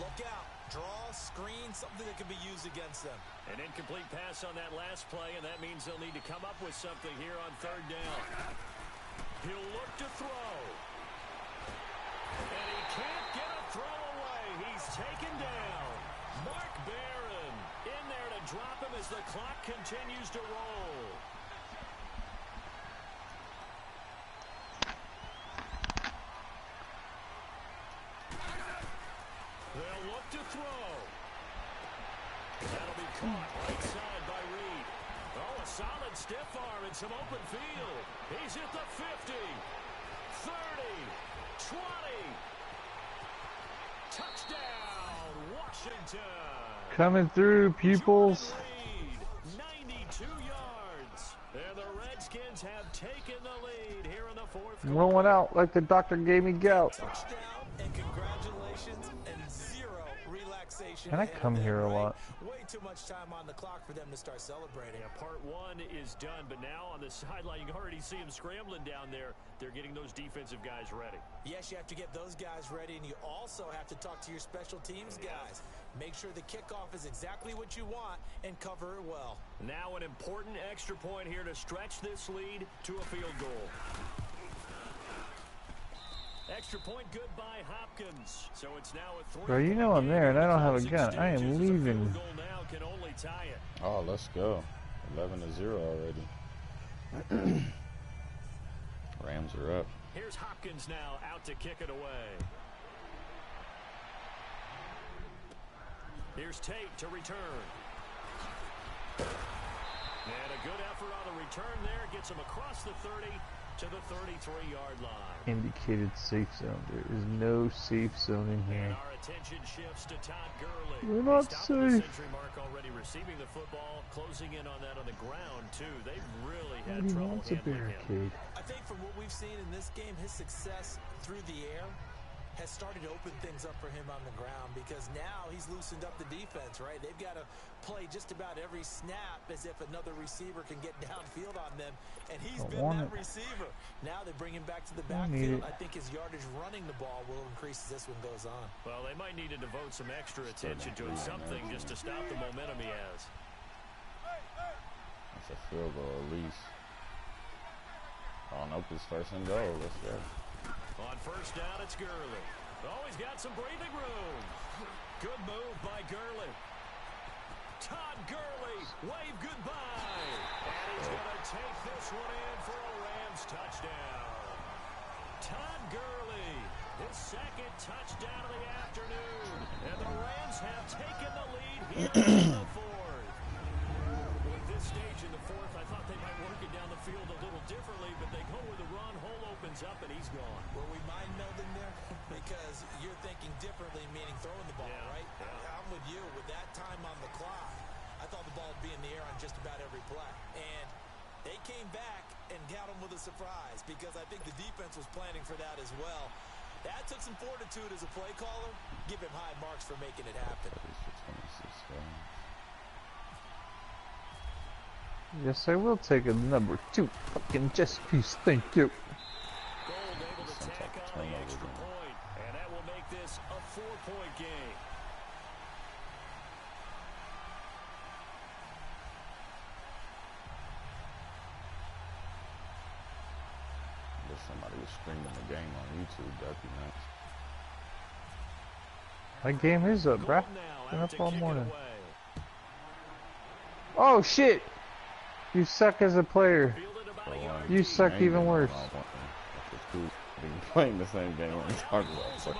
Look out. Draw, screen, something that can be used against them. An incomplete pass on that last play, and that means they'll need to come up with something here on 3rd down. He'll look to throw. And he can't get a throw away. He's taken down. Mark Barron in there to drop him as the clock continues to roll. They'll look to throw. That'll be caught right side by Reed. Oh, a solid stiff arm and some open field. He's at the 50, 30, 20. Touchdown, Washington. Coming through, pupils. 92 yards. And the Redskins have taken the lead here in the 4th quarter. Rolling out like the doctor gave me gout. Touchdown and congratulations and zero relaxation. And I come here a lot. Way too much time on the clock for them to start celebrating. Yeah, part 1 is done, but now on the sideline, you can already see them scrambling down there. They're getting those defensive guys ready. Yes, you have to get those guys ready, and you also have to talk to your special teams guys. Make sure the kickoff is exactly what you want and cover it well. Now an important extra point here to stretch this lead to a field goal. Extra point good by Hopkins. So it's now a 3. Bro, you know I'm there and I don't have a gun. I am leaving. Now can only tie it. Oh, let's go. 11-0 already. Rams are up. Here's Hopkins now out to kick it away. Here's Tate to return. And a good effort on the return there. Gets him across the 30 to the 33-yard line. Indicated safe zone. There is no safe zone in here. And our attention shifts to Todd Gurley. We're not safe. safe. The century mark already receiving the football, closing in on that on the ground too. They've really had Nobody trouble wants a handling him. barricade. I think from what we've seen in this game, his success through the air has started to open things up for him on the ground because now he's loosened up the defense, right? They've got to play just about every snap as if another receiver can get downfield on them, and he's been that receiver. Now they bring him back to the backfield. I think his yardage running the ball will increase as this one goes on. Well, they might need to devote some extra attention to something just to stop the momentum he has. That's a field goal at least. Oh, nope, it's 1st and goal. Let's go. On 1st down, it's Gurley. Oh, he's got some breathing room. Good move by Gurley. Todd Gurley, wave goodbye. And he's going to take this one in for a Rams touchdown. Todd Gurley, his 2nd touchdown of the afternoon. And the Rams have taken the lead here in the 4th. At this stage in the 4th, I thought they might work it down the field a little differently, but they go with a run. Hole opens up, and he's gone. Were we mind melding there? Because you're thinking differently, meaning throwing the ball, right? Yeah. I'm with you. With that time on the clock, I thought the ball would be in the air on just about every play. And they came back and got him with a surprise because I think the defense was planning for that as well. That took some fortitude as a play caller. Give him high marks for making it happen. Yes, I will take a number 2 fucking chess piece. Thank you. Gold able to tack on the extra point, and that will make this a 4-point game. If somebody was streaming the game on YouTube, that'd be nice. My game is up, bruh. Been up all morning. Oh shit! You suck as a player. You suck even worse. Playing the same game on talking about sucker.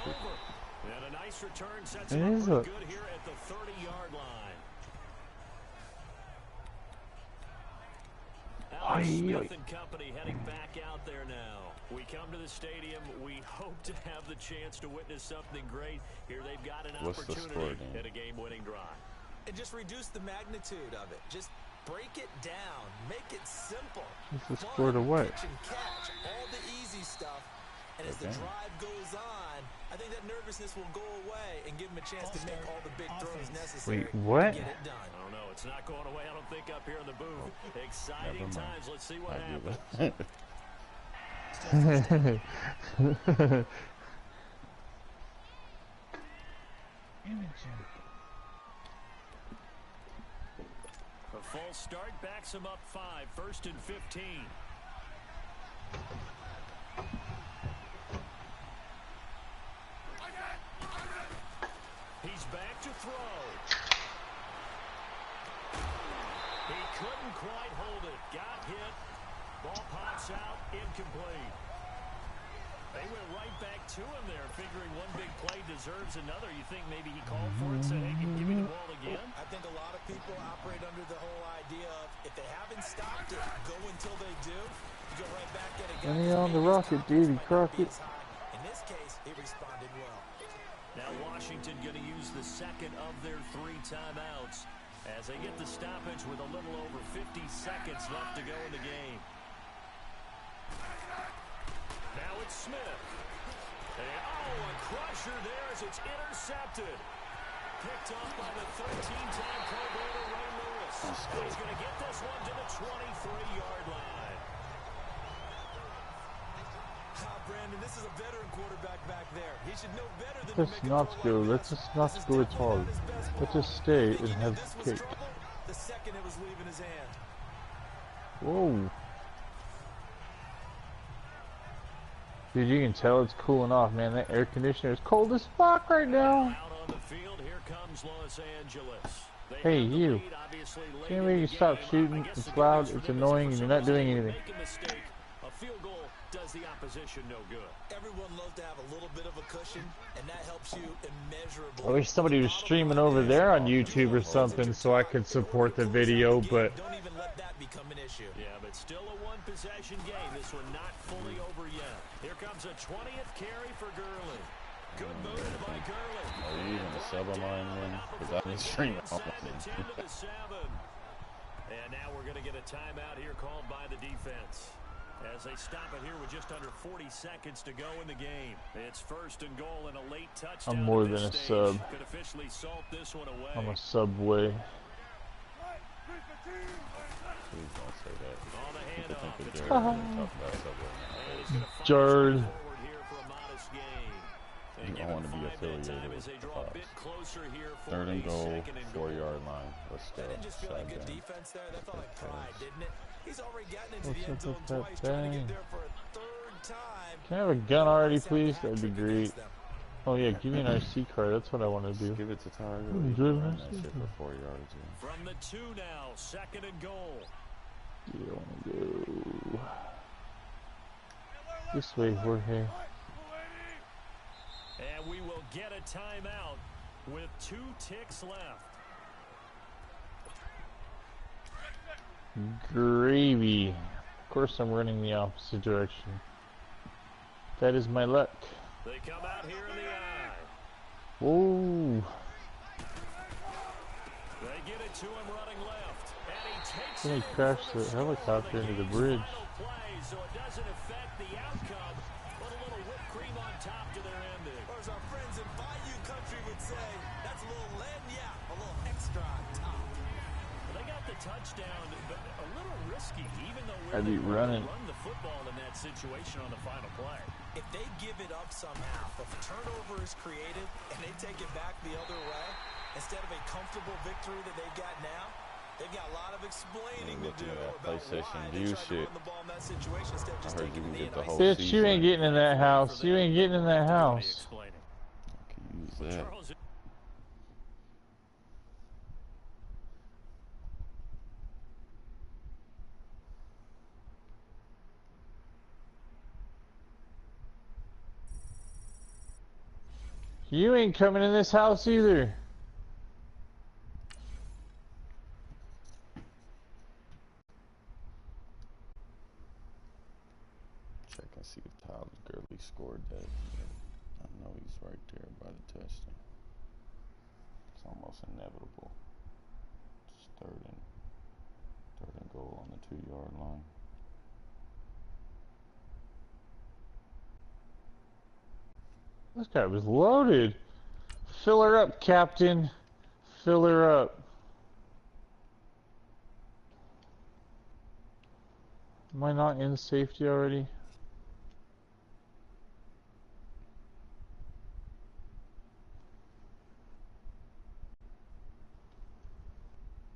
And a nice return sets It him is up a good here at the 30-yard line. Alex Smith and company heading back out there now. We come to the stadium. We hope to have the chance to witness something great. Here they've got an opportunity at a game-winning drive. And just reduce the magnitude of it. Just break it down. Make it simple. This is scored away. Catch and catch. All the easy stuff. And as the drive goes on, I think that nervousness will go away and give him a chance to make all the big throws necessary Wait, what? to get it done. I don't know. It's not going away, I don't think, up here in the booth. Exciting times. Let's see what happens. A full start backs him up 5, 1st and 15. He's back to throw. He couldn't quite hold it. Got hit. Ball pops out. Incomplete. They went right back to him there, figuring one big play deserves another. You think maybe he called for it, said, hey, give me the ball again? I think a lot of people operate under the whole idea of if they haven't stopped it, go until they do. You go right back at it. And he on the rocket, dude. Crockett. In this case, he responded well. Now Washington going to use the second of their 3 timeouts as they get the stoppage with a little over 50 seconds left to go in the game. Now it's Smith. And, oh, a crusher there as it's intercepted. Picked up by the 13-time Pro Bowler Ray Lewis. And he's going to get this one to the 23-yard line. Brandon, this is a veteran quarterback back there. He should know better than Let's not go. Let's just not go at all. Let's just stay and have cake. The second it was leaving his hand. Whoa. Dude, you can tell it's cooling off, man. That air conditioner is cold as fuck right now. Out on the field, here comes Los Angeles. Hey, you. Can't make you stop shooting. It's loud, it's annoying, and you're not doing anything. A field goal does the opposition no good. Everyone loves to have a little bit of a cushion, and that helps you immeasurably. I wish somebody was streaming over there on YouTube or something so I could support the video, but... Don't even let that become an issue. Yeah, but still a one-possession game. This one not fully over yet. Here comes a 20th carry for Gurley. Good move by Gurley. Are you even a sub of mine then? Because I've been streaming all And now we're going to get a timeout here called by the defense. As they stop it here with just under 40 seconds to go in the game. It's 1st and goal and a late touchdown. I'm more than a sub. Could officially salt this one away. I'm a Subway. Please don't say that. On the People handoff. think that Jared talk about Subway. Jared. You don't want to be affiliated with the Fox. 3rd and goal, 4-yard line. Let's go. That didn't just feel like good defense there. That felt like pride, didn't it? He's already gotten into the end zone twice, trying to get there for a 3rd time. Can I have a gun already, please? That'd be great. Oh yeah, give me an RC card. That's what I want to do. Give it to Tiger. Driven. That shit for 4 yards. Yeah. From the 2 now, 2nd and goal. You want to go this way, Jorge. And we will get a timeout with 2 ticks left. Gravy. Of course I'm running the opposite direction. That is my luck. They come out here in the eye. Whoa. They get it to him running left. And he takes Then he crashed the helicopter into the bridge. Play, so it doesn't affect the outcome. But a little whipped cream on top to their ending. Or as our friends in Bayou Country would say, that's a little lagniappe, a little extra on top. Well, they got the touchdown, but a little risky, even though I'd be running. Run the football in that situation on the final play. If they give it up somehow, if a turnover is created and they take it back the other way, instead of a comfortable victory that they've got now, they've got a lot of explaining to do about PlayStation why View they tried to shit. run the ball in that situation instead of just I heard you taking can the get the whole Bitch, season. you ain't getting in that house. You ain't getting in that house. I can use that. Charles, You ain't coming in this house either. Check and see if Tyler Gurley scored that. I know he's right there by the testing. It's almost inevitable. It's 3rd and goal on the 2-yard line. This guy was loaded. Fill her up, Captain. Fill her up. Am I not in safety already?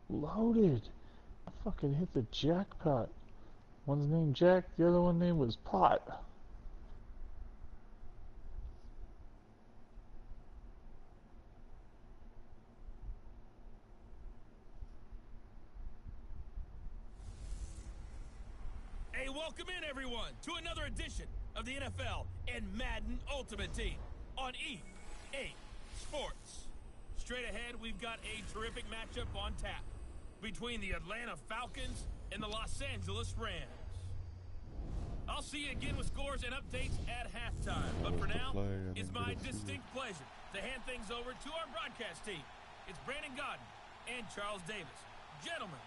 Loaded. I fucking hit the jackpot. One's named Jack, the other one name was Pot. Hey, welcome in everyone to another edition of the NFL and Madden Ultimate Team on EA Sports. Straight ahead, we've got a terrific matchup on tap between the Atlanta Falcons and the Los Angeles Rams. I'll see you again with scores and updates at halftime. But for now, it's my distinct pleasure to hand things over to our broadcast team. It's Brandon Godden and Charles Davis. Gentlemen.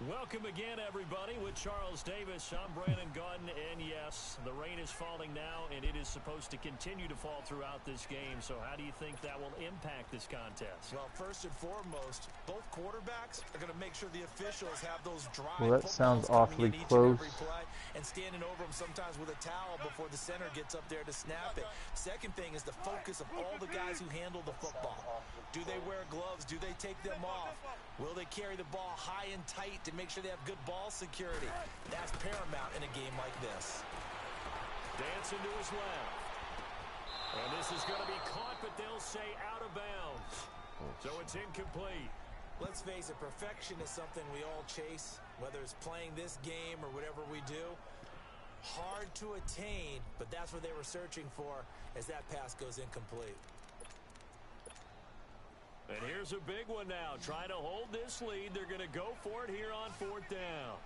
Welcome again, everybody, with Charles Davis. I'm Brandon Godden, and yes, the rain is falling now, and it is supposed to continue to fall throughout this game. So how do you think that will impact this contest? Well, first and foremost, both quarterbacks are going to make sure the officials have those dry Well, that sounds footballs awfully coming in each close. and every play, and standing over them sometimes with a towel before the center gets up there to snap it. Second thing is the focus of all the guys who handle the football. Do they wear gloves? Do they take them off? Will they carry the ball high and tight to make sure they have good ball security? That's paramount in a game like this. Dancing to his left. And this is going to be caught, but they'll say out of bounds. So it's incomplete. Let's face it, perfection is something we all chase, whether it's playing this game or whatever we do. Hard to attain, but that's what they were searching for as that pass goes incomplete. And here's a big one now. Trying to hold this lead. They're going to go for it here on fourth down.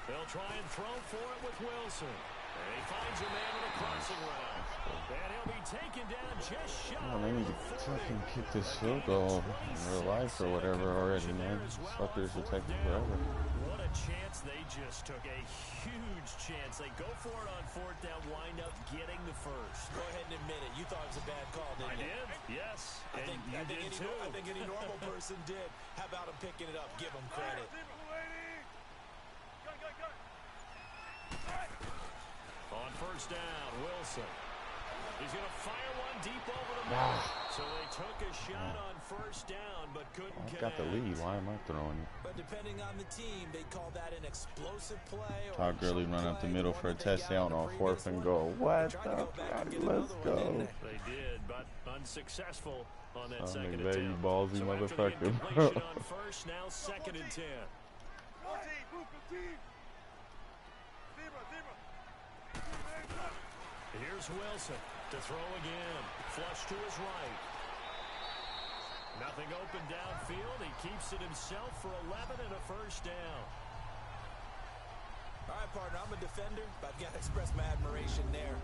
They'll try and throw for it with Wilson. And he finds a man with a crossing route. And he'll be taken down just shy. Oh, they need to fucking kick this field goal in real life or whatever already, man. Suckers are taking forever. What a chance they just took. A huge chance. They go for it on fourth down, wind up getting the first. Go ahead and admit it. You thought it was a bad call, didn't you? I did, yes. I think any normal person did. How about him picking it up? Give him credit. On first down, Wilson. He's going to fire one deep over the middle. So they took a shot on first down, but couldn't connect. I've got the lead. Why am I throwing it? But depending on the team, they call that an explosive play. Todd Gurley run up the middle for a touchdown on fourth and goal. What the fuck? Let's go. They did, but unsuccessful on that second man, you attempt. ballsy So motherfucker. Completion on first, now second and 10. Here's Wilson to throw again. Flush to his right. Nothing open downfield. He keeps it himself for 11 and a first down. All right, partner, I'm a defender, but I've got to express my admiration there.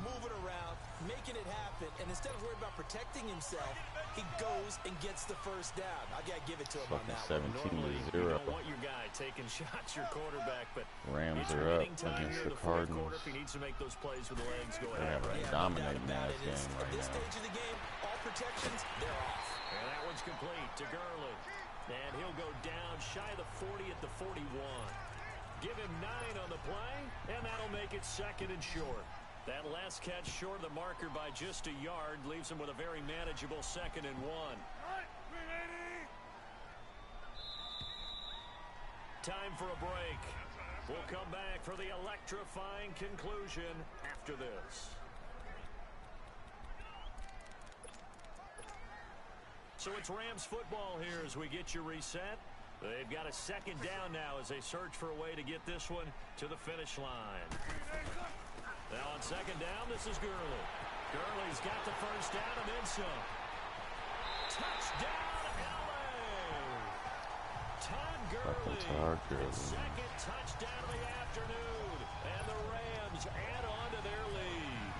Moving around, making it happen, and instead of worrying about protecting himself, he goes and gets the first down. I got to give it to him on that one. 17-0. You don't want your guy taking shots, your quarterback, but Rams are up against the Cardinals. If he needs to make those plays with the legs, go They're ahead. dominating that game At right this now. stage of the game, all protections, they're off. And that one's complete to Gurley. And he'll go down shy of the 40 at the 41. Give him 9 on the play, and that'll make it second and short. That last catch short of the marker by just a yard leaves him with a very manageable second and 1. Time for a break. We'll come back for the electrifying conclusion after this. So it's Rams football here as we get you reset. They've got a second down now as they search for a way to get this one to the finish line. Now on second down, this is Gurley. Gurley's got the first down and then some. Touchdown, L.A. Todd Gurley. Second touchdown of the afternoon. And the Rams add on to their lead.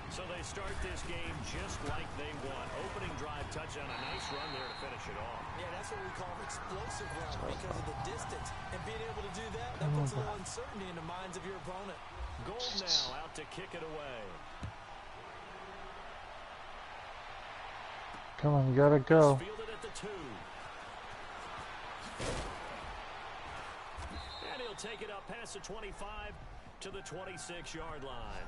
So So they start this game just like they won. Opening drive touchdown, a nice run there to finish it off. Yeah, that's what we call an explosive run because of the distance. And being able to do that, that puts a little uncertainty in the minds of your opponent. Gold now out to kick it away. Come on, you gotta go. Fielded at the 2. And he'll take it up past the 25 to the 26-yard line.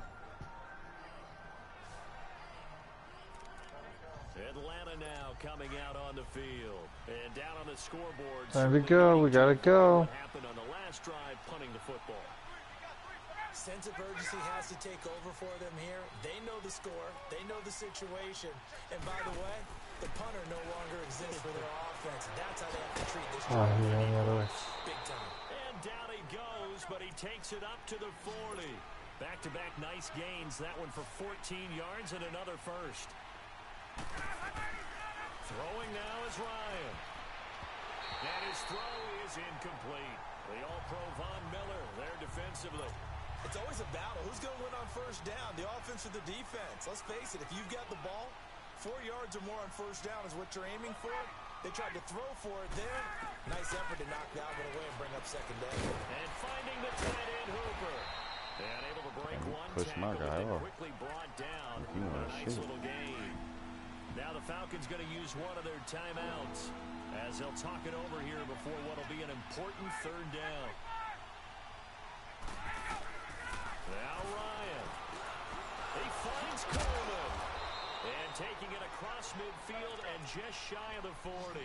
Atlanta now coming out on the field. And down on the scoreboard. Time to go, we gotta go. What happened on the last drive, punting the football. Sense of urgency has to take over for them here. They know the score. They know the situation. And by the way, the punter no longer exists for their offense. That's how they have to treat this Oh, he ran the other way. big time. And down he goes, but he takes it up to the 40. Back-to-back nice gains. That one for 14 yards and another first. Throwing now is Ryan. And his throw is incomplete. The All-Pro Von Miller there defensively. It's always a battle. Who's going to win on first down, the offense or the defense? Let's face it, if you've got the ball, 4 yards or more on first down is what you're aiming for. They tried to throw for it there. Nice effort to knock that one away and bring up second down. And finding the tight end Hooper. And able to break one push my tackle, guy but then off. quickly brought down. He wanna A nice shoot. little gain. Now the Falcons going to use one of their timeouts as they'll talk it over here before what will be an important third down. Now Ryan. He finds Coleman. And taking it across midfield and just shy of the 40.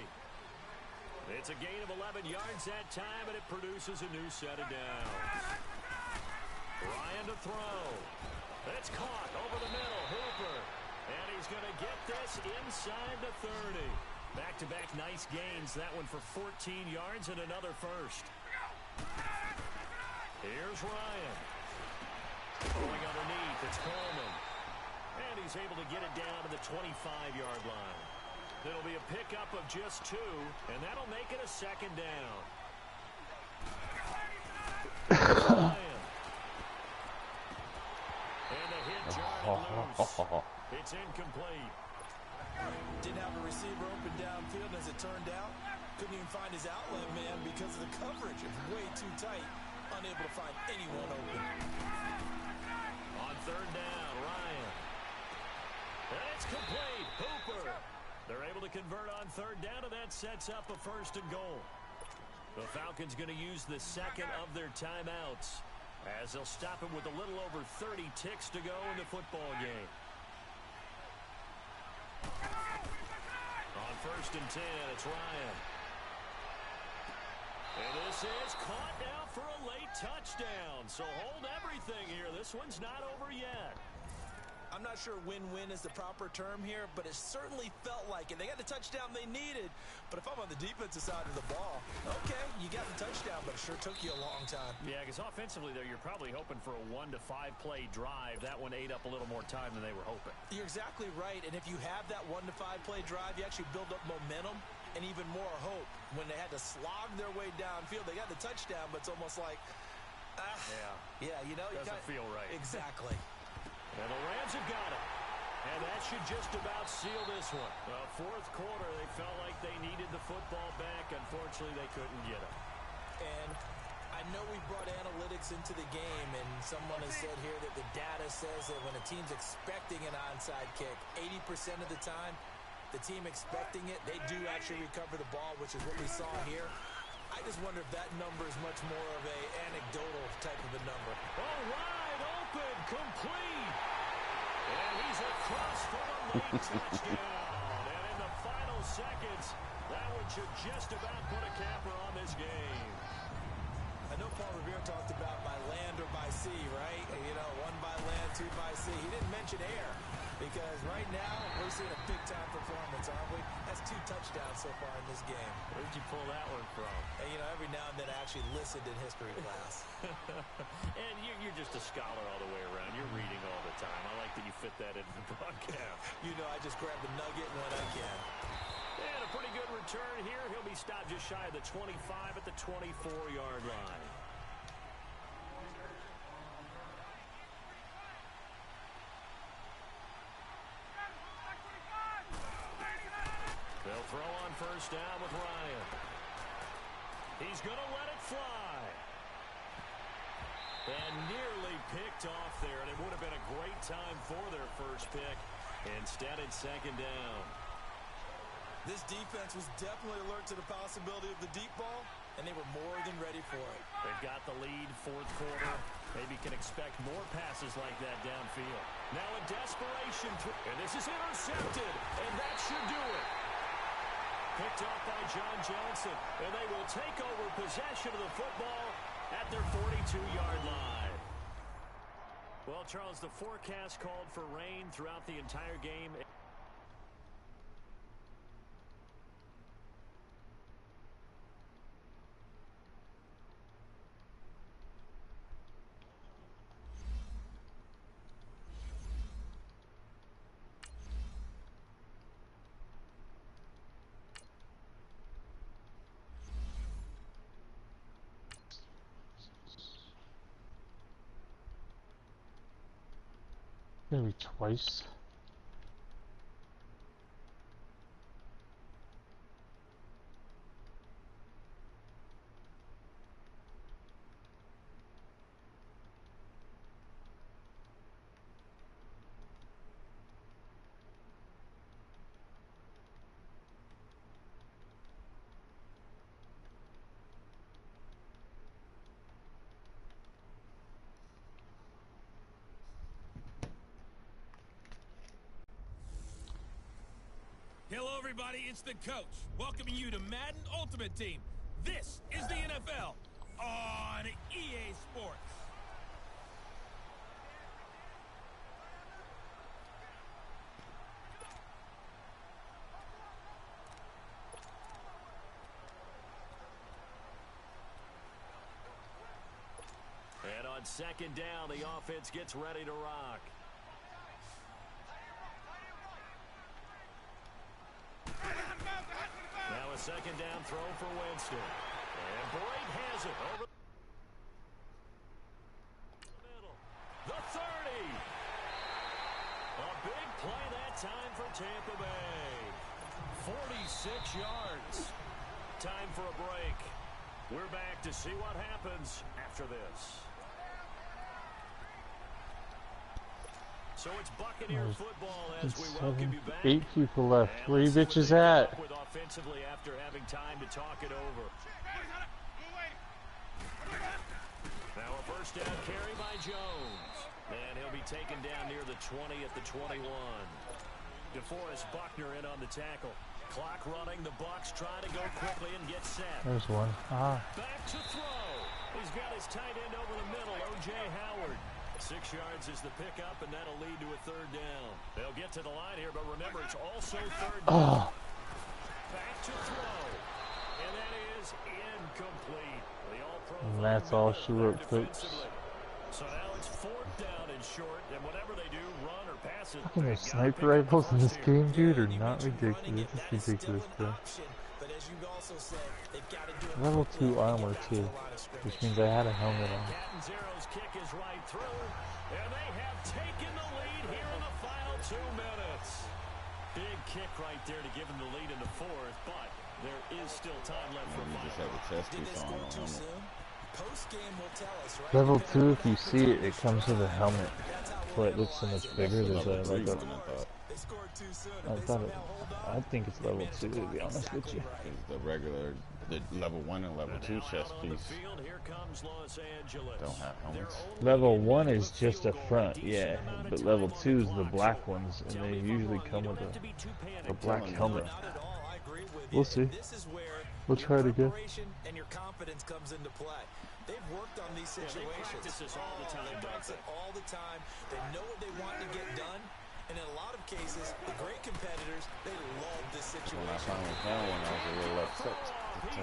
It's a gain of 11 yards that time, and it produces a new set of downs. Ryan to throw. It's caught over the middle. Hooper. And he's going to get this inside the 30. Back-to-back nice gains. That one for 14 yards and another first. Here's Ryan. Going underneath, it's Coleman. And he's able to get it down to the 25-yard line. It'll be a pickup of just 2, and that'll make it a second down. Ryan. And the hit jarred loose. It's incomplete. Didn't have a receiver open downfield, as it turned out. Couldn't even find his outlet man because of the coverage. It was way too tight. Unable to find anyone open. On third down, Ryan. And it's complete. Hooper. They're able to convert on third down, and that sets up a first and goal. The Falcons going to use the second of their timeouts as they'll stop it with a little over 30 ticks to go in the football game. On first and 10, it's Ryan. And this is caught now for a late touchdown. So hold everything here. This one's not over yet. I'm not sure win-win is the proper term here, but it certainly felt like it. They got the touchdown they needed, but if I'm on the defensive side of the ball, okay, you got the touchdown, but it sure took you a long time. Yeah, because offensively there, you're probably hoping for a 1 to 5 play drive. That one ate up a little more time than they were hoping. You're exactly right, and if you have that 1 to 5 play drive, you actually build up momentum and even more hope. When they had to slog their way downfield, they got the touchdown, but it's almost like, yeah, you know, doesn't feel right. Exactly. And the Rams have got it. And that should just about seal this one. Fourth quarter, they felt like they needed the football back. Unfortunately, they couldn't get it. And I know we brought analytics into the game, and someone has said here that the data says that when a team's expecting an onside kick, 80% of the time, the team expecting it, they do actually recover the ball, which is what we saw here. I just wonder if that number is much more of a anecdotal type of a number. Oh, wide open, complete. And he's across for a late touchdown. And in the final seconds, that one should just about put a capper on this game. I know Paul Revere talked about by land or by sea, right? You know, 1 by land, 2 by sea. He didn't mention air because right now we're seeing a big-time performance, aren't we? That's 2 touchdowns so far in this game. Where'd you pull that one from? And, you know, every now and then I actually listened in history class. And you're just a scholar all the way around. You're reading all the time. I like that you fit that into the broadcast. You know, I just grab the nugget when I can. And a pretty good return here. He'll be stopped just shy of the 25 at the 24-yard line. first down with Ryan. He's going to let it fly. And nearly picked off there, and it would have been a great time for their first pick. Instead, it's second down. This defense was definitely alert to the possibility of the deep ball, and they were more than ready for it. They've got the lead, fourth quarter. Maybe can expect more passes like that downfield. Now a desperation, and this is intercepted, and that should do it. Picked off by John Johnson, and they will take over possession of the football at their 42-yard line. Well, Charles, the forecast called for rain throughout the entire game. Maybe twice. Hello, everybody. It's the coach welcoming you to Madden Ultimate Team. This is the NFL on EA Sports. And on second down, the offense gets ready to rock. Now a second down throw for Winston. And Bright has it over the middle. The 30. A big play that time for Tampa Bay. 46 yards. Time for a break. We're back to see what happens after this. So it's Buccaneer football as we welcome you back. 8 people left. Where you bitches at? With offensively after having time to talk it over. Now a first down carry by Jones. And he'll be taken down near the 20 at the 21. DeForest Buckner in on the tackle. Clock running. The Bucs trying to go quickly and get set. There's one. Ah. Back to throw. He's got his tight end over the middle, O.J. Howard. 6 yards is the pickup, and that'll lead to a third down. They'll get to the line here, but remember, it's also third down. Back to throw. And that is incomplete. The all-pro. And that's all she wrote, folks. So now it's fourth down and short, and whatever they do, run or pass it. Fucking there's sniper rifles in this game, dude, are not ridiculous. It's ridiculous, bro. Level 2 armor, too, which means I had a helmet on. Kick is right through, and they have taken the lead here in the final 2 minutes. Big kick right there to give them the lead in the fourth, but there is still time left for You just have a chest piece on helmet. Post-game will tell us, right? Level 2, if you see it, it comes with a helmet. But it looks so much bigger. There's a, like a, I think it's level 2, to be honest with you. It's the regular, the level 1 and level 2 chest piece don't have helmets. Level 1 is just a front, yeah, but level 2 is the black ones, and they usually come with a black helmet. We'll see. We'll try it again. And your confidence comes into play. They've worked on these situations. They practice this all the time. All the time. They know what they want to get done. And in a lot of cases, the great competitors, they love this situation. When I finally found one, I was a little upset that they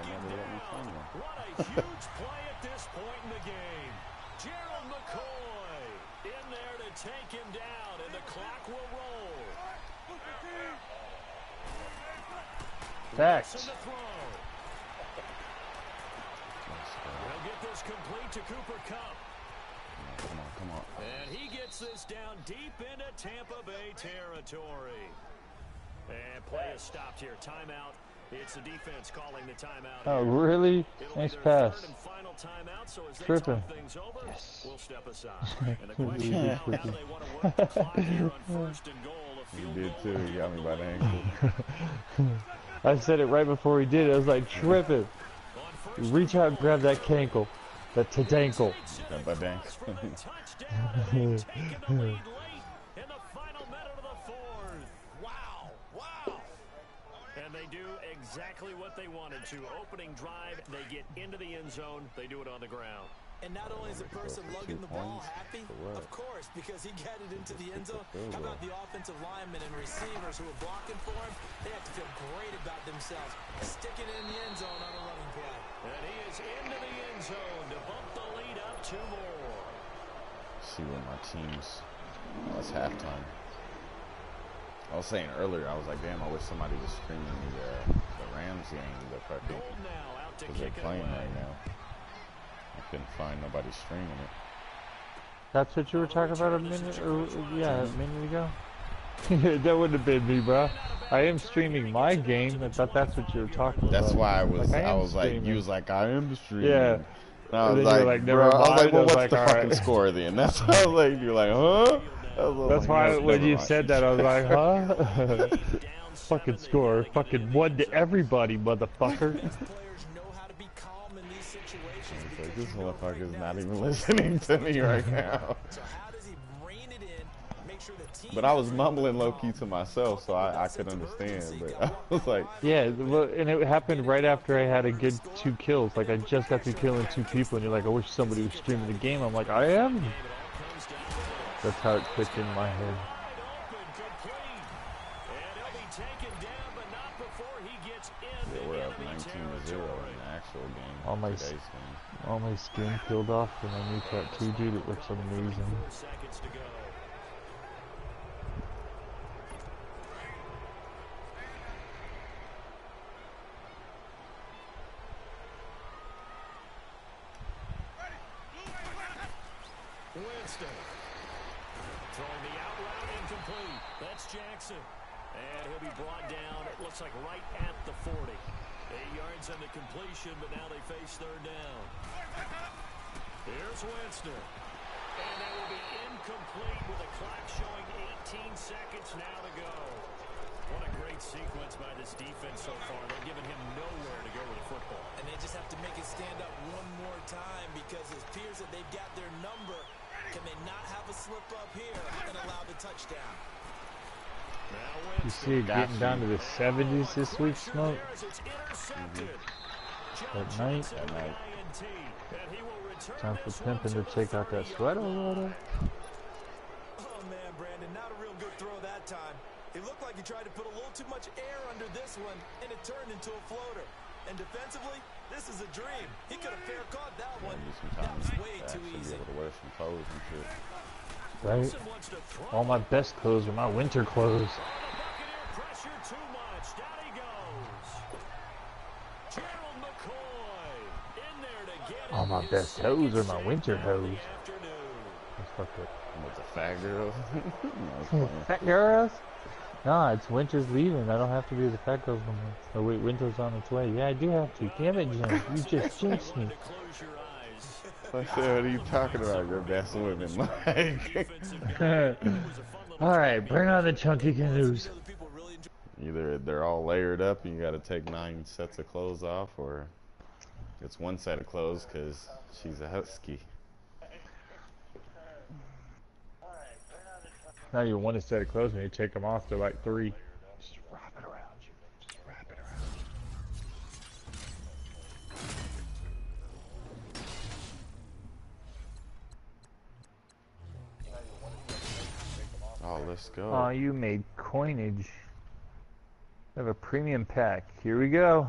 never let me find one. What a huge play at this point in the game. Gerald McCoy in there to take him down, and the clock will roll. Facts. We'll get this complete to Cooper Kupp. Come on. And he gets this down deep into Tampa Bay territory. And play is stopped here. Timeout. It's the defense calling the timeout. Oh, really? Nice pass. Third and final timeout, so as they Tripping. talk things over, Yes. we'll step aside. And the question now, how do they want to work the clock here on first and goal? A You field did goal too. would You be got on me the by the way. ankle. I said it right before he did. I was like, tripping. Reach out and grab that cankle. That tankle. Got by the ankle. For the touchdown, and they've taken the lead late in the final minute of the fourth. Wow, wow. And they do exactly what they wanted to. Opening drive, they get into the end zone. They do it on the ground. And not only is the person lugging the ball happy, of course, because he got it into the end zone. How about the offensive linemen and receivers who are blocking for him? They have to feel great about themselves, sticking it in the end zone on a running play. And he is into the end zone to bump the lead up 2 more. See what my team's. Oh, it's halftime. I was saying earlier, I was like, damn, I wish somebody was streaming the Rams game, the fucking, Gold now out to because they're kick it playing away. right now. I couldn't find nobody streaming it. That's what you were talking about a minute ago? That wouldn't have been me, bro. I am streaming my game. I thought that's what you were talking about. That's why I was like, streaming. you was like, I am streaming. Yeah. And I And was then you were like, like, never bro, I was like, mind. well, I was what's like, the all fucking right. score then? That's why I was like, you're like, huh? That's why when you said that, I was like, huh? Down Fucking 7, they score. gotta get Fucking into the one end to zone. everybody, motherfucker. These players know how to be calm in these situations. It's because like, this you know right motherfucker's now not it's even close. listening to me right now. So how does he rein it in, make sure the team But I was is mumbling calm, low-key to myself, so I could understand. But I was like, Yeah, well, and it happened right after I had a good 2 kills. Like, I just got through killing 2 people, and you're like, I wish somebody was streaming the game. I'm like, I am. That's how it clicked in my head. yeah, we're up 19-0 in the actual game. All my Today's game. All my skin peeled off for my new tattoo, dude. It looks amazing. Seconds to go. Winston. Throwing the out route incomplete. That's Jackson. And he'll be brought down, it looks like right at the 40. 8 yards on the completion, but now they face third down. Here's Winston. And that will be incomplete with the clock showing 18 seconds now to go. What a great sequence by this defense so far. They've given him nowhere to go with the football. And they just have to make it stand up one more time because it appears that they've got their number. Can they not have a slip up here and allow the touchdown? Now You see it getting down to the 70s this week, Smoke? At night. Time for Pimpin' to take out that sweater water. Oh man, Brandon, not a real good throw that time. It looked like he tried to put a little too much air under this one, and it turned into a floater. And defensively, this is a dream. He could have fair caught that one. That was way too easy. Be able to wear some clothes and shit. Right? All my best clothes are my winter clothes. Pressure too much. Down he goes. Gerald McCoy in there to get All my best hose are my winter hose. That's fucked up. With the fat girls. No, it's fine. Fat girls? Nah, it's winter's leaving. I don't have to be the fat girls no more. Oh wait, winter's on its way. Yeah, I do have to. Damn it, Jim. You just jinxed me. I said, what are you talking about? Your best women. Like, Alright, bring on the chunky canoes. either they're all layered up and you got to take 9 sets of clothes off, or it's 1 set of clothes because she's a husky. Now you want a set of clothes when you take them off, they're like 3. Just wrap it around you. Just wrap it around. Oh, let's go. Oh, you made coinage. I have a premium pack. Here we go.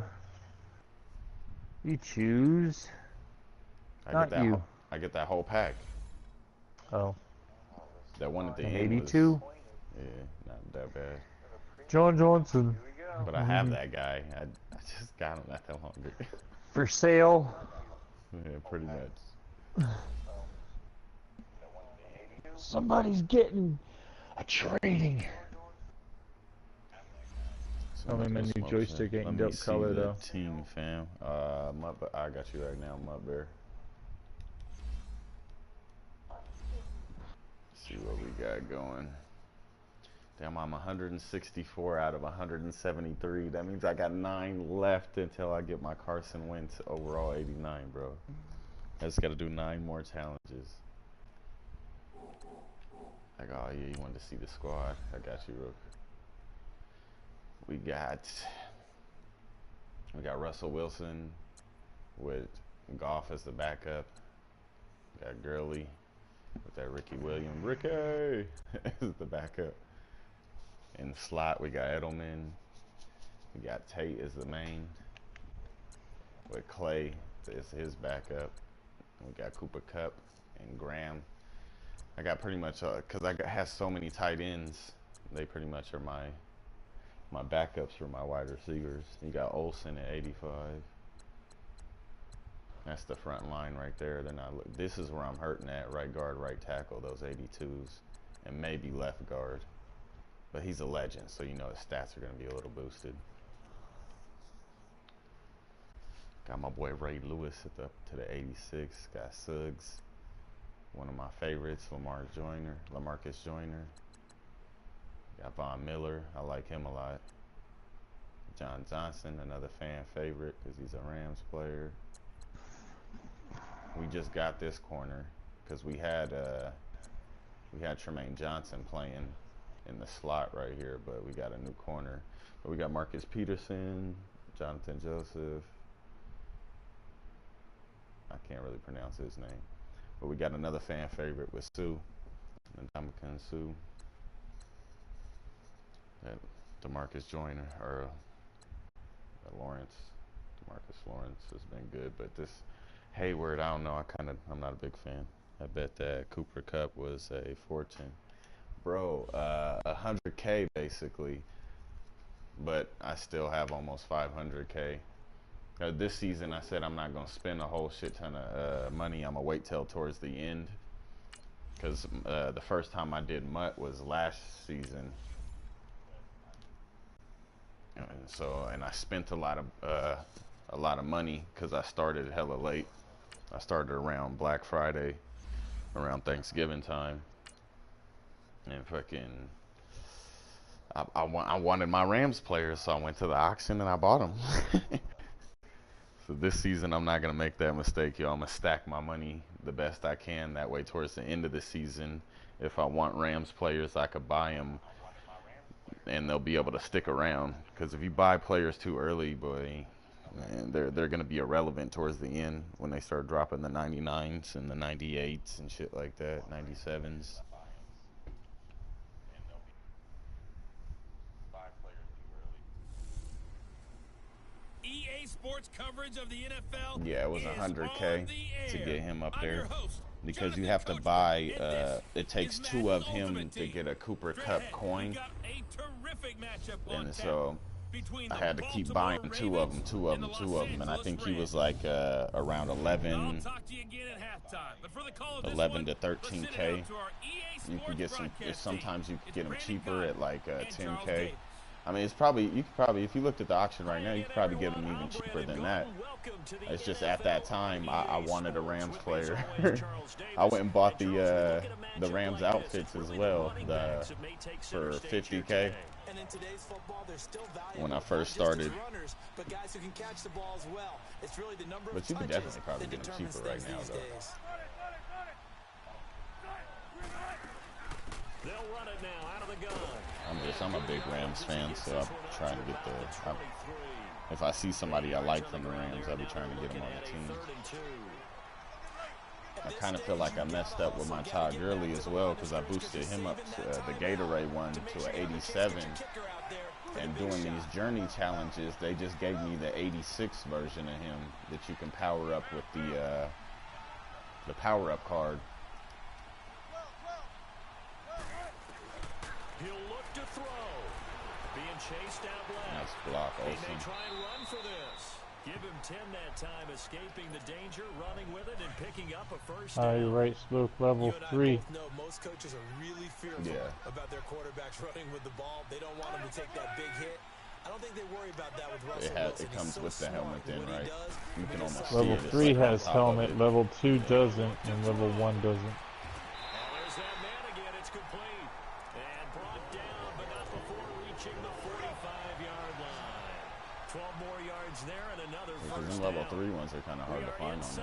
You choose. Not you. I get that whole pack. Oh. That one at the An end 82? was, yeah, not that bad. John Johnson. But I have that guy. I just got him not that long ago. For sale. Yeah, pretty much. Somebody's getting a trading. I mean, my new joystick ain't dope color though. Team fam. I got you right now, Mud Bear. Let's see what we got going. Damn, I'm 164 out of 173. That means I got 9 left until I get my Carson Wentz overall 89, bro. I just got to do 9 more challenges. Like, oh yeah, you wanted to see the squad? I got you, Rook. We got Russell Wilson with Goff as the backup. We got Gurley with that Ricky Williams. Ricky is the backup. In the slot, we got Edelman. We got Tate as the main. With Clay as his backup. We got Cooper Kupp and Graham. I got pretty much, because I have so many tight ends, they pretty much are my backups for my wide receivers. You got Olsen at 85. That's the front line right there. Then this is where I'm hurting at, right guard, right tackle, those 82s, and maybe left guard. But he's a legend, so you know his stats are going to be a little boosted. Got my boy Ray Lewis to the 86. Got Suggs, one of my favorites, Lamarcus Joyner. Got Von Miller, I like him a lot. John Johnson, another fan favorite because he's a Rams player. We just got this corner because we had Tremaine Johnson playing in the slot right here, but we got a new corner. But we got Marcus Peterson, Jonathan Joseph. I can't really pronounce his name. But we got another fan favorite with Sue, Ndamukong Suh. That DeMarcus Joyner, or Lawrence. DeMarcus Lawrence has been good, but this Hayward, I don't know. I'm not a big fan. I bet that Cooper Kupp was a fortune. Bro, 100K basically, but I still have almost 500K. This season, I said I'm not gonna spend a whole shit ton of money. I'm gonna wait till towards the end, because the first time I did MUT was last season, and I spent a lot of money because I started hella late. I started around Black Friday, around Thanksgiving time. And fucking, I wanted my Rams players, so I went to the auction and I bought them. So this season, I'm not going to make that mistake, y'all. I'm going to stack my money the best I can. That way, towards the end of the season, if I want Rams players, I could buy them, and they'll be able to stick around. Because if you buy players too early, boy, man, they're going to be irrelevant towards the end when they start dropping the 99s and the 98s and shit like that, 97s. EA Sports coverage of the NFL. Yeah, it was 100K to get him up there, because you have to buy, it takes 2 of him to get a Cooper Kupp coin, and so I had to keep buying 2 of them, and I think he was like around 11 to 13K. You can get sometimes you can get them cheaper at like 10K. I mean, if you looked at the auction right now, you could probably get them even cheaper than that. It's just at that time, I wanted a Rams player. I went and bought the Rams outfits as well, for 50K. When I first started. But you could definitely probably get them cheaper right now, though. They'll run it now out of the gun. I'm a big Rams fan, so I'm trying to get if I see somebody I like from the Rams, I'll be trying to get them on the team. I kind of feel like I messed up with my Todd Gurley as well, because I boosted him up to the Gatorade one to an 87. And doing these journey challenges, they just gave me the 86 version of him that you can power up with the power up card. He'll look to throw. Being chased out left. Nice block, Olsen. He may try and run for this. Give him 10 that time, escaping the danger, running with it, and picking up a first down. You're right, Spook, level 3. No, most coaches are really fearful about their quarterbacks running with the ball. They don't want them to take that big hit. I don't think they worry about that with Russell Wilson. It comes so with the helmet then, right? You can almost see Level it. 3 It's like has on top helmet, of it. level 2 doesn't, and level 1 doesn't. And there's that man again. It's complete. And brought down, but not before reaching the 45-yard line. 12 more yards there and another Because first them level down. 3 ones are kind of hard to find on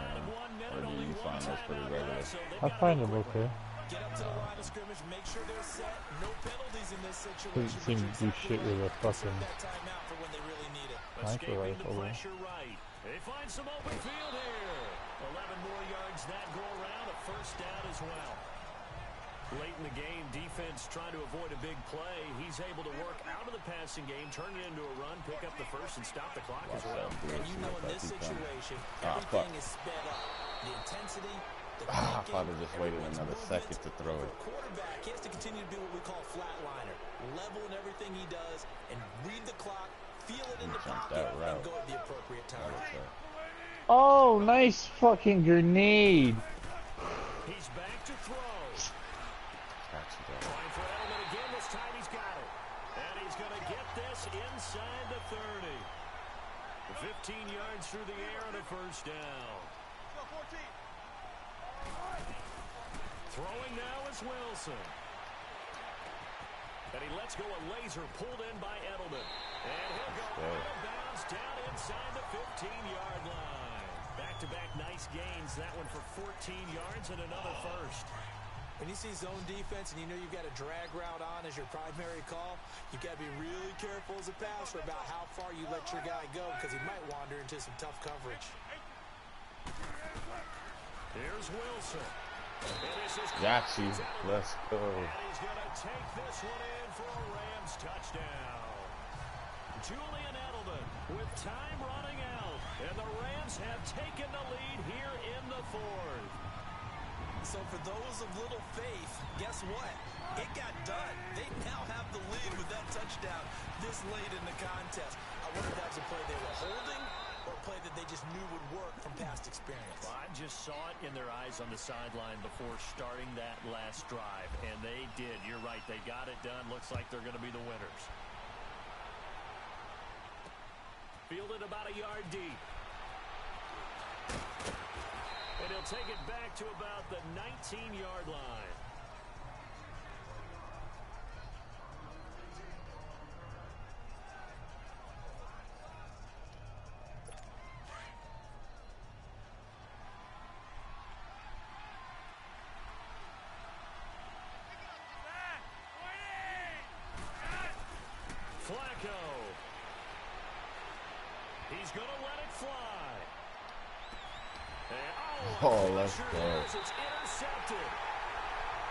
there. Or do you find those pretty regular? I find them okay. Get up to the line of scrimmage, make sure they're set. No penalties in this situation. Doesn't seem to do shit with a fucking that timeout for when they really need it. sniper Escaping the rifle. pressure right. They find some open field here. 11 more yards that go around. A first down as well. Late in the game, defense trying to avoid a big play. He's able to work out of the passing game, turn it into a run, pick up the first, and stop the clock as well. And you know in this situation, everything is sped up. The intensity, the I thought I just waited another second to throw it. For a quarterback, he has to continue to be what we call a flatliner. Level in everything he does and read the clock, feel it in the pocket, and go at the appropriate time. Oh, nice fucking grenade. He's back to throw. Trying for Edelman again. This time he's got it. And he's going to get this inside the 30. 15 yards through the air and a first down. Throwing now is Wilson. And he lets go a laser pulled in by Edelman. And he'll go out of bounds down inside the 15-yard line. Back-to-back nice gains. That one for 14 yards and another first. When you see zone defense and you know you've got a drag route on as your primary call, you've got to be really careful as a passer about how far you let your guy go because he might wander into some tough coverage. Here's Wilson. Got you. Let's go. And he's going to take this one in for a Rams touchdown. Julian Edelman with time running out. And the Rams have taken the lead here in the fourth. So for those of little faith, guess what? It got done. They now have the lead with that touchdown this late in the contest. I wonder if that was a play they were holding or a play that they just knew would work from past experience. Well, I just saw it in their eyes on the sideline before starting that last drive, and they did. You're right. They got it done. Looks like they're going to be the winners. Fielded about a yard deep. And he'll take it back to about the 19-yard line. Flacco. He's going to let it fly. Oh, let's go. It's intercepted.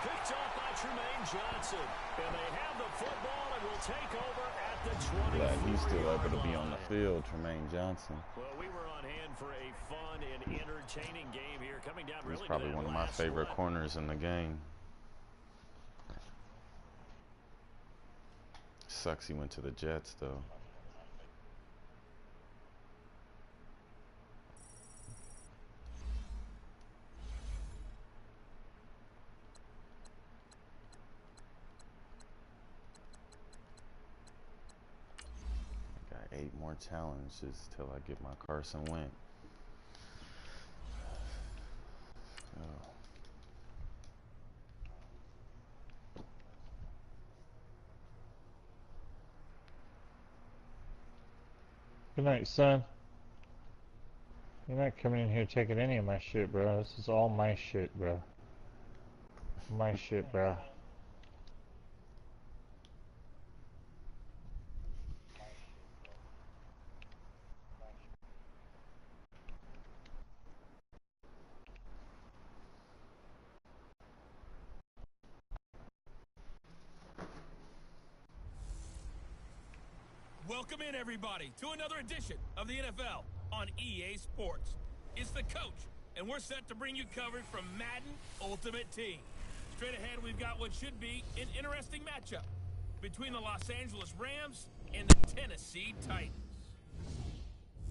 Picked off by Tremaine Johnson. And they have the football and will take over at the 20. Glad he's still able to be on the field, Tremaine Johnson. Well, we were on hand for a fun and entertaining game here. Coming down He's really probably one of my favorite corners in the game. Sucks he went to the Jets, though. I got 8 more challenges till I get my Carson Wentz. Oh. Good night, son. You're not coming in here taking any of my shit, bro. This is all my shit, bro. My shit, bro. Welcome in, everybody, to another edition of the NFL on EA Sports. It's the coach, and we're set to bring you coverage from Madden Ultimate Team. Straight ahead, we've got what should be an interesting matchup between the Los Angeles Rams and the Tennessee Titans.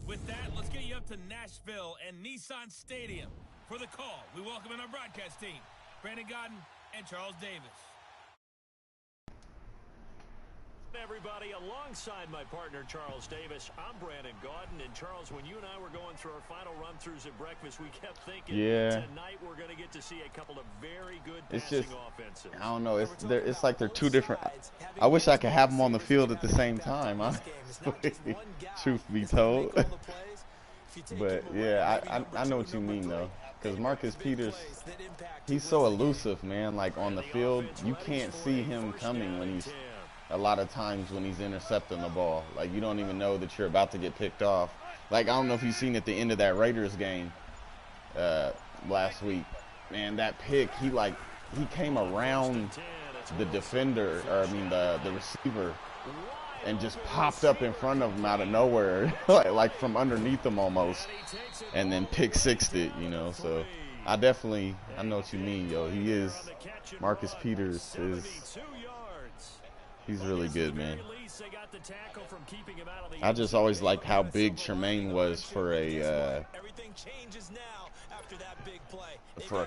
With that, let's get you up to Nashville and Nissan Stadium. For the call, we welcome in our broadcast team, Brandon Godden and Charles Davis. Everybody, alongside my partner Charles Davis, I'm Brandon Gaudin. And Charles, when you and I were going through our final run-throughs at breakfast, we kept thinking, tonight we're going to get to see a couple of very good passing offenses. I don't know. It's like they're two different. I wish I could have them on the field at the same time. Honestly, truth be told. But yeah, I know what you mean though. Because Marcus Peters, he's so elusive, man. Like on the field, you can't see him coming when he's. A lot of times when he's intercepting the ball, like you don't even know that you're about to get picked off. Like I don't know if you've seen at the end of that Raiders game last week, man, that pick, he came around the defender, or I mean the receiver, and just popped up in front of him out of nowhere, like from underneath him almost, and then pick sixed it, you know. So I know what you mean, yo. He is, Marcus Peters is. He's really good, man. I just always liked how big Tremaine was for a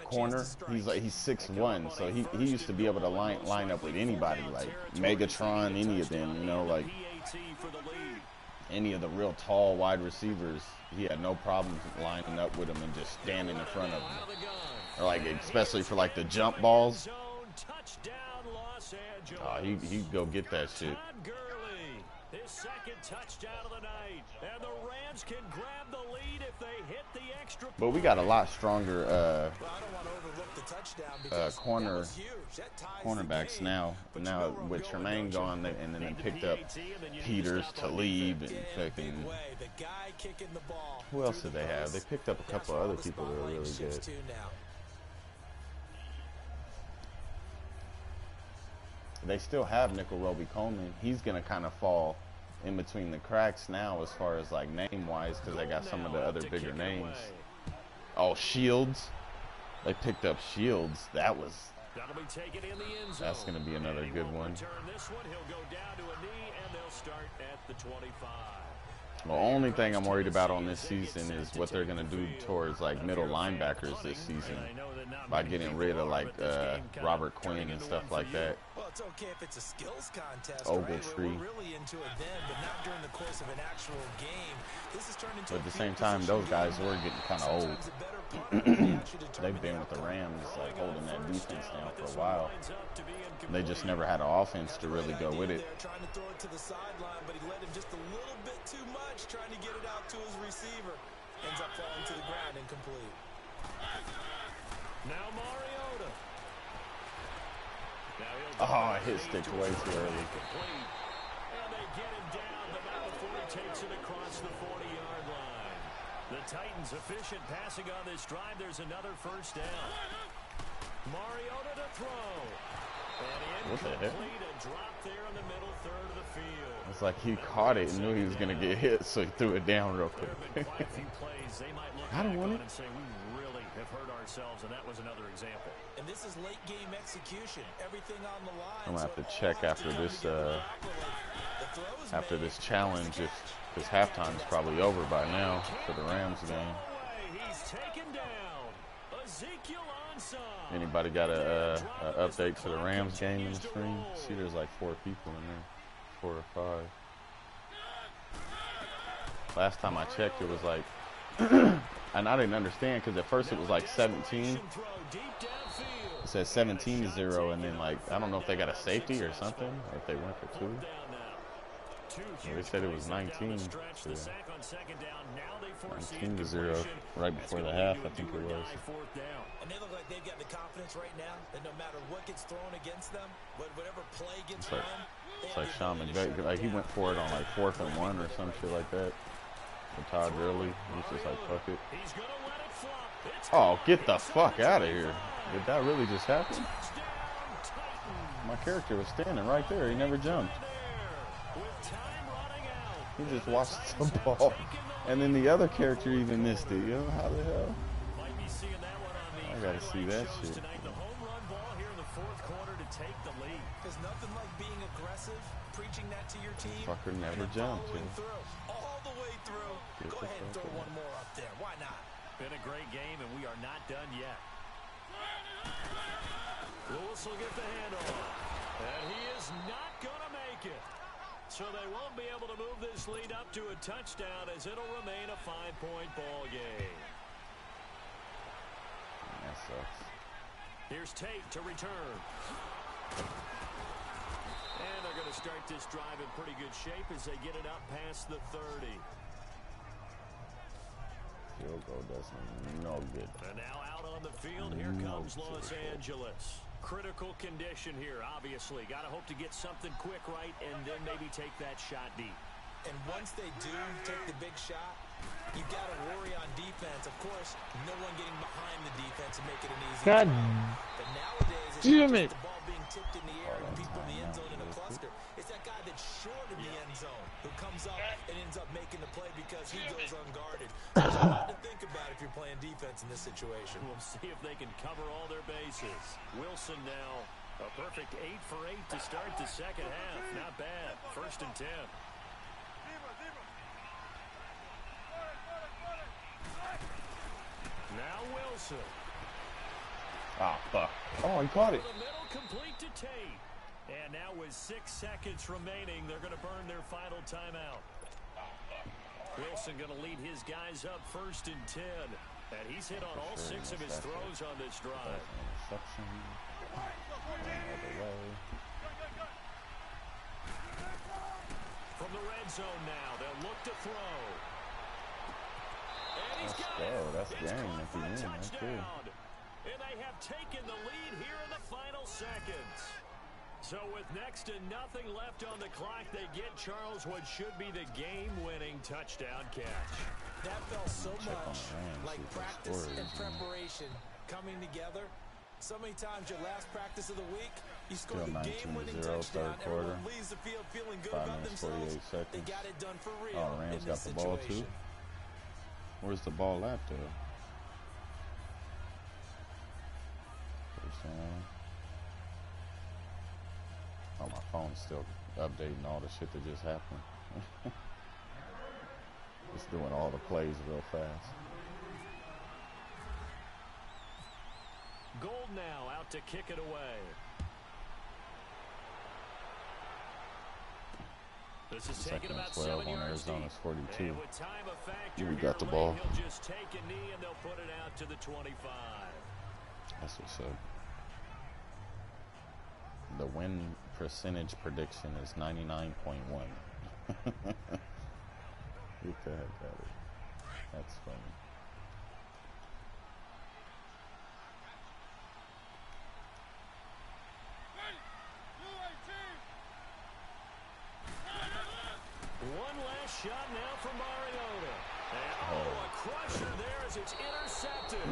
corner. He's 6'1", so he used to be able to line up with anybody, like Megatron, any of them, you know, like any of the real tall wide receivers. He had no problem lining up with them and just standing in front of them, or like especially for like the jump balls. Oh, he'd go get that shit. His second touchdown of the night, and the Rams can grab the lead if they hit the extra. But we got a lot stronger cornerbacks now. Now with Tremaine gone, and then they picked up Peters, Talib, and fucking. Who else did they have? They picked up a couple other people that were really good. They still have Nickel Roby Coleman. He's going to kind of fall in between the cracks now as far as like name-wise, because they got some of the other bigger names. Oh, Shields. They picked up Shields. That's going to be another good one. The only thing I'm worried about on this season is what they're going to do towards like middle linebackers this season by getting rid of like Robert Quinn and stuff like that. Well, it's okay if it's a skills contest, Ogletree. Right? We're really into it then, but not during the course of an actual game. This is turned into but at the same time, those guys were getting kind of old. They've been with the Rams, like holding that defense down for a while. They just never had an offense to really go with it. Trying to throw it to the sideline, but he led him just a little bit too much, trying to get it out to his receiver. Ends up falling to the ground incomplete. Now Mariota. Oh, I hit stick way too early. And they get him down, but not before he takes it across the 40-yard line. The Titans efficient passing on this drive. There's another first down. Mariota to throw. And incomplete, a drop there in the middle third of the field. It's like he caught it and knew he was going to get hit, so he threw it down real quick. I don't want it. And say we really have hurt ourselves, and that was another example. And this is late game execution. Everything on the line. I'm going to have to check after this challenge if this halftime is probably over by now for the Rams game. He's taken down. Ezekiel Ansah. Anybody got a update to the Rams game in the stream? See, there's like 4 people in there, 4 or 5. Last time I checked, it was like, and I didn't understand because at first it was like 17. It says 17-0, and then like I don't know if they got a safety or something, or if they went for 2. They said it was 19. So 19-0 right before the half, I think it was. And they look like they've got the confidence right now that no matter what gets thrown against them, whatever play gets run, it's like Shaman, like he went for it on like 4th and 1 or some shit like that. With Todd Gurley, he's just like, fuck it. Oh, get the fuck out of here. Did that really just happen? My character was standing right there. He never jumped. He just watched the ball. And then the other character even missed it. You know, how the hell? I gotta see that shit. There's nothing like being aggressive, preaching that to your team. Fucker never jumped. All the way through. Go ahead and throw one more up there. Why not? Been a great game, and we are not done yet. Lewis will get the handoff. And he is not going to make it. So they won't be able to move this lead up to a touchdown as it'll remain a 5-point ball game. That sucks. Here's Tate to return. And they're going to start this drive in pretty good shape as they get it up past the 30. Field goal does me no good. And now out on the field, here comes Los Angeles. Critical condition here, obviously. Got to hope to get something quick right and then maybe take that shot deep. And once they do take the big shot, you got to worry on defense. Of course, no one getting behind the defense and making it an easy God job. But nowadays, it's damn not it. just the ball being tipped in the air and people in the end zone in a cluster. It's that guy that's short in the end zone who comes up and ends up making the play because he goes unguarded. So there's a lot to think about if you're playing defense in this situation. We'll see if they can cover all their bases. Wilson now, a perfect 8 for 8 to start the second half. Not bad. 1st and 10. Now Wilson. Ah, fuck. Oh, he caught it. The middle complete to Tate. And now with 6 seconds remaining, they're going to burn their final timeout. Wilson going to lead his guys up 1st and 10. And he's hit on all 6 of his throws on this drive. From the red zone now, they'll look to throw. And he's got it. That's It's game caught at for the a end, right touchdown. there. And they have taken the lead here in the final seconds. So with next to nothing left on the clock, they get Charles what should be the game-winning touchdown catch. That felt so much like see if they practice score and this preparation coming together. So many times your last practice of the week, you score Still the game-winning 19-0, touchdown. third quarter. Everyone leaves the field feeling good 5 about minutes, themselves. 48 seconds. They got it done for real Oh, Rams in got this the ball too. situation. Where's the ball at though? First down. Oh, my phone's still updating all the shit that just happened. It's doing all the plays real fast. Gold now out to kick it away. This is taking about 12 7 on yards Arizona's deep. 42. And with time a factor We here got the late, ball. he'll just take a knee and they'll put it out to the 25. That's what's up. The win percentage prediction is 99.1. Look at that. That's funny. One last shot now from Mariota. And a crusher there as it's intercepted.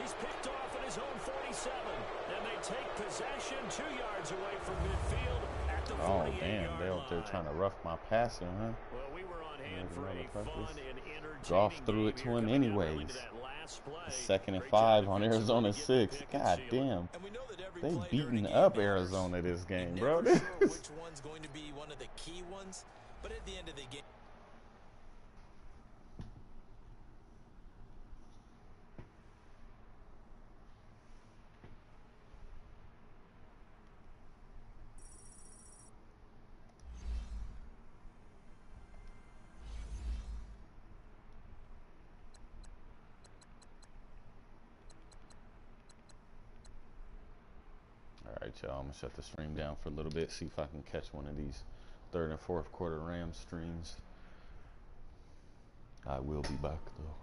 He's picked off at his own 47. And they take possession 2 yards away from midfield at the 48-yard damn, they out there trying to rough my passing, huh? Well, we were on hand for a fun and entertaining Goff threw it to him anyways. 2nd and 5 on Arizona 6. God damn. They beating up Arizona this game, bro. Never sure which one's going to be one of the key ones, but at the end of the game. Alright, y'all, I'm gonna shut the stream down for a little bit, see if I can catch one of these 3rd and 4th quarter Rams streams. I will be back though.